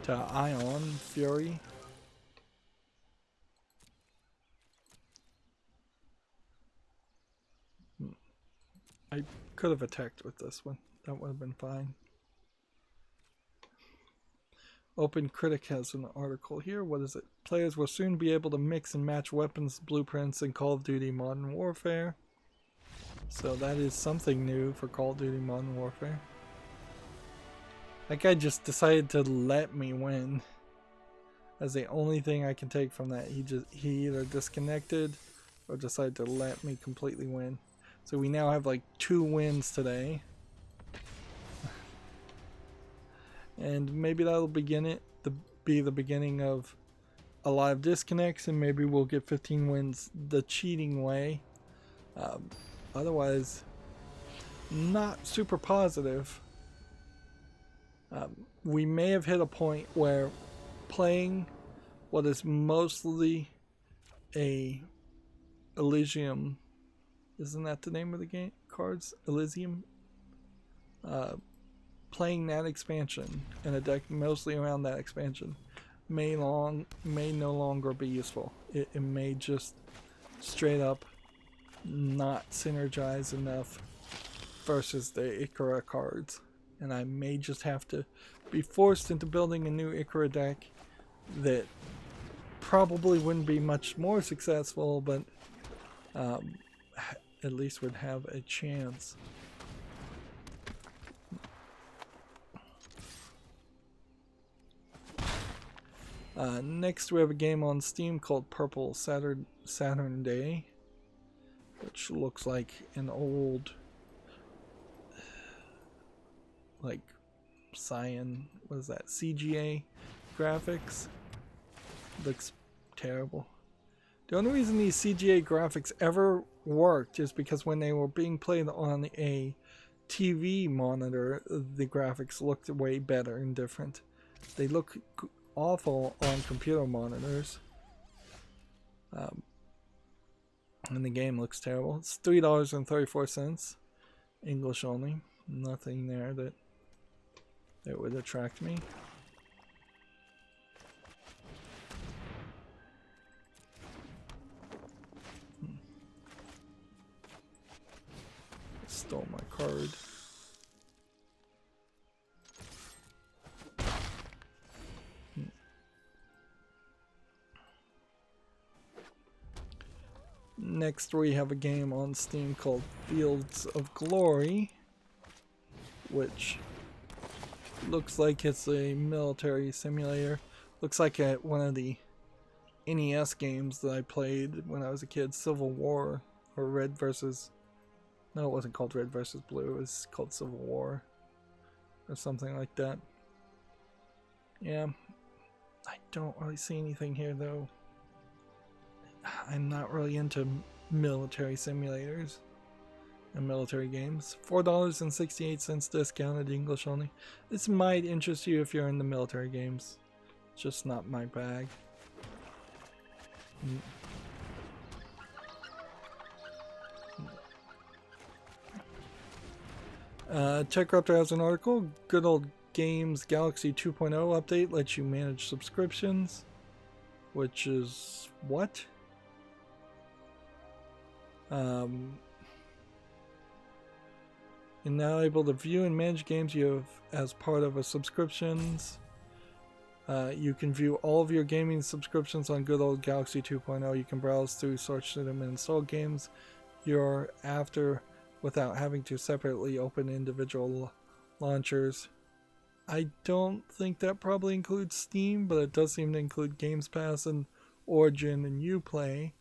To Ion Fury. I could have attacked with this one. That would have been fine. Open Critic has an article here. What is it? Players will soon be able to mix and match weapons blueprints in Call of Duty Modern Warfare. So that is something new for Call of Duty Modern Warfare. That guy just decided to let me win. That's the only thing I can take from that. He either disconnected or decided to let me completely win. So we now have 2 wins today. And maybe that'll be the beginning of a lot of disconnects, and maybe we'll get 15 wins the cheating way. Otherwise, not super positive. We may have hit a point where playing what is mostly a Elysium, isn't that the name of the game? Cards? Elysium? Playing that expansion and a deck mostly around that expansion may no longer be useful. It may just straight up not synergize enough versus the Ikora cards. And I may just have to be forced into building a new Ikora deck that probably wouldn't be much more successful, but at least would have a chance. Next we have a game on Steam called Purple Saturn Day, which looks like an old cyan, what is that, CGA graphics. Looks terrible. The only reason these CGA graphics ever worked is because when they were being played on a TV monitor, the graphics looked way better and different. They look awful on computer monitors. And the game looks terrible. It's $3.34, English only. Nothing there that would attract me. Stole my card. Next we have a game on Steam called Fields of Glory, which looks like it's a military simulator. Looks like one of the NES games that I played when I was a kid, Civil War, or Red versus... No, it wasn't called Red versus Blue, it was called Civil War, or something like that. Yeah, I don't really see anything here though. I'm not really into military simulators and military games. $4.68 discounted, English only. This might interest you if you're into military games. Just not my bag. TechRaptor has an article. Good Old Games Galaxy 2.0 update lets you manage subscriptions. Which is what? You're now able to view and manage games you have as part of a subscriptions. You can view all of your gaming subscriptions on Good Old Galaxy 2.0. You can browse through, search through them, and install games you're after without having to separately open individual launchers. I don't think that probably includes Steam, but it does seem to include Games Pass and Origin and Uplay,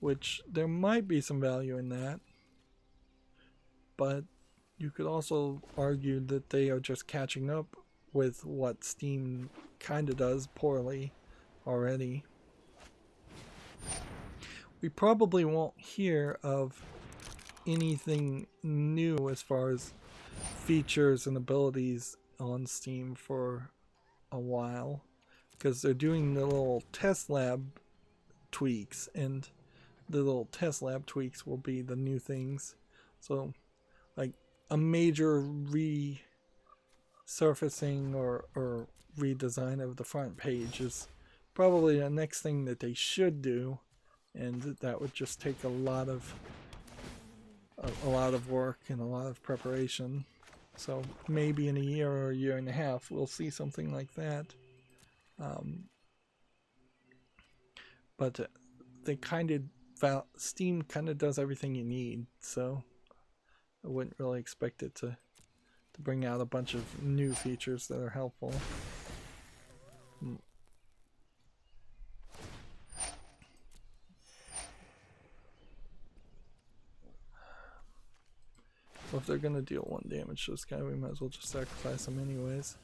which there might be some value in that, but you could also argue that they are just catching up with what Steam kind of does poorly already. We probably won't hear of anything new as far as features and abilities on Steam for a while, because they're doing the little test lab tweaks, and the little test lab tweaks will be the new things. So like a major resurfacing or redesign of the front page is probably the next thing that they should do, and that would just take a lot of work and a lot of preparation. So maybe in a year or a year and a half we'll see something like that. But they Steam kind of does everything you need, so I wouldn't really expect it to bring out a bunch of new features that are helpful. Well, if they're gonna deal 1 damage to this guy, we might as well just sacrifice him anyways.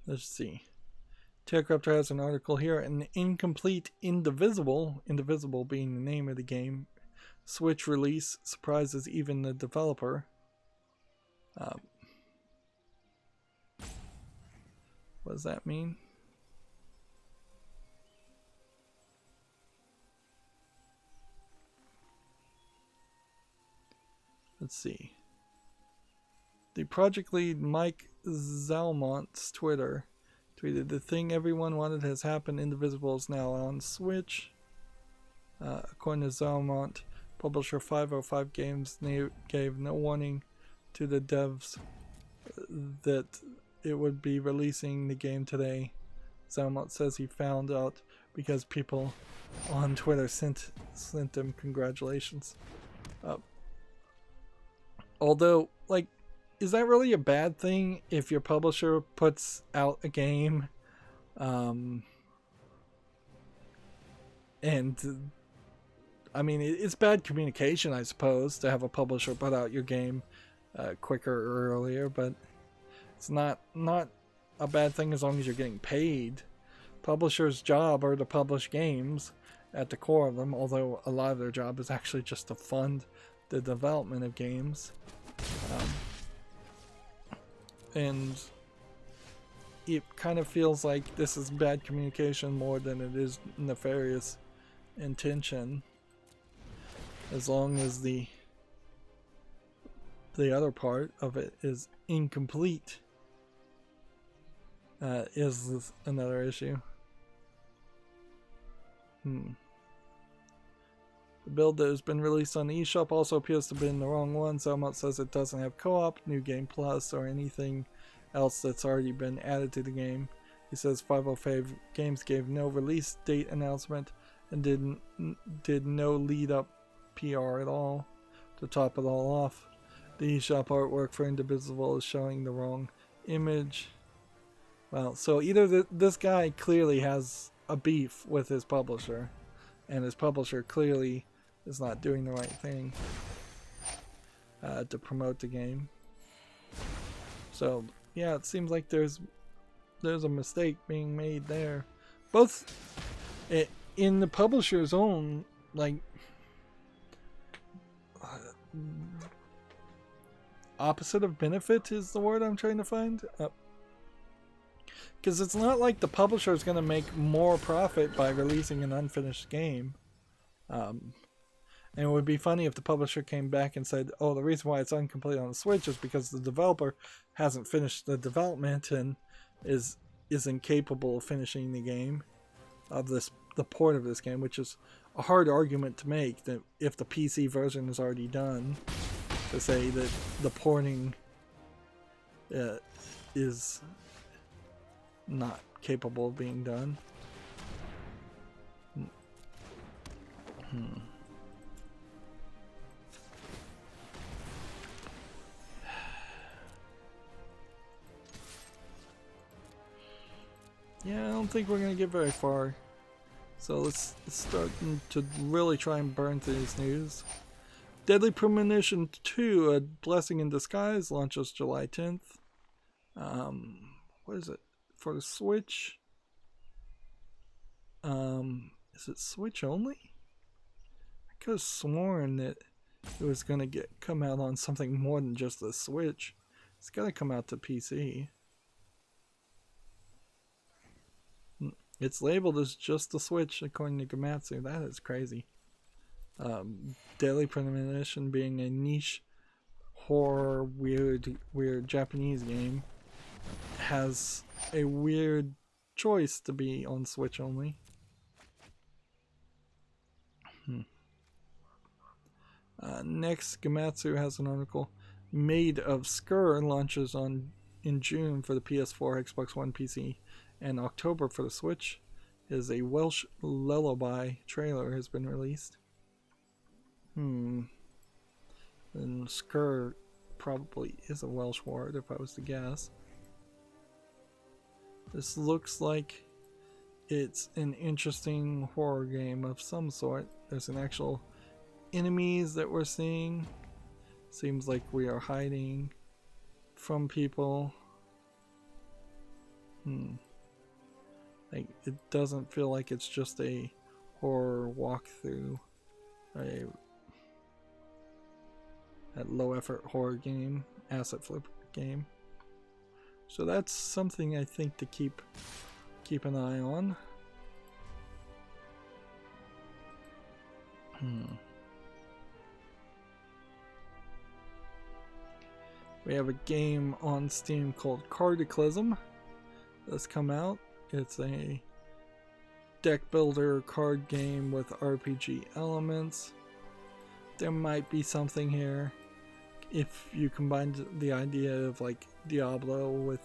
Let's see. TechRaptor has an article here. An incomplete Indivisible being the name of the game, Switch release surprises even the developer. What does that mean? Let's see. The project lead Mike Zalmont's Twitter tweeted, "The thing everyone wanted has happened. Indivisible is now on Switch." According to Zalmont, publisher 505 Games gave no warning to the devs that it would be releasing the game today. Zalmont says he found out because people on Twitter sent him congratulations. Although, like, is that really a bad thing if your publisher puts out a game and I mean, it's bad communication, I suppose, to have a publisher put out your game quicker or earlier, but it's not a bad thing as long as you're getting paid. Publishers' job are to publish games at the core of them, although a lot of their job is actually just to fund the development of games. And it kind of feels like this is bad communication more than it is nefarious intention, as long as the other part of it is incomplete, is another issue. The build that has been released on the eShop also appears to have been the wrong one. Zalmont says it doesn't have co-op, New Game Plus, or anything else that's already been added to the game. He says 505 Games gave no release date announcement and did no lead-up PR at all. To top it all off, the eShop artwork for Indivisible is showing the wrong image. Well, so either this guy clearly has a beef with his publisher, and his publisher clearly is not doing the right thing to promote the game. So yeah, it seems like there's a mistake being made there, both in the publisher's own, like, opposite of benefit is the word I'm trying to find. Because it's not like the publisher is going to make more profit by releasing an unfinished game. And it would be funny if the publisher came back and said, oh, the reason why it's incomplete on the Switch is because the developer hasn't finished the development and is incapable of finishing the game of the port of this game, which is a hard argument to make, that if the PC version is already done, to say that the porting is not capable of being done. don't think we're gonna get very far. So let's start to really try and burn through this news. Deadly Premonition 2, A Blessing in Disguise, launches July 10th. What is it? For the Switch? Is it Switch only? I could have sworn that it was gonna come out on something more than just the Switch. It's gotta come out to PC. It's labeled as just the Switch according to Gamatsu. That is crazy. Deadly Premonition being a niche horror weird Japanese game has a weird choice to be on Switch only. Next, Gamatsu has an article. Made of Skur launches in June for the PS4, Xbox One, PC, and October for the Switch. Is a Welsh lullaby trailer has been released. And Skur probably is a Welsh word if I was to guess. This looks like it's an interesting horror game of some sort. There's an actual enemies that we're seeing. Seems like we are hiding from people. Like, it doesn't feel like it's just a horror walkthrough. A low effort horror game, asset flip game. So that's something I think to keep an eye on. We have a game on Steam called Cardicalism that's come out. It's a deck builder card game with RPG elements. There might be something here if you combine the idea of like Diablo with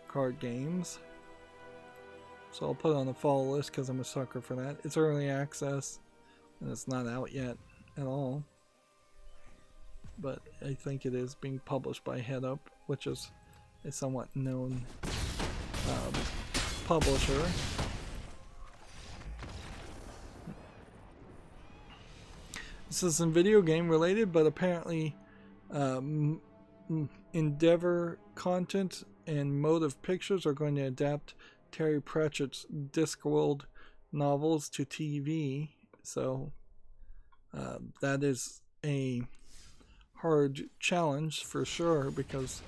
card games. So I'll put it on the follow list because I'm a sucker for that. It's early access and it's not out yet at all. But I think it is being published by Head Up, which is a somewhat known publisher. This isn't video game related, but apparently Endeavor Content and Motive Pictures are going to adapt Terry Pratchett's Discworld novels to TV. So that is a hard challenge for sure because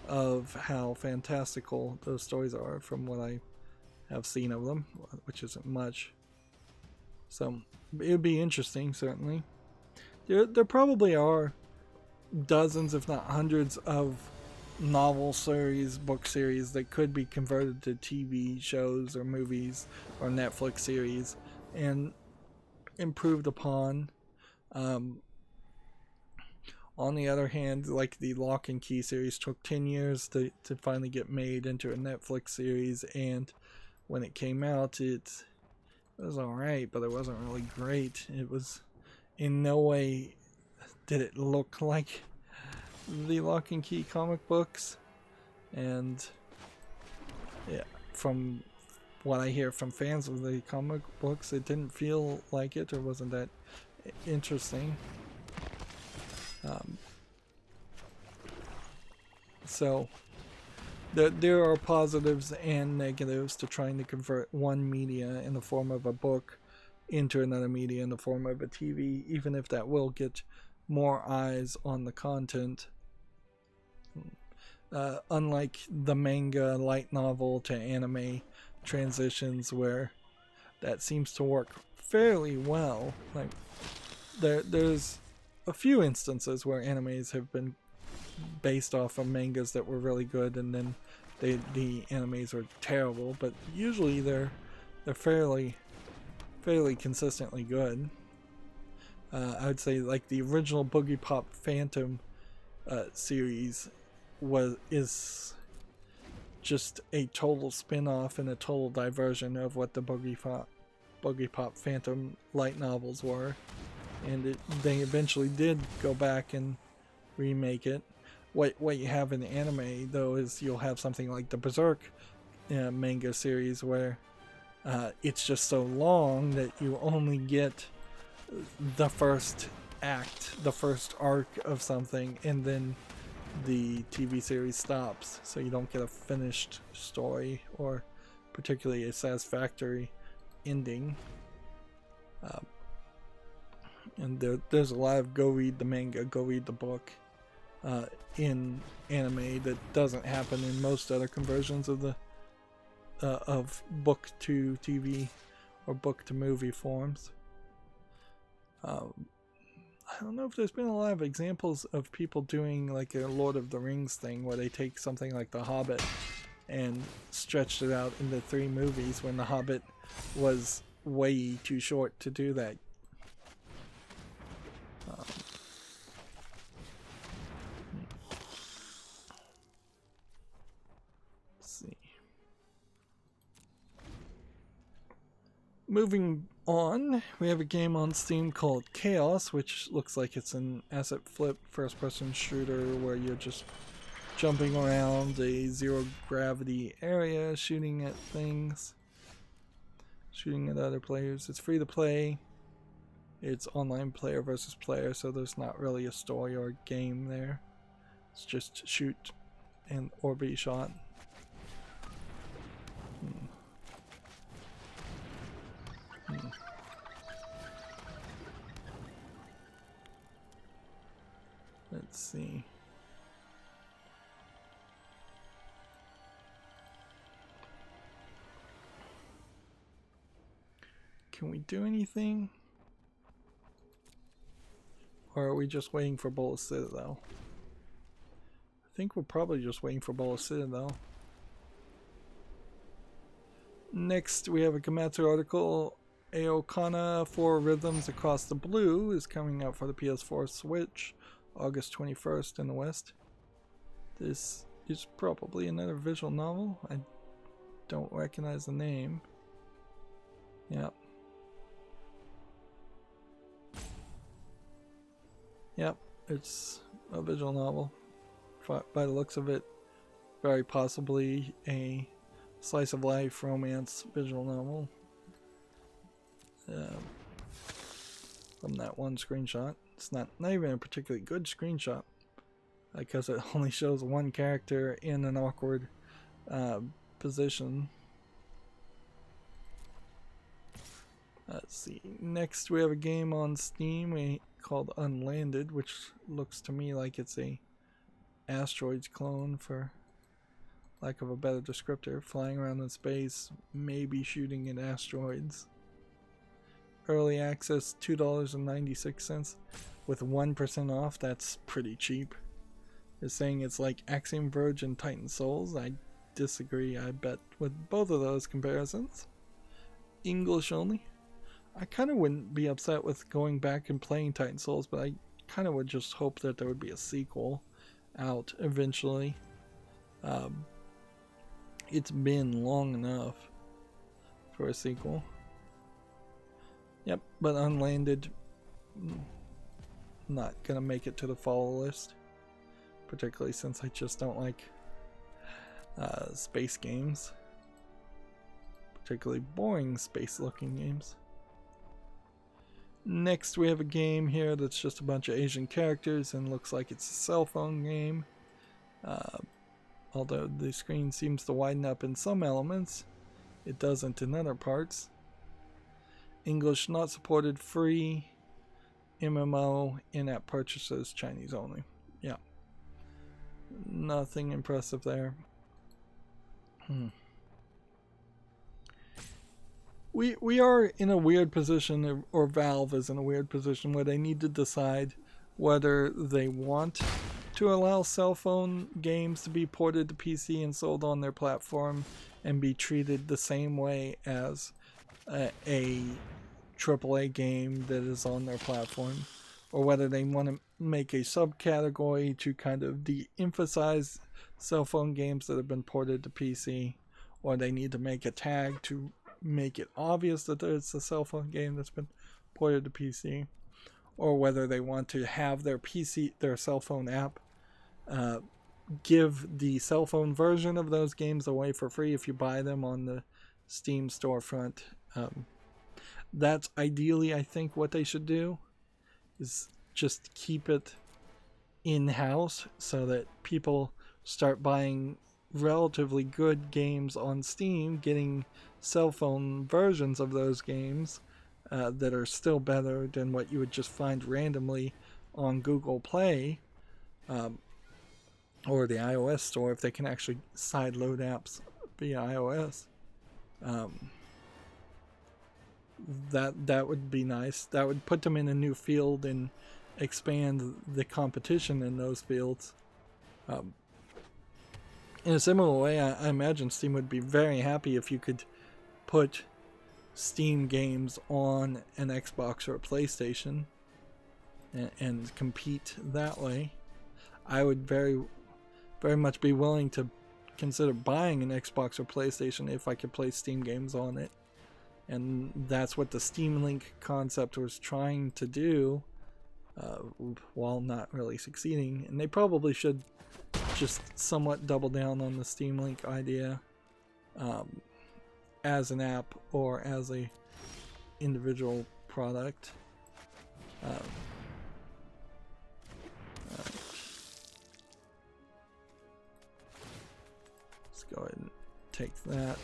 of how fantastical those stories are from what I have seen of them, which isn't much. So it would be interesting, certainly. There probably are dozens, if not hundreds, of novel series, book series that could be converted to TV shows or movies or Netflix series and improved upon. On the other hand, like the Lock and Key series took 10 years to finally get made into a Netflix series, and when it came out, it was alright, but it wasn't really great. It was in no way did it look like the Lock and Key comic books, and yeah, from what I hear from fans of the comic books, it didn't feel like it or wasn't that interesting. So there are positives and negatives to trying to convert one media in the form of a book into another media in the form of a TV, even if that will get more eyes on the content. Unlike the manga light novel to anime transitions, where that seems to work fairly well. Like there's a few instances where animes have been based off of mangas that were really good, and then the animes are terrible, but usually they're fairly consistently good. I would say like the original Boogie Pop Phantom series is just a total spin-off and a total diversion of what the Boogie Pop Phantom light novels were, and they eventually did go back and remake it. What you have in the anime though is you'll have something like the Berserk manga series where It's just so long that you only get the first act, the first arc of something, and then the TV series stops, so you don't get a finished story or particularly a satisfactory ending. And there's a lot of go read the manga, go read the book in anime that doesn't happen in most other conversions of the of book to TV or book to movie forms. I don't know if there's been a lot of examples of people doing like a Lord of the Rings thing where they take something like The Hobbit and stretched it out into 3 movies when The Hobbit was way too short to do that. Let's see. Moving on, we have a game on Steam called Chaos, which looks like it's an asset flip first-person shooter where you're just jumping around a zero-gravity area, shooting at things, shooting at other players. It's free to play. It's online player versus player, so there's not really a story or game there. It's just shoot and or be shot. Let's see. Can we do anything? Or are we just waiting for Bola Citadel? I think we're probably just waiting for Bola Citadel. Next, we have a Gematsu article. Aokana 4 Rhythms Across the Blue is coming out for the PS4 Switch August 21st in the West. This is probably another visual novel. I don't recognize the name. Yep. Yep, it's a visual novel. By the looks of it, very possibly a slice of life romance visual novel. From that one screenshot. It's not even a particularly good screenshot because it only shows one character in an awkward position. Let's see. Next, we have a game on Steam called Unlanded, which looks to me like it's a asteroids clone, for lack of a better descriptor, flying around in space, maybe shooting at asteroids. Early access $2.96 with 1% off. That's pretty cheap. They're saying it's like Axiom Verge and Titan Souls. I disagree, I bet, with both of those comparisons. English only. I kind of wouldn't be upset with going back and playing Titan Souls, but I kind of would just hope that there would be a sequel out eventually. It's been long enough for a sequel. Yep, but Unlanded, not gonna make it to the follow list, particularly since I just don't like space games, particularly boring space looking games. Next, we have a game here that's just a bunch of Asian characters and looks like it's a cell phone game. Although the screen seems to widen up in some elements, it doesn't in other parts. English not supported, free, MMO, in-app purchases, Chinese only. Yeah. Nothing impressive there. We are in a weird position, or Valve is in a weird position, where they need to decide whether they want to allow cell phone games to be ported to PC and sold on their platform and be treated the same way as a AAA game that is on their platform, or whether they want to make a subcategory to kind of de-emphasize cell phone games that have been ported to PC, or they need to make a tag to make it obvious that it's a cell phone game that's been ported to PC, or whether they want to have their cell phone app give the cell phone version of those games away for free if you buy them on the Steam storefront. That's ideally, I think, what they should do, is just keep it in-house so that people start buying relatively good games on Steam, getting cell phone versions of those games that are still better than what you would just find randomly on Google Play or the iOS store, if they can actually sideload apps via iOS. That would be nice. That would put them in a new field and expand the competition in those fields. In a similar way, I imagine Steam would be very happy if you could put Steam games on an Xbox or a PlayStation and compete that way. I would very much be willing to consider buying an Xbox or PlayStation if I could play Steam games on it. And that's what the Steam Link concept was trying to do, while not really succeeding. And they probably should just somewhat double down on the Steam Link idea as an app or as a individual product. Let's go ahead and take that.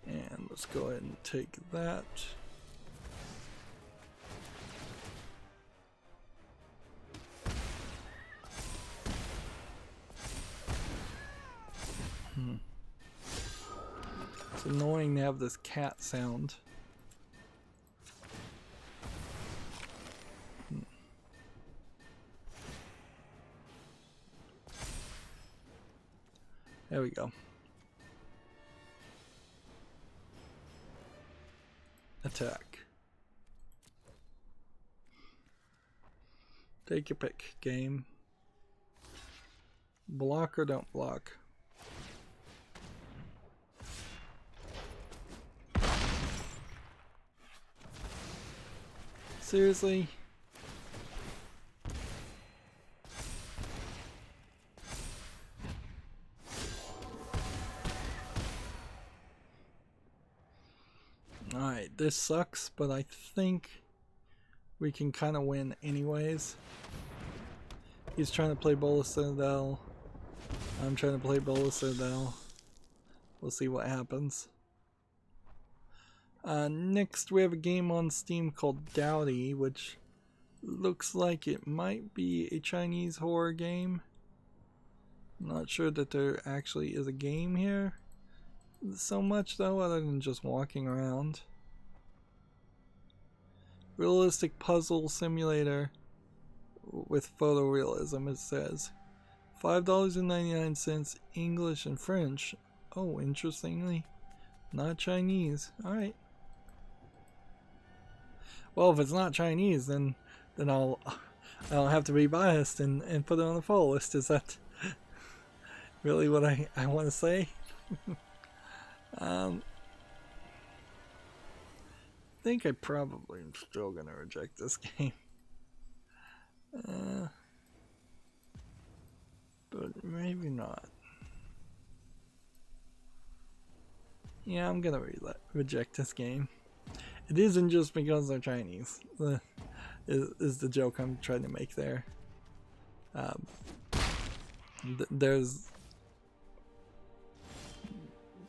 And let's go ahead and take that. It's annoying to have this cat sound. There we go. Attack. Take your pick, game. Block or don't block. Seriously? Alright, this sucks, but I think we can kind of win anyways. He's trying to play Bola Citadel. I'm trying to play Bola Citadel. We'll see what happens. Next we have a game on Steam called Dowdy, which looks like it might be a Chinese horror game. I'm not sure that there actually is a game here so much though, other than just walking around. Realistic puzzle simulator with photorealism, it says. $5.99 English and French. Oh, interestingly, not Chinese. Alright. Well, if it's not Chinese, then I'll have to be biased and put it on the follow list. Is that really what I want to say? I think I probably am still going to reject this game. But maybe not. Yeah, I'm going to reject this game. It isn't just because they're Chinese. Is the joke I'm trying to make there.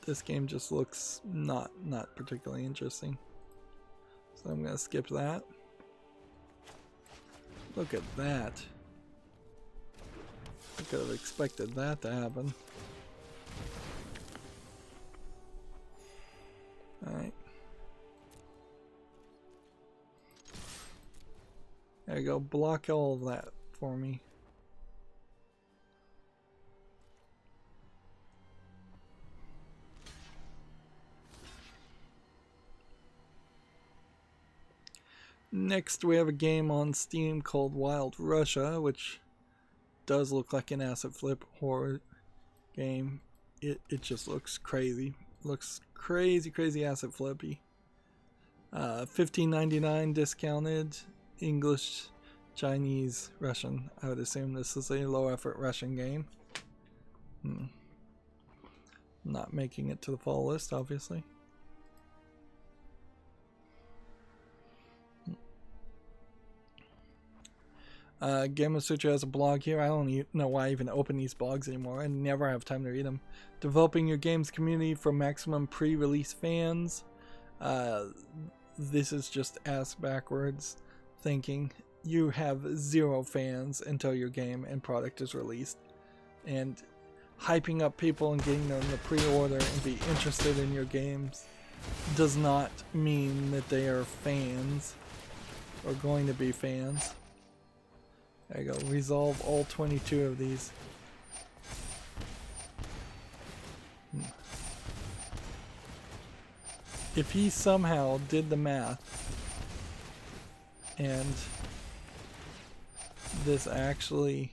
This game just looks not particularly interesting. So I'm gonna skip that. Look at that. I could have expected that to happen. Alright. There you go, block all of that for me. Next we have a game on Steam called Wild Russia, which does look like an asset flip horror game. it just looks crazy. Looks crazy asset flippy. $15.99 discounted. English, Chinese, Russian. I would assume this is a low effort Russian game. Not making it to the fall list, obviously. Gamma Sutra has a blog here. I don't even know why I even open these blogs anymore. I never have time to read them. Developing your game's community for maximum pre-release fans. This is just ass backwards thinking. You have 0 fans until your game and product is released. And hyping up people and getting them to pre-order and be interested in your games does not mean that they are fans or going to be fans. There you go. Resolve all 22 of these. If he somehow did the math and this actually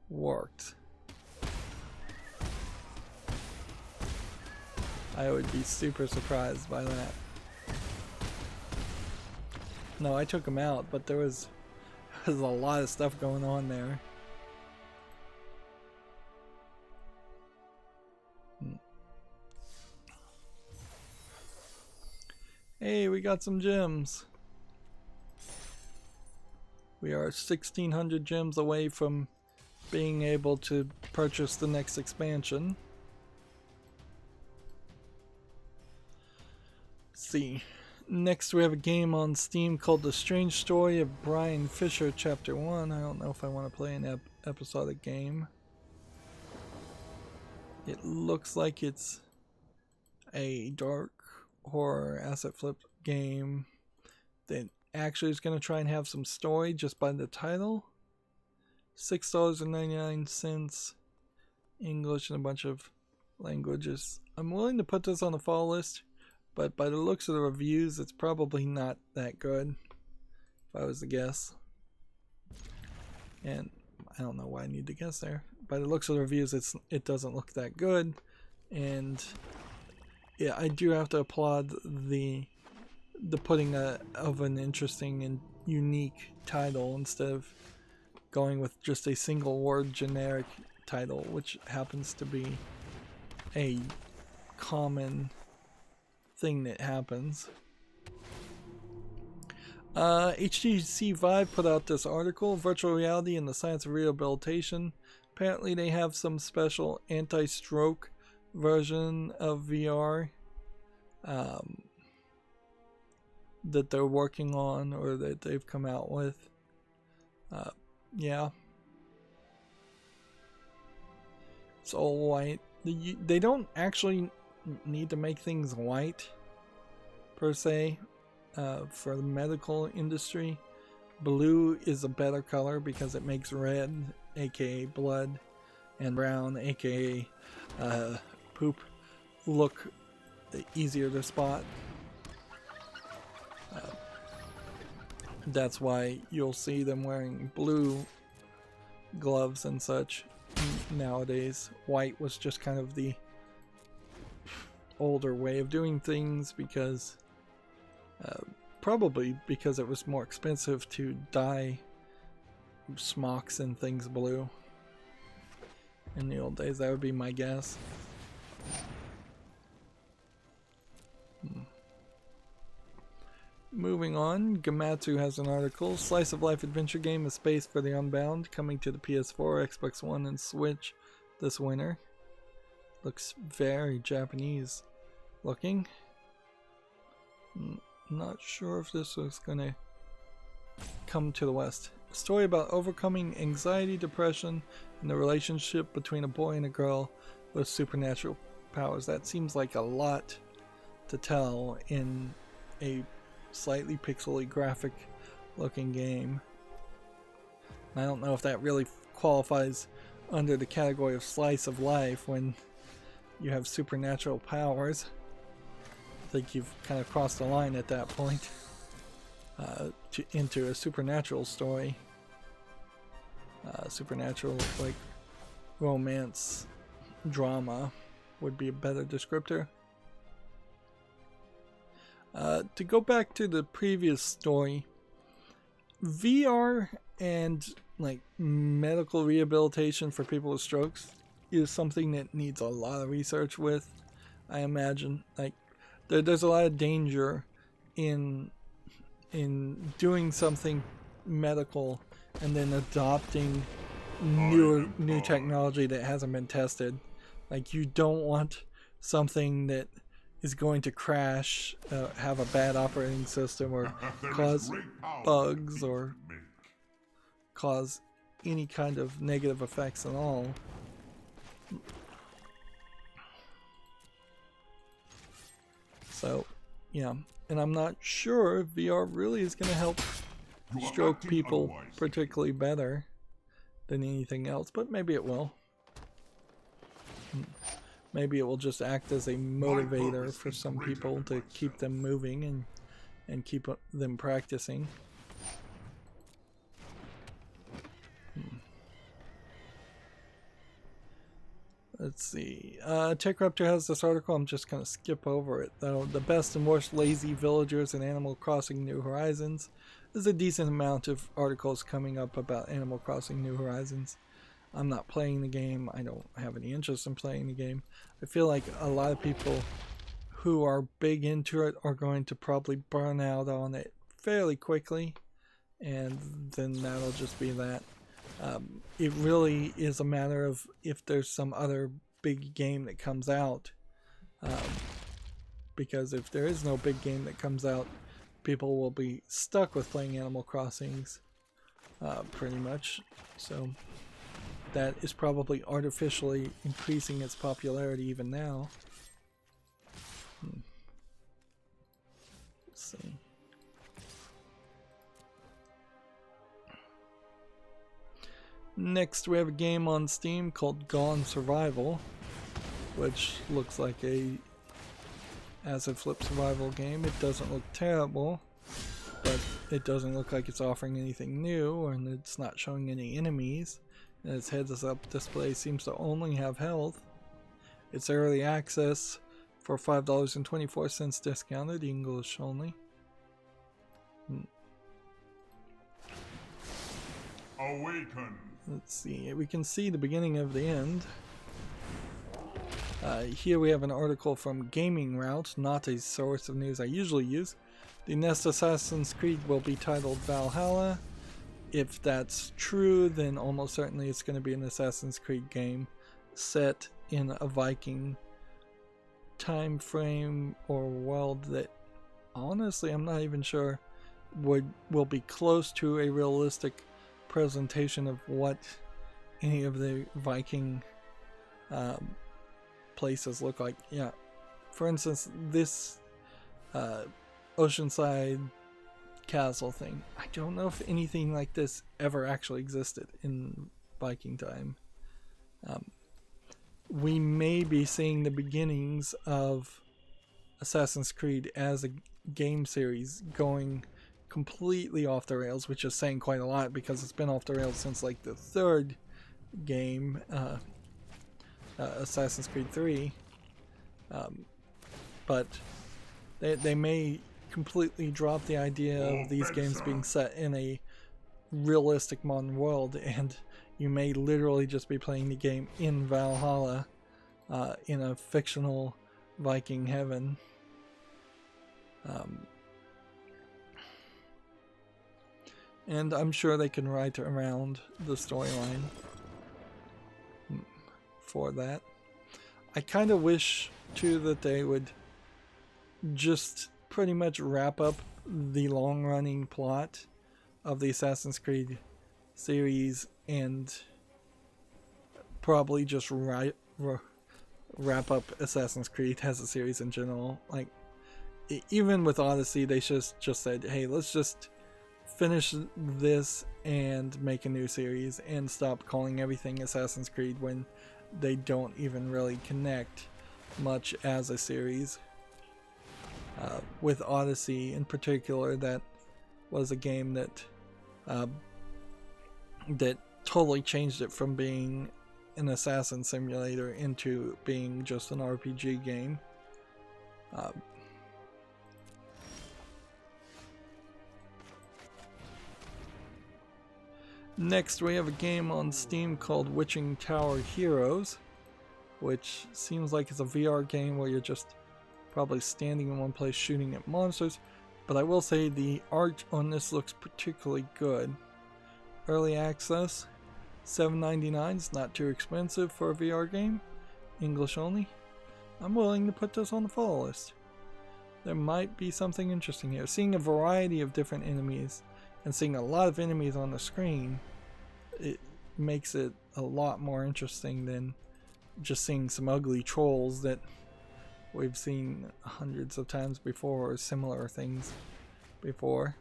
worked, I would be super surprised by that. No, I took him out, but there's a lot of stuff going on there. Hey, we got some gems. We are 1,600 gems away from being able to purchase the next expansion. Let's see. Next we have a game on Steam called The Strange Story of Brian Fisher Chapter 1. I don't know if I want to play an episodic game. It looks like it's a dark horror asset flip game that actually is going to try and have some story just by the title. $6.99, English and a bunch of languages. I'm willing to put this on the fall list, but by the looks of the reviews, it's probably not that good, if I was to guess. And I don't know why I need to guess there. By the looks of the reviews, it doesn't look that good. And yeah, I do have to applaud the putting of an interesting and unique title instead of going with just a single word generic title, which happens to be a common thing that happens. HTC Vive put out this article, Virtual Reality and the Science of Rehabilitation. Apparently they have some special anti-stroke version of VR that they're working on or that they've come out with. Yeah. It's all white. They don't actually need to make things white per se for the medical industry. Blue is a better color because it makes red, aka blood, and brown, aka poop, look easier to spot. That's why you'll see them wearing blue gloves and such nowadays. White was just kind of the older way of doing things because probably because it was more expensive to dye smocks and things blue in the old days. That would be my guess. Moving on, Gamatsu has an article. Slice of life adventure game A Space for the Unbound, coming to the PS4, Xbox One, and Switch this winter. Looks very Japanese looking. Not sure if this was gonna come to the West. A story about overcoming anxiety, depression, and the relationship between a boy and a girl with supernatural powers. That seems like a lot to tell in a slightly pixely graphic looking game. I don't know if that really qualifies under the category of slice of life when you have supernatural powers. I think you've kind of crossed the line at that point into a supernatural story. Supernatural, like romance drama would be a better descriptor. To go back to the previous story, VR and like medical rehabilitation for people with strokes is something that needs a lot of research with. I imagine like there's a lot of danger in doing something medical and then adopting new technology that hasn't been tested. Like you don't want something that is going to crash, have a bad operating system, or cause bugs, or cause any kind of negative effects at all. So, yeah, and I'm not sure if VR really is going to help stroke people particularly better than anything else, but maybe it will. Maybe it will just act as a motivator for some people to keep them moving and keep them practicing. Let's see. TechRaptor has this article. I'm just going to skip over it, though. The best and worst lazy villagers in Animal Crossing New Horizons. There's a decent amount of articles coming up about Animal Crossing New Horizons. I'm not playing the game. I don't have any interest in playing the game. I feel like a lot of people who are big into it are going to probably burn out on it fairly quickly, and then that'll just be that. It really is a matter of if there's some other big game that comes out, because if there is no big game that comes out, people will be stuck with playing Animal Crossings pretty much. So that is probably artificially increasing its popularity even now. Let's see. Next, we have a game on Steam called Gone Survival, which looks like a acid flip survival game. It doesn't look terrible, but it doesn't look like it's offering anything new, and it's not showing any enemies. And its heads-up display seems to only have health. It's early access for $5.24 discounted, English only. Awaken. Let's see, we can see the beginning of the end. Here we have an article from Gaming Route, not a source of news I usually use. The next Assassin's Creed will be titled Valhalla. If that's true, then almost certainly it's going to be an Assassin's Creed game set in a Viking time frame or world that honestly I'm not even sure will be close to a realistic presentation of what any of the Viking places look like. Yeah, for instance, this Oceanside castle thing, I don't know if anything like this ever actually existed in Viking time. We may be seeing the beginnings of Assassin's Creed as a game series going completely off the rails, which is saying quite a lot because it's been off the rails since like the third game, Assassin's Creed 3. But they may completely drop the idea of these games being set in a realistic modern world, and you may literally just be playing the game in Valhalla, in a fictional Viking heaven. And I'm sure they can write around the storyline for that. I kind of wish too that they would just pretty much wrap up the long-running plot of the Assassin's Creed series and probably just wrap up Assassin's Creed as a series in general. Like, even with Odyssey, they just said, hey, let's just finish this and make a new series and stop calling everything Assassin's Creed when they don't even really connect much as a series. With Odyssey in particular, that was a game that that totally changed it from being an assassin simulator into being just an RPG game. Next, we have a game on Steam called Witching Tower Heroes, which seems like it's a VR game where you're just probably standing in one place shooting at monsters, but I will say the art on this looks particularly good. Early access, $7.99 is not too expensive for a VR game, English only. I'm willing to put this on the follow list. There might be something interesting here. Seeing a variety of different enemies and seeing a lot of enemies on the screen, it makes it a lot more interesting than just seeing some ugly trolls that we've seen hundreds of times before, or similar things before.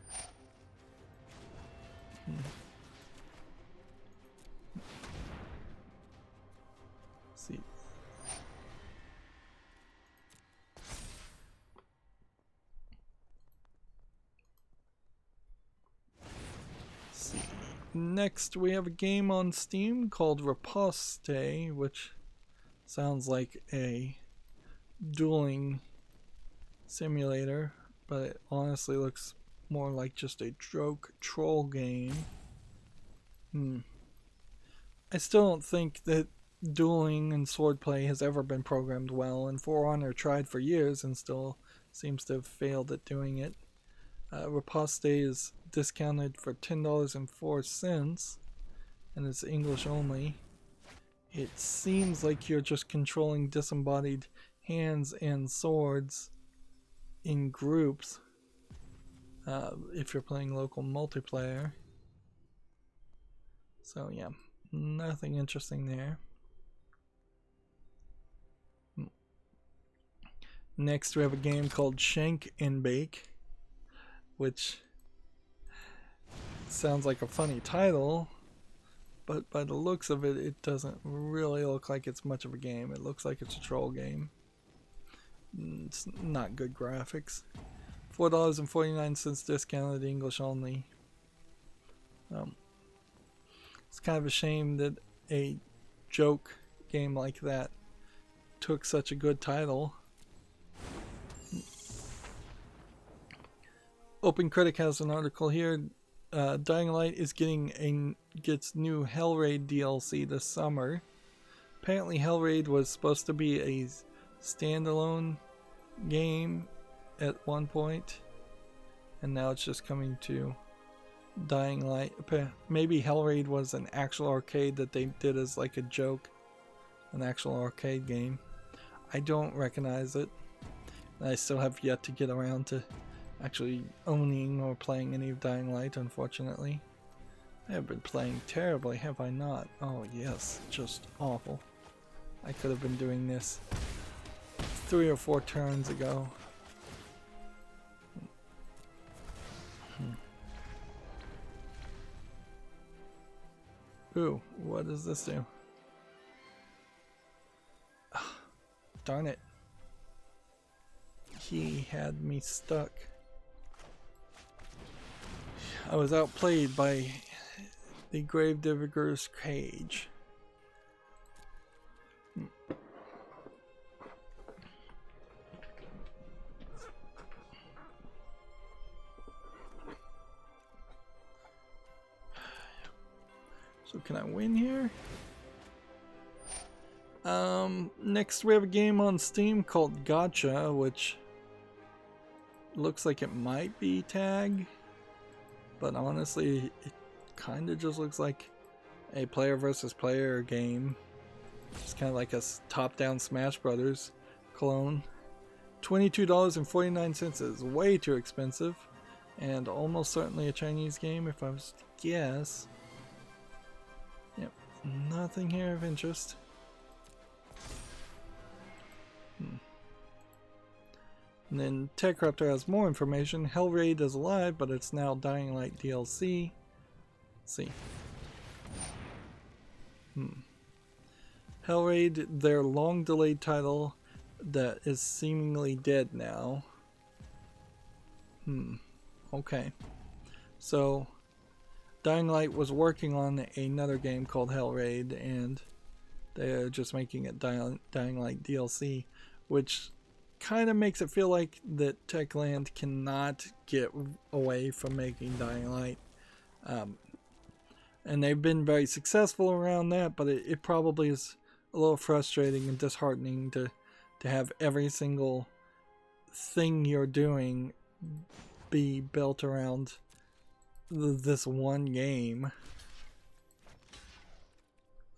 See. Next, we have a game on Steam called Riposte, which sounds like a dueling simulator, but it honestly looks more like just a joke troll game. I still don't think that dueling and swordplay has ever been programmed well, and For Honor tried for years and still seems to have failed at doing it. Riposte is discounted for $10.04, and it's English only. It seems like you're just controlling disembodied hands and swords in groups if you're playing local multiplayer. So yeah, nothing interesting there. Next, we have a game called Shank and Bake, which sounds like a funny title, but by the looks of it, it doesn't really look like it's much of a game. It looks like it's a troll game. It's not good graphics. $4.49 discounted, English only. It's kind of a shame that a joke game like that took such a good title. Open Critic has an article here. Dying Light is gets new Hellraid DLC this summer. Apparently Hellraid was supposed to be a standalone game at one point, and now it's just coming to Dying Light. Maybe Hellraid was an actual arcade that they did as like a joke, an actual arcade game. I don't recognize it. I still have yet to get around to actually owning or playing any of Dying Light, unfortunately. I have been playing terribly, have I not? Oh yes, just awful. I could have been doing this 3 or 4 turns ago. Ooh, what does this do? Darn it. He had me stuck. I was outplayed by the Gravedigger's Cage. So can I win here? Next we have a game on Steam called Gotcha, which looks like it might be tag, but honestly it kind of just looks like a player versus player game. It's kind of like a top-down Smash Brothers clone. $22.49 is way too expensive, and almost certainly a Chinese game if I was to guess. Yep, nothing here of interest. And then TechRaptor has more information. Hellraid is alive, but it's now Dying Light DLC. Let's see. Hellraid, their long-delayed title that is seemingly dead now. Okay. So, Dying Light was working on another game called Hellraid, and They're just making it Dying Light DLC, which kind of makes it feel like that Techland cannot get away from making Dying Light. And they've been very successful around that, but it probably is a little frustrating and disheartening to have every single thing you're doing be built around this one game.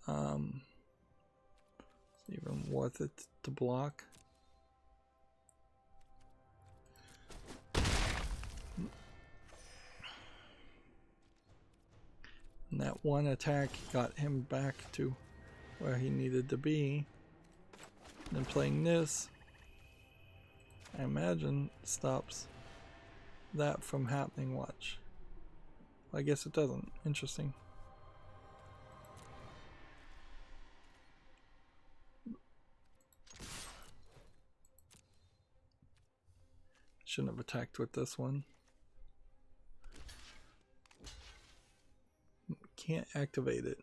It's even worth it to block. And that one attack got him back to where he needed to be. And then playing this, I imagine, stops that from happening. Watch. I guess it doesn't. Interesting. Shouldn't have attacked with this one. Can't activate it.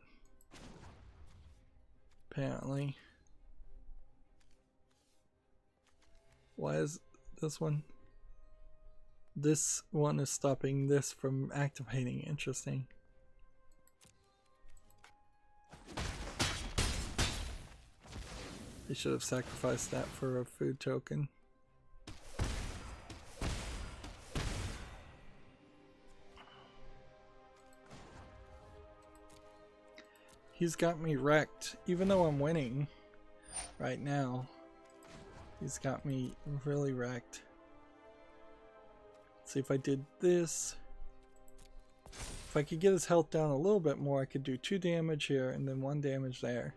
Apparently. Why is this one? This one is stopping this from activating. Interesting. They should have sacrificed that for a food token. He's got me wrecked, even though I'm winning right now. He's got me really wrecked. Let's see if I did this. If I could get his health down a little bit more, I could do 2 damage here and then 1 damage there.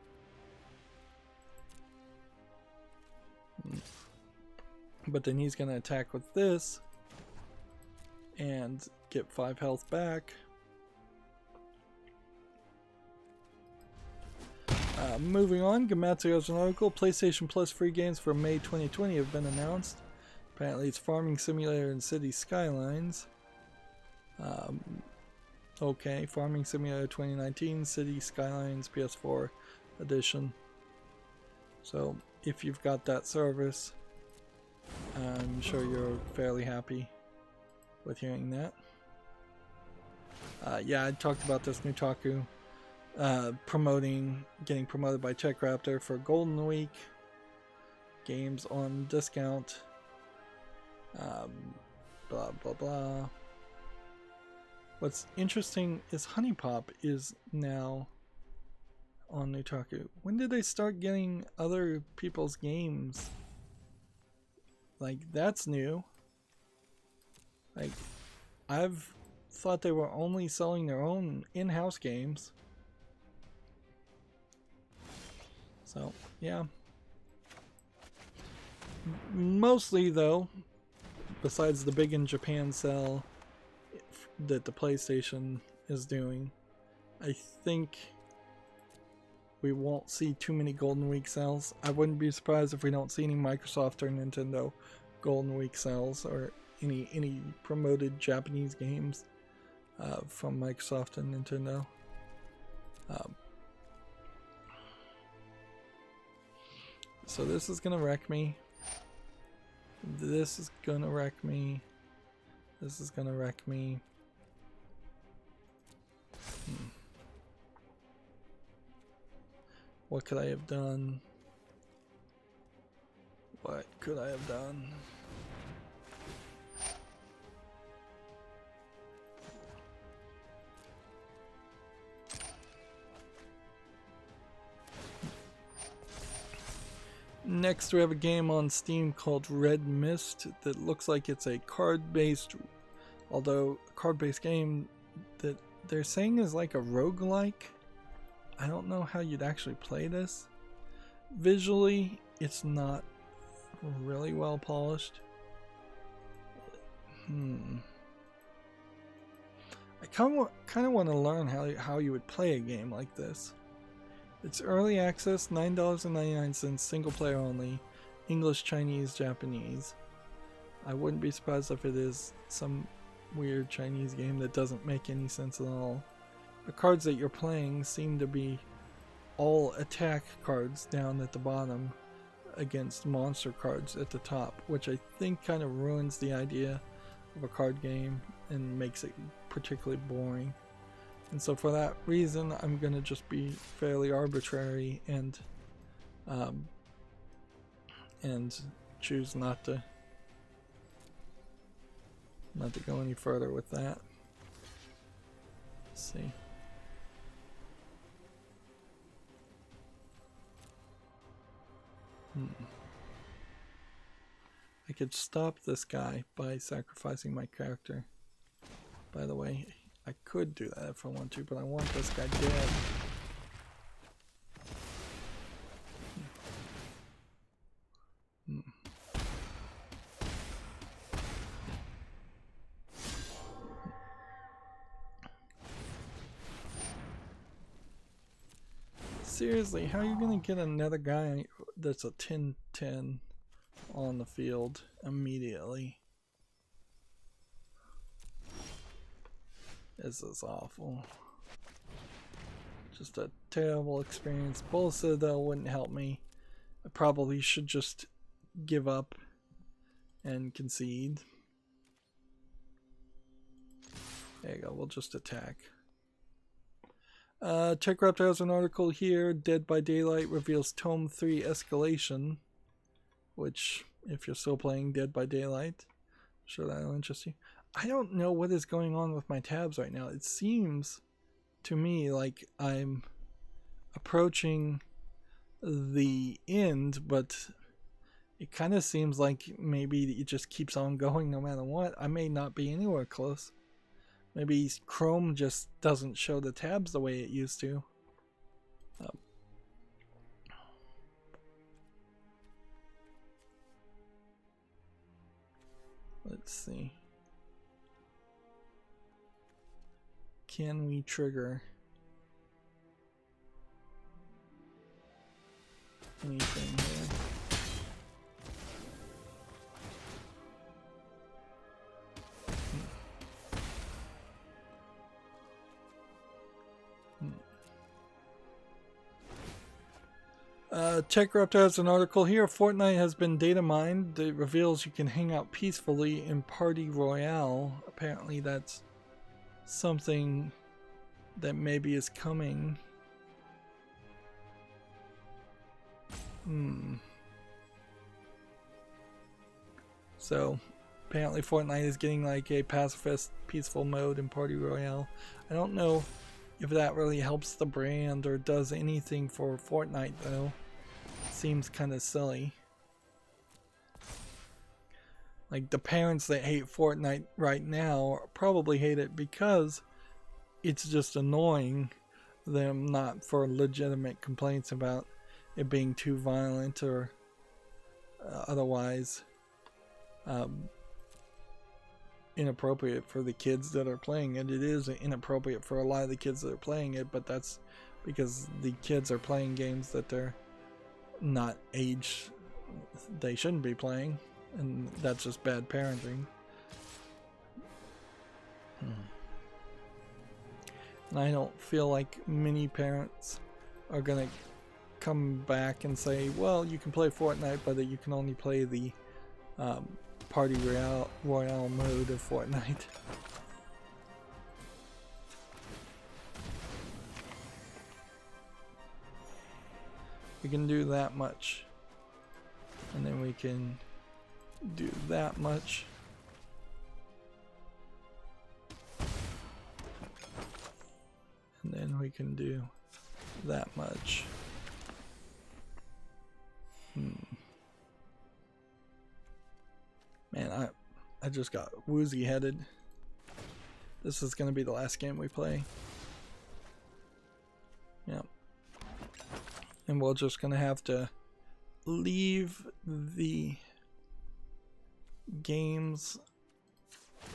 But then he's going to attack with this and get 5 health back. Moving on, Gamatsu has an article. PlayStation Plus free games for May 2020 have been announced. Apparently it's Farming Simulator and City Skylines. Okay, Farming Simulator 2019, City Skylines PS4 edition. So if you've got that service, I'm sure you're fairly happy with hearing that. Yeah, I talked about this Nutaku. Getting promoted by TechRaptor for Golden Week games on discount. Blah blah blah. What's interesting is Honey Pop is now on Nutaku. When did they start getting other people's games? Like, that's new. Like, I've thought they were only selling their own in-house games. So, yeah. Mostly, though, besides the big in Japan sale that the PlayStation is doing, I think we won't see too many Golden Week sales. I wouldn't be surprised if we don't see any Microsoft or Nintendo Golden Week sales or any promoted Japanese games from Microsoft and Nintendo. So this is gonna wreck me. This is gonna wreck me. This is gonna wreck me. What could I have done? What could I have done? Next, we have a game on Steam called Red Mist that looks like it's a card-based, although a card-based game that they're saying is like a roguelike. I don't know how you'd actually play this. Visually, it's not really well polished. I kind of want to learn how you would play a game like this. It's early access, $9.99, single player only, English, Chinese, Japanese. I wouldn't be surprised if it is some weird Chinese game that doesn't make any sense at all. The cards that you're playing seem to be all attack cards down at the bottom against monster cards at the top, which I think kind of ruins the idea of a card game and makes it particularly boring. And so for that reason, I'm going to just be fairly arbitrary and choose not to go any further with that. Let's see. I could stop this guy by sacrificing my character. By the way, I could do that if I want to, but I want this guy dead. Seriously, how are you gonna get another guy that's a 10-10 on the field immediately? This is awful. Just a terrible experience. Bull Citadel wouldn't help me. I probably should just give up and concede. There you go, we'll just attack. TechRaptor has an article here. Dead by Daylight reveals Tome 3 Escalation. Which, if you're still playing Dead by Daylight, I'm sure that'll interest you. I don't know what is going on with my tabs right now. It seems to me like I'm approaching the end, but it kind of seems like maybe it just keeps on going no matter what. I may not be anywhere close. Maybe Chrome just doesn't show the tabs the way it used to. Let's see. Can we trigger anything here? TechRaptor has an article here. Fortnite has been data mined. It reveals you can hang out peacefully in Party Royale. Apparently that's something that maybe is coming. So apparently Fortnite is getting like a pacifist peaceful mode in Party Royale. I don't know if that really helps the brand or does anything for Fortnite though. Seems kind of silly. Like the parents that hate Fortnite right now probably hate it because it's just annoying them, not for legitimate complaints about it being too violent or otherwise inappropriate for the kids that are playing it. It is inappropriate for a lot of the kids that are playing it, but that's because the kids are playing games that they're not age they shouldn't be playing, and that's just bad parenting. And I don't feel like many parents are gonna come back and say, well, you can play Fortnite, but you can only play the Party Royale mode of Fortnite. We can do that much, and then we can do that much, and then we can do that much. Man, I just got woozy headed. This is gonna be the last game we play. Yep. And we're just gonna have to leave the games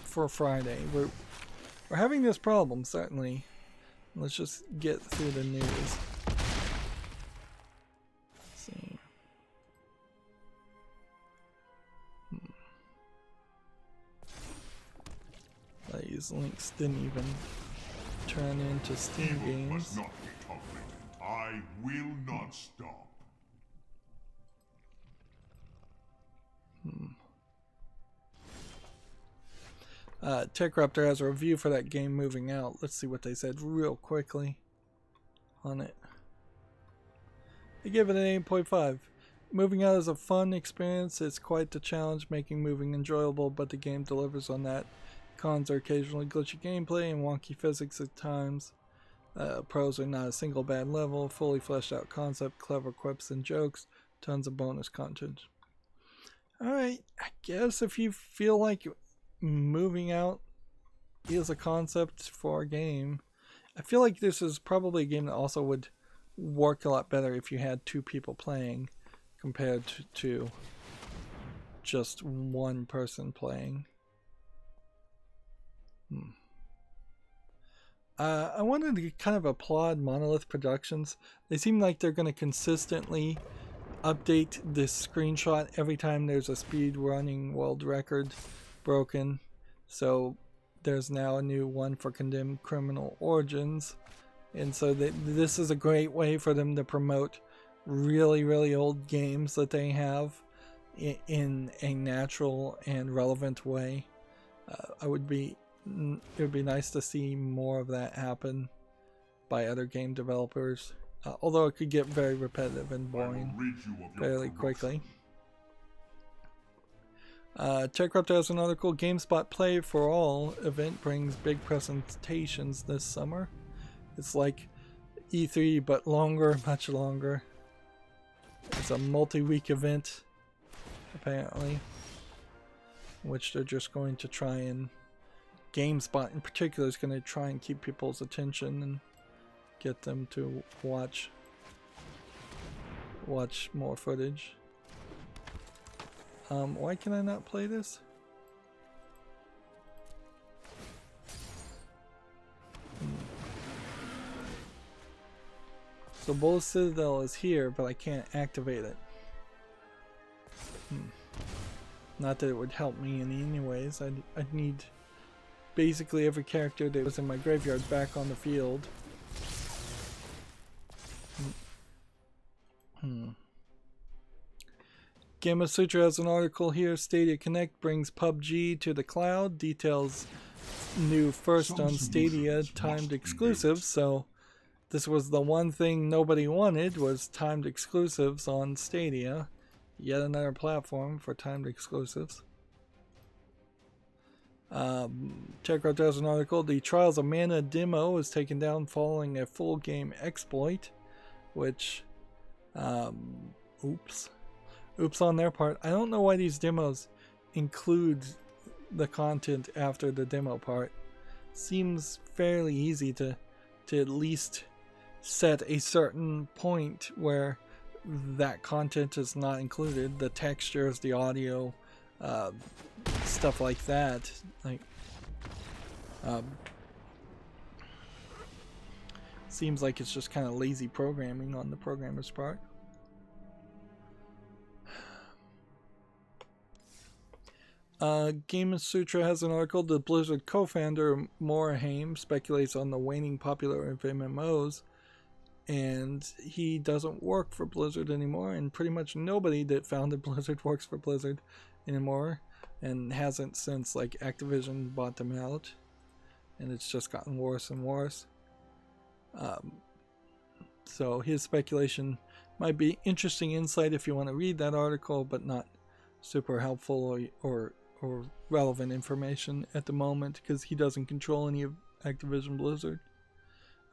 for Friday. We're having this problem, certainly. Let's just get through the news. Let's see. These links didn't even turn into Steam games. Must not be tolerated. I I will not stop. TechRaptor has a review for that game moving out. Let's see what they said real quickly on it. They give it an 8.5. Moving out is a fun experience. It's quite the challenge, making moving enjoyable, but the game delivers on that. Cons are occasionally glitchy gameplay and wonky physics at times. Pros are not a single bad level, fully fleshed out concept, clever quips and jokes, tons of bonus content. Alright, I guess if you feel like moving out is a concept for a game, I feel like this is probably a game that also would work a lot better if you had two people playing compared to just one person playing. I wanted to kind of applaud Monolith Productions. They seem like they're going to consistently update this screenshot every time there's a speed running world record broken. So there's now a new one for Condemned Criminal Origins. And so this is a great way for them to promote really, really old games that they have in a natural and relevant way. It would be nice to see more of that happen by other game developers, although it could get very repetitive and boring fairly quickly. TechRaptor has an article. GameSpot Play for All event brings big presentations this summer. It's like E3 but longer, much longer. It's a multi-week event apparently, in which they're just going to try and GameSpot in particular is going to try and keep people's attention and get them to watch more footage. Why can I not play this? So Bull Citadel is here, but I can't activate it. Not that it would help me in any ways. I'd need basically every character that was in my graveyard back on the field. Gamma Sutra has an article here. Stadia Connect brings PUBG to the cloud. Details new first on Stadia timed exclusives. So this was the one thing nobody wanted, was timed exclusives on Stadia. Yet another platform for timed exclusives. TechRaptor has an article. The Trials of Mana demo was taken down following a full game exploit, which, oops on their part. I don't know why these demos include the content after the demo part. Seems fairly easy to at least set a certain point where that content is not included. The textures, the audio, stuff like that. Seems like it's just kind of lazy programming on the programmer's part. Game Sutra has an article. The Blizzard co-founder Morhaime speculates on the waning popularity of MMOs, and he doesn't work for Blizzard anymore, and pretty much nobody that founded Blizzard works for Blizzard anymore, and hasn't since like Activision bought them out, and it's just gotten worse and worse. So his speculation might be interesting insight if you want to read that article, but not super helpful or relevant information at the moment, because he doesn't control any of Activision Blizzard.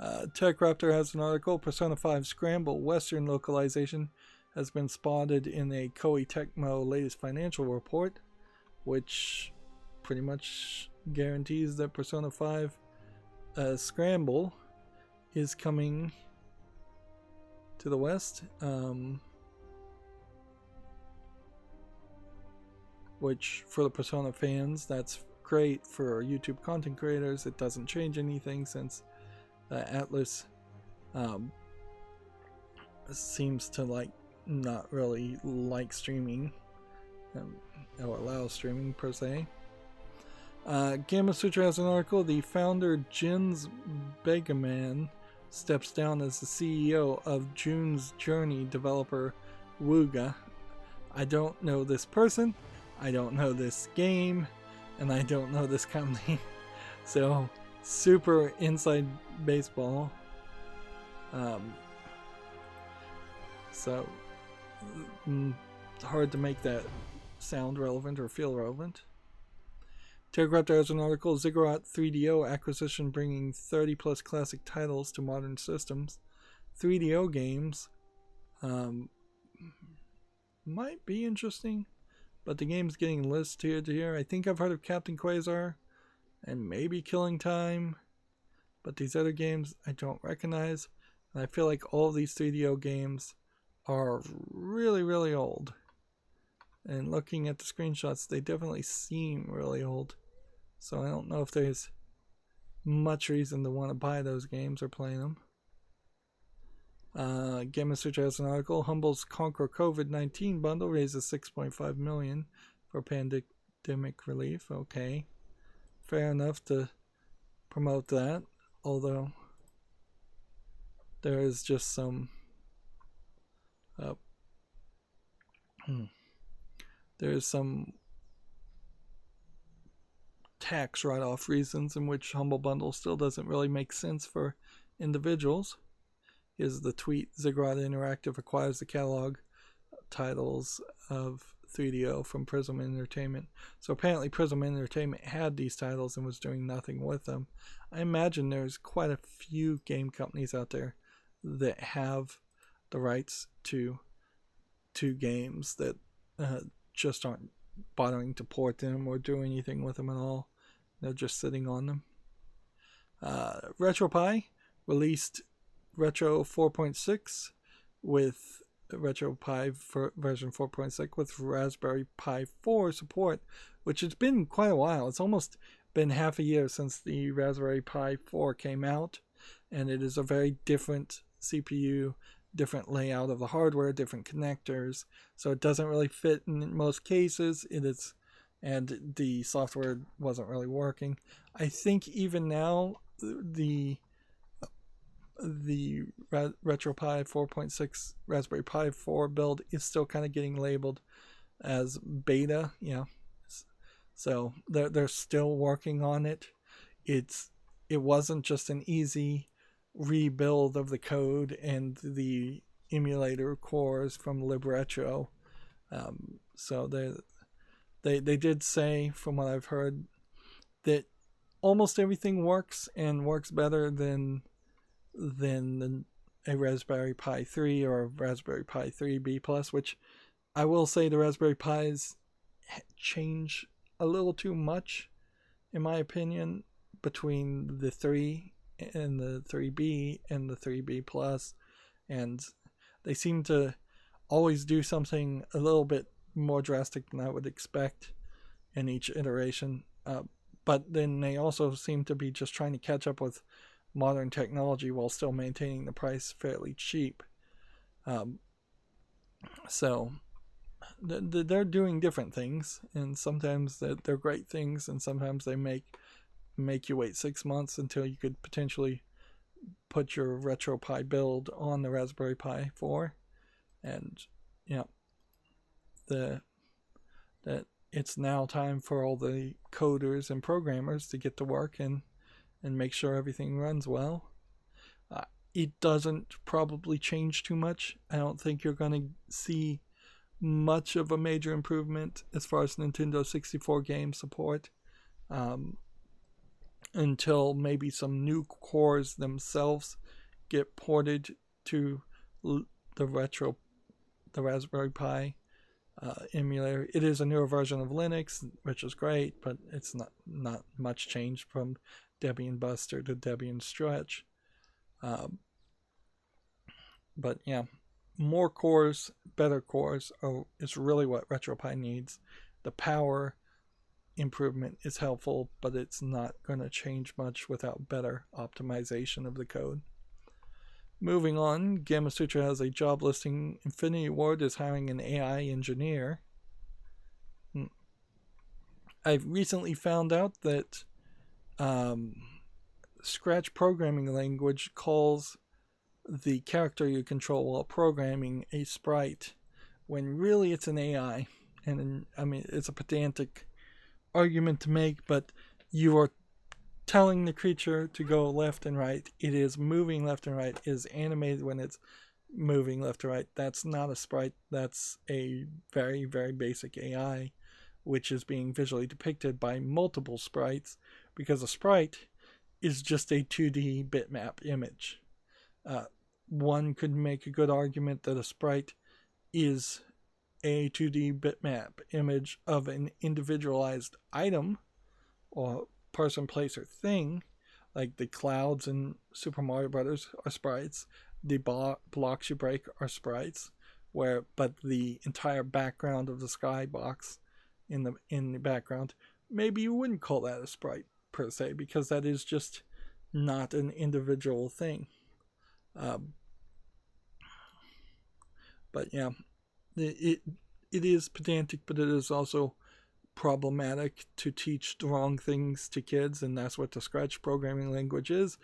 TechRaptor has an article. Persona 5 Scramble Western localization has been spotted in a Koei Tecmo latest financial report, which pretty much guarantees that Persona 5 Scramble is coming to the West, which for the Persona fans, that's great. For YouTube content creators, it doesn't change anything since Atlas seems to not really like streaming or allow streaming per se. Gamma Sutra has an article. The founder Jens Begeman steps down as the CEO of June's Journey developer Wooga. I don't know this person, I don't know this game, and I don't know this company. So, super inside baseball. So, hard to make that sound relevant or feel relevant. Telegraph has an article, Ziggurat 3DO acquisition bringing 30 plus classic titles to modern systems. 3DO games might be interesting, but the game's getting listed here. I think I've heard of Captain Quasar and maybe Killing Time, but these other games I don't recognize. And I feel like all of these 3DO games are really, really old. And looking at the screenshots, they definitely seem really old. So I don't know if there's much reason to want to buy those games or play them. Game Research has an article, Humble's Conquer COVID-19 bundle raises $6.5 million for pandemic relief. Okay. Fair enough to promote that. Although there is just some there's some tax write-off reasons in which Humble Bundle still doesn't really make sense for individuals. Here's the tweet, Ziggurat Interactive acquires the catalog titles of 3DO from Prism Entertainment. So apparently Prism Entertainment had these titles and was doing nothing with them. I imagine there's quite a few game companies out there that have the rights to games that just aren't bothering to port them or do anything with them at all. They're just sitting on them. RetroPie released Retro 4.6 with RetroPie version 4.6 with Raspberry Pi 4 support, which has been quite a while. It's almost been half a year since the Raspberry Pi 4 came out, and it is a very different CPU, different layout of the hardware, different connectors, so it doesn't really fit in most cases. It is, and the software wasn't really working. I think even now the RetroPie 4.6 Raspberry Pi 4 build is still kind of getting labeled as beta, so they're still working on it. It wasn't just an easy rebuild of the code and the emulator cores from LibRetro. So they did say, from what I've heard, that almost everything works and works better than a Raspberry Pi 3 or a Raspberry Pi 3B Plus, which I will say the Raspberry Pis change a little too much, in my opinion, between the 3 and the 3B and the 3B Plus, and they seem to always do something a little bit more drastic than I would expect in each iteration, but then they also seem to be just trying to catch up with modern technology while still maintaining the price fairly cheap. So they're doing different things, and sometimes they're great things, and sometimes they make you wait 6 months until you could potentially put your RetroPie build on the Raspberry Pi 4, and that it's now time for all the coders and programmers to get to work and make sure everything runs well. It doesn't probably change too much. I don't think you're going to see much of a major improvement as far as Nintendo 64 game support until maybe some new cores themselves get ported to the Raspberry Pi emulator. It is a newer version of Linux, which is great, but it's not much changed from Debian Buster to Debian Stretch. But yeah, more cores, better cores is really what RetroPie needs. The power improvement is helpful, but it's not going to change much without better optimization of the code. Moving on, Gamma Sutra has a job listing. Infinity Ward is hiring an AI engineer. I've recently found out that Scratch programming language calls the character you control while programming a sprite, when really it's an AI. And I mean, it's a pedantic argument to make, but you are telling the creature to go left and right. It is moving left and right. It is animated when it's moving left and right. That's not a sprite. That's a very, very basic AI, which is being visually depicted by multiple sprites, because a sprite is just a 2D bitmap image. One could make a good argument that a sprite is a 2D bitmap image of an individualized item or person, place, or thing, like the clouds in Super Mario Brothers are sprites, the blocks you break are sprites, but the entire background of the skybox in the background, maybe you wouldn't call that a sprite per se, because that is just not an individual thing. But yeah, it is pedantic, but it is also problematic to teach the wrong things to kids, and that's what the Scratch programming language is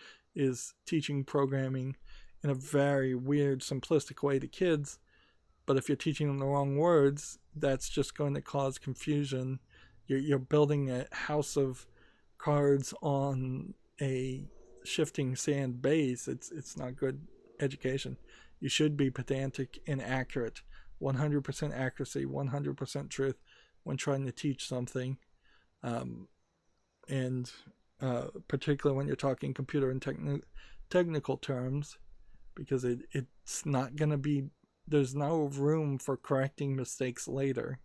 teaching programming in a very weird, simplistic way to kids. But if you're teaching them the wrong words, that's just going to cause confusion. You're building a house of cards on a shifting sand base. It's not good education. You should be pedantic and accurate. 100% accuracy, 100% truth when trying to teach something. And particularly when you're talking computer and technical terms, because it's not going to be, there's no room for correcting mistakes later.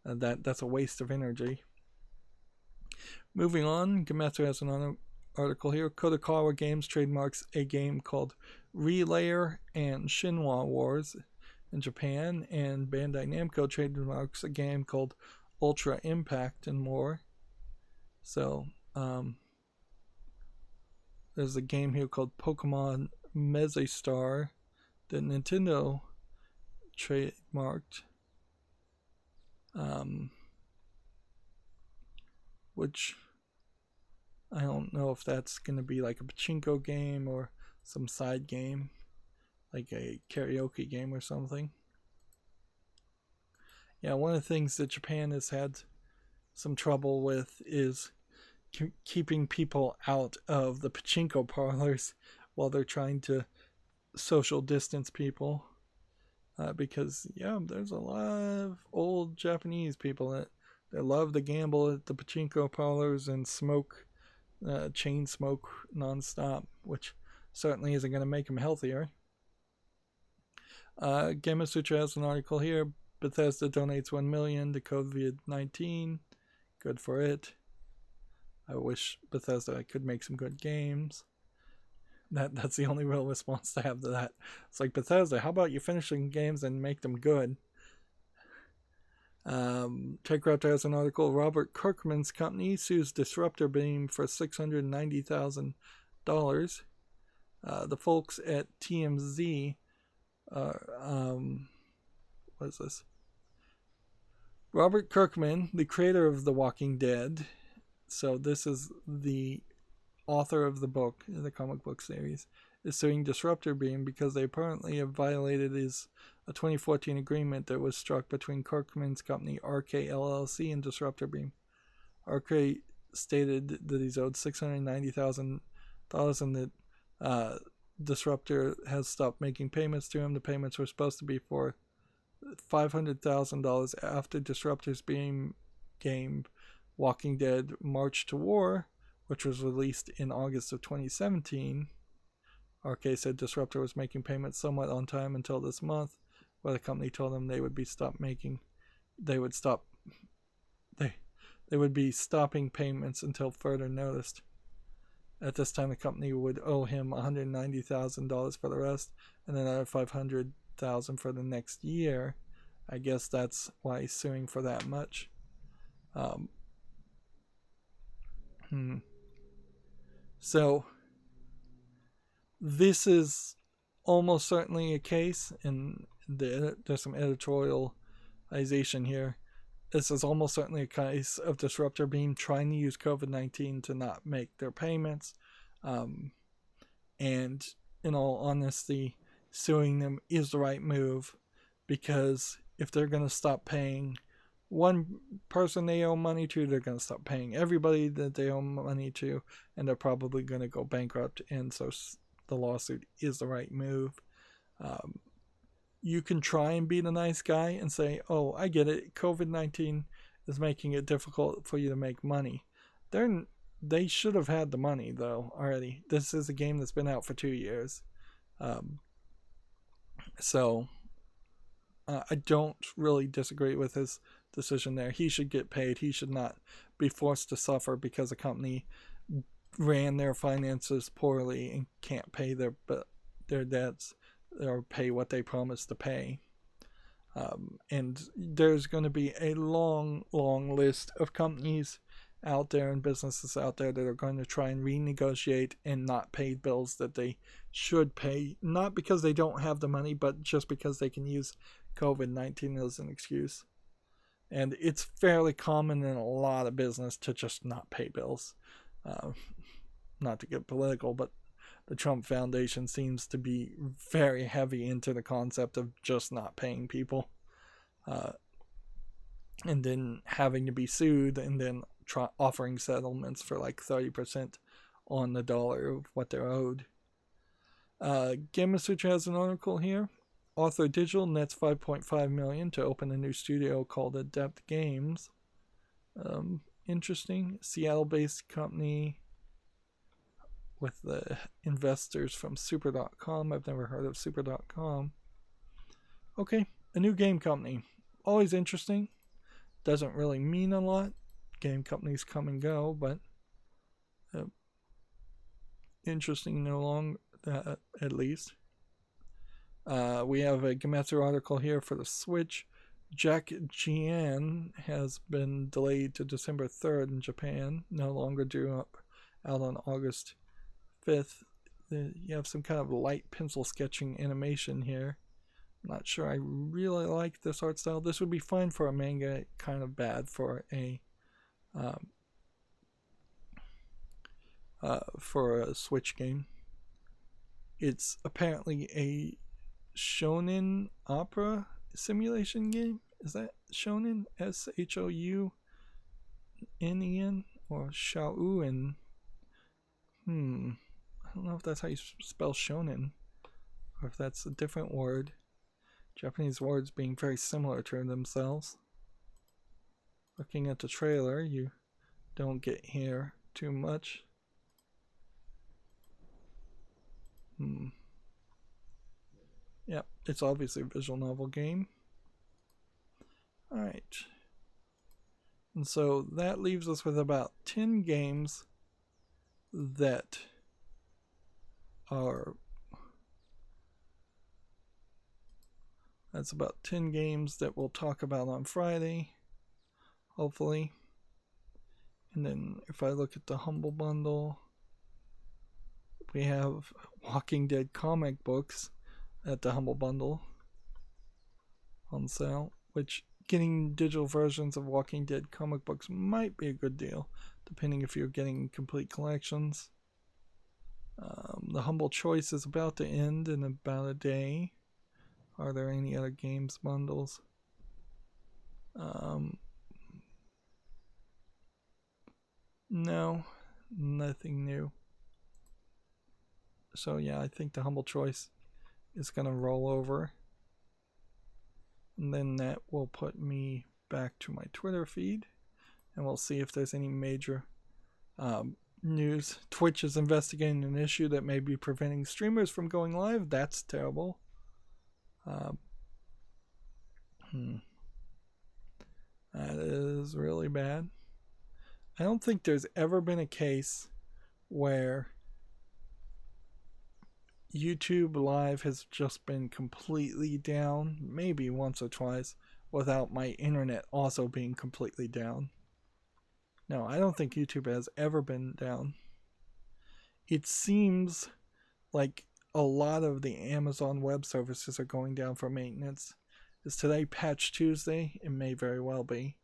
That's a waste of energy. Moving on, Gematsu has an article here. Kodakawa Games trademarks a game called Relayer and Shinwa Wars in Japan, and Bandai Namco trademarks a game called Ultra Impact and more. So there's a game here called Pokemon Mesastar that Nintendo trademarked, which I don't know if that's going to be like a pachinko game or some side game, like a karaoke game or something. Yeah, one of the things that Japan has had some trouble with is keeping people out of the pachinko parlors while they're trying to social distance people. Because, yeah, there's a lot of old Japanese people that love to gamble at the pachinko parlors and smoke, chain smoke nonstop, which certainly isn't going to make them healthier. Gamasutra has an article here. Bethesda donates $1 million to COVID-19. Good for it. I wish Bethesda could make some good games. That's the only real response to have to that. It's like, Bethesda, how about you finish some games and make them good? TechRaptor has an article. Robert Kirkman's company sues Disruptor Beam for $690,000. The folks at TMZ what is this? Robert Kirkman, the creator of The Walking Dead, so this is the author of the book, the comic book series, is suing Disruptor Beam because they apparently have violated a 2014 agreement that was struck between Kirkman's company RK LLC and Disruptor Beam. RK stated that he's owed $690,000 and that Disruptor has stopped making payments to him. The payments were supposed to be for $500,000 after Disruptor's Beam game Walking Dead March to War, which was released in August of 2017. RK said Disruptor was making payments somewhat on time until this month, where the company told them they would be stopping payments until further notice. At this time, the company would owe him $190,000 for the rest, and another $500,000 for the next year. I guess that's why he's suing for that much. So this is almost certainly a case, and there's some editorialization here. This is almost certainly a case of Disruptor Beam trying to use COVID-19 to not make their payments. And in all honesty, suing them is the right move, because if they're going to stop paying one person they owe money to, they're going to stop paying everybody that they owe money to, and they're probably going to go bankrupt. And so the lawsuit is the right move. You can try and be the nice guy and say, oh, I get it, COVID-19 is making it difficult for you to make money. They should have had the money, though, already. This is a game that's been out for 2 years. So I don't really disagree with his decision there. He should get paid. He should not be forced to suffer because a company ran their finances poorly and can't pay their debts or pay what they promised to pay. And there's going to be a long list of companies out there and businesses out there that are going to try and renegotiate and not pay bills that they should pay, not because they don't have the money, but just because they can use COVID-19 as an excuse. And it's fairly common in a lot of business to just not pay bills. Not to get political, but the Trump Foundation seems to be very heavy into the concept of just not paying people. And then having to be sued, and then offering settlements for like 30% on the dollar of what they're owed. Gamma Sutra has an article here. Author Digital nets $5.5 million to open a new studio called Adept Games. Interesting. Seattle-based company with the investors from Super.com. I've never heard of Super.com. Okay, a new game company. Always interesting. Doesn't really mean a lot. Game companies come and go, but interesting no longer, at least. We have a Gematsu article here for the Switch. Jack Jian has been delayed to December 3rd in Japan, no longer due out on August 5th. You have some kind of light pencil sketching animation here. I'm not sure I really like this art style. This would be fine for a manga, kind of bad for a Switch game. It's apparently a shonen opera simulation game. Is that shonen? Shounen or Shaouen? I don't know if that's how you spell shonen, or if that's a different word. Japanese words being very similar to themselves. Looking at the trailer, you don't get here too much. Yep, it's obviously a visual novel game. Alright. And so that leaves us with about 10 games that are... That's about 10 games that we'll talk about on Friday, hopefully. And then if I look at the Humble Bundle, we have Walking Dead comic books at the Humble Bundle on sale, which getting digital versions of Walking Dead comic books might be a good deal, depending if you're getting complete collections. The Humble Choice is about to end in about a day. Are there any other games bundles? No, nothing new. So yeah, I think the Humble Choice is going to roll over. And then that will put me back to my Twitter feed. And we'll see if there's any major news. Twitch is investigating an issue that may be preventing streamers from going live. That's terrible. That is really bad. I don't think there's ever been a case where YouTube Live has just been completely down, maybe once or twice, without my internet also being completely down. No, I don't think YouTube has ever been down. It seems like a lot of the Amazon Web Services are going down for maintenance. Is today Patch Tuesday? It may very well be.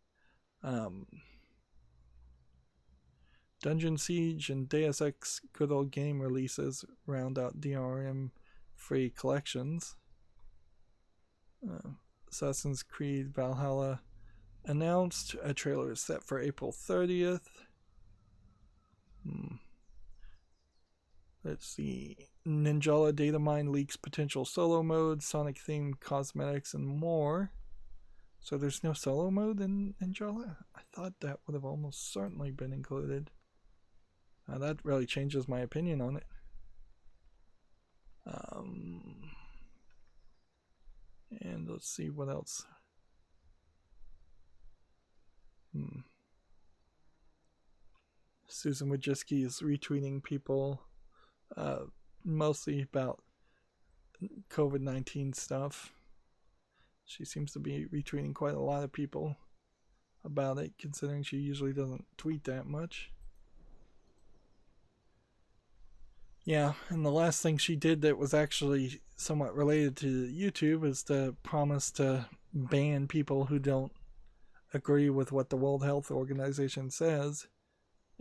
Dungeon Siege and Deus Ex Good Old Game releases round out DRM free collections. Assassin's Creed Valhalla announced. A trailer is set for April 30th. Let's see. Ninjala Datamine leaks potential solo mode, Sonic themed cosmetics, and more. So there's no solo mode in Ninjala? I thought that would have almost certainly been included. That really changes my opinion on it. And let's see what else. Susan Wojcicki is retweeting people, mostly about COVID-19 stuff. She seems to be retweeting quite a lot of people about it, considering she usually doesn't tweet that much. Yeah, and the last thing she did that was actually somewhat related to YouTube is to promise to ban people who don't agree with what the World Health Organization says,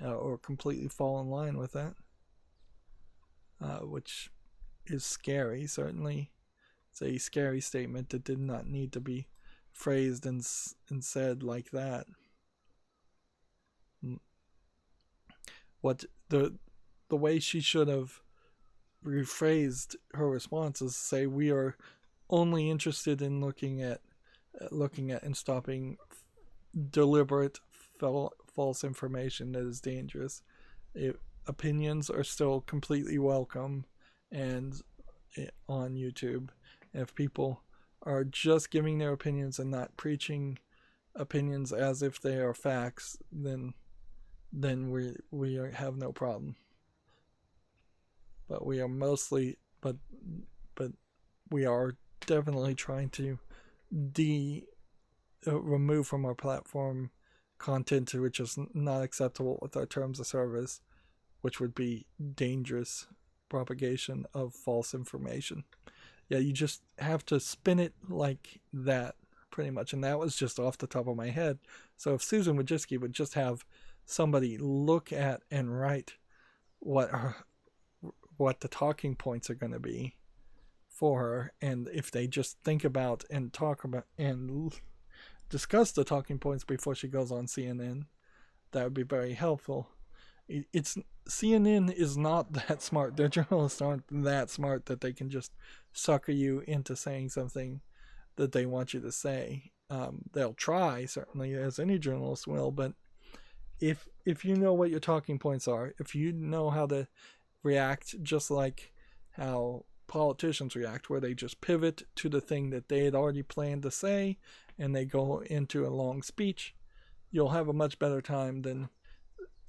or completely fall in line with that, which is scary. Certainly, it's a scary statement that did not need to be phrased and said like that. What the way she should have rephrased her response is say, we are only interested in looking at and stopping deliberate false information that is dangerous. Opinions are still completely welcome and on YouTube. If people are just giving their opinions and not preaching opinions as if they are facts, then we have no problem. But we are mostly, but we are definitely trying to remove from our platform content which is not acceptable with our terms of service, which would be dangerous propagation of false information. Yeah, you just have to spin it like that, pretty much. And that was just off the top of my head. So if Susan Wojcicki would just have somebody look at and write what the talking points are going to be for her, and if they just think about and talk about and discuss the talking points before she goes on CNN, that would be very helpful. CNN is not that smart. Their journalists aren't that smart that they can just sucker you into saying something that they want you to say. They'll try, certainly, as any journalist will, but if you know what your talking points are, if you know how to react just like how politicians react, where they just pivot to the thing that they had already planned to say and they go into a long speech, you'll have a much better time than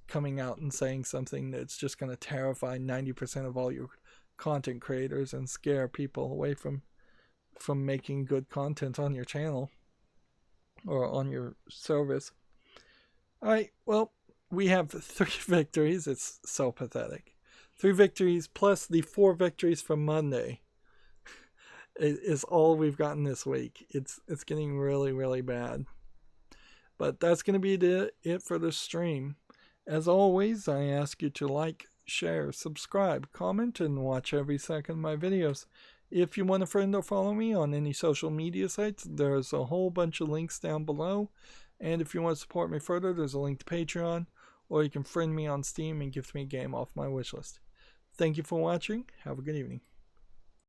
coming out and saying something that's just going to terrify 90% of all your content creators and scare people away from making good content on your channel or on your service. All right, well, we have 3 victories. It's so pathetic. 3 victories plus the 4 victories from Monday is all we've gotten this week. It's getting really, really bad. But that's going to be it for the stream. As always, I ask you to like, share, subscribe, comment, and watch every second of my videos. If you want a friend or follow me on any social media sites, there's a whole bunch of links down below. And if you want to support me further, there's a link to Patreon, or you can friend me on Steam and gift me a game off my wishlist. Thank you for watching. Have a good evening.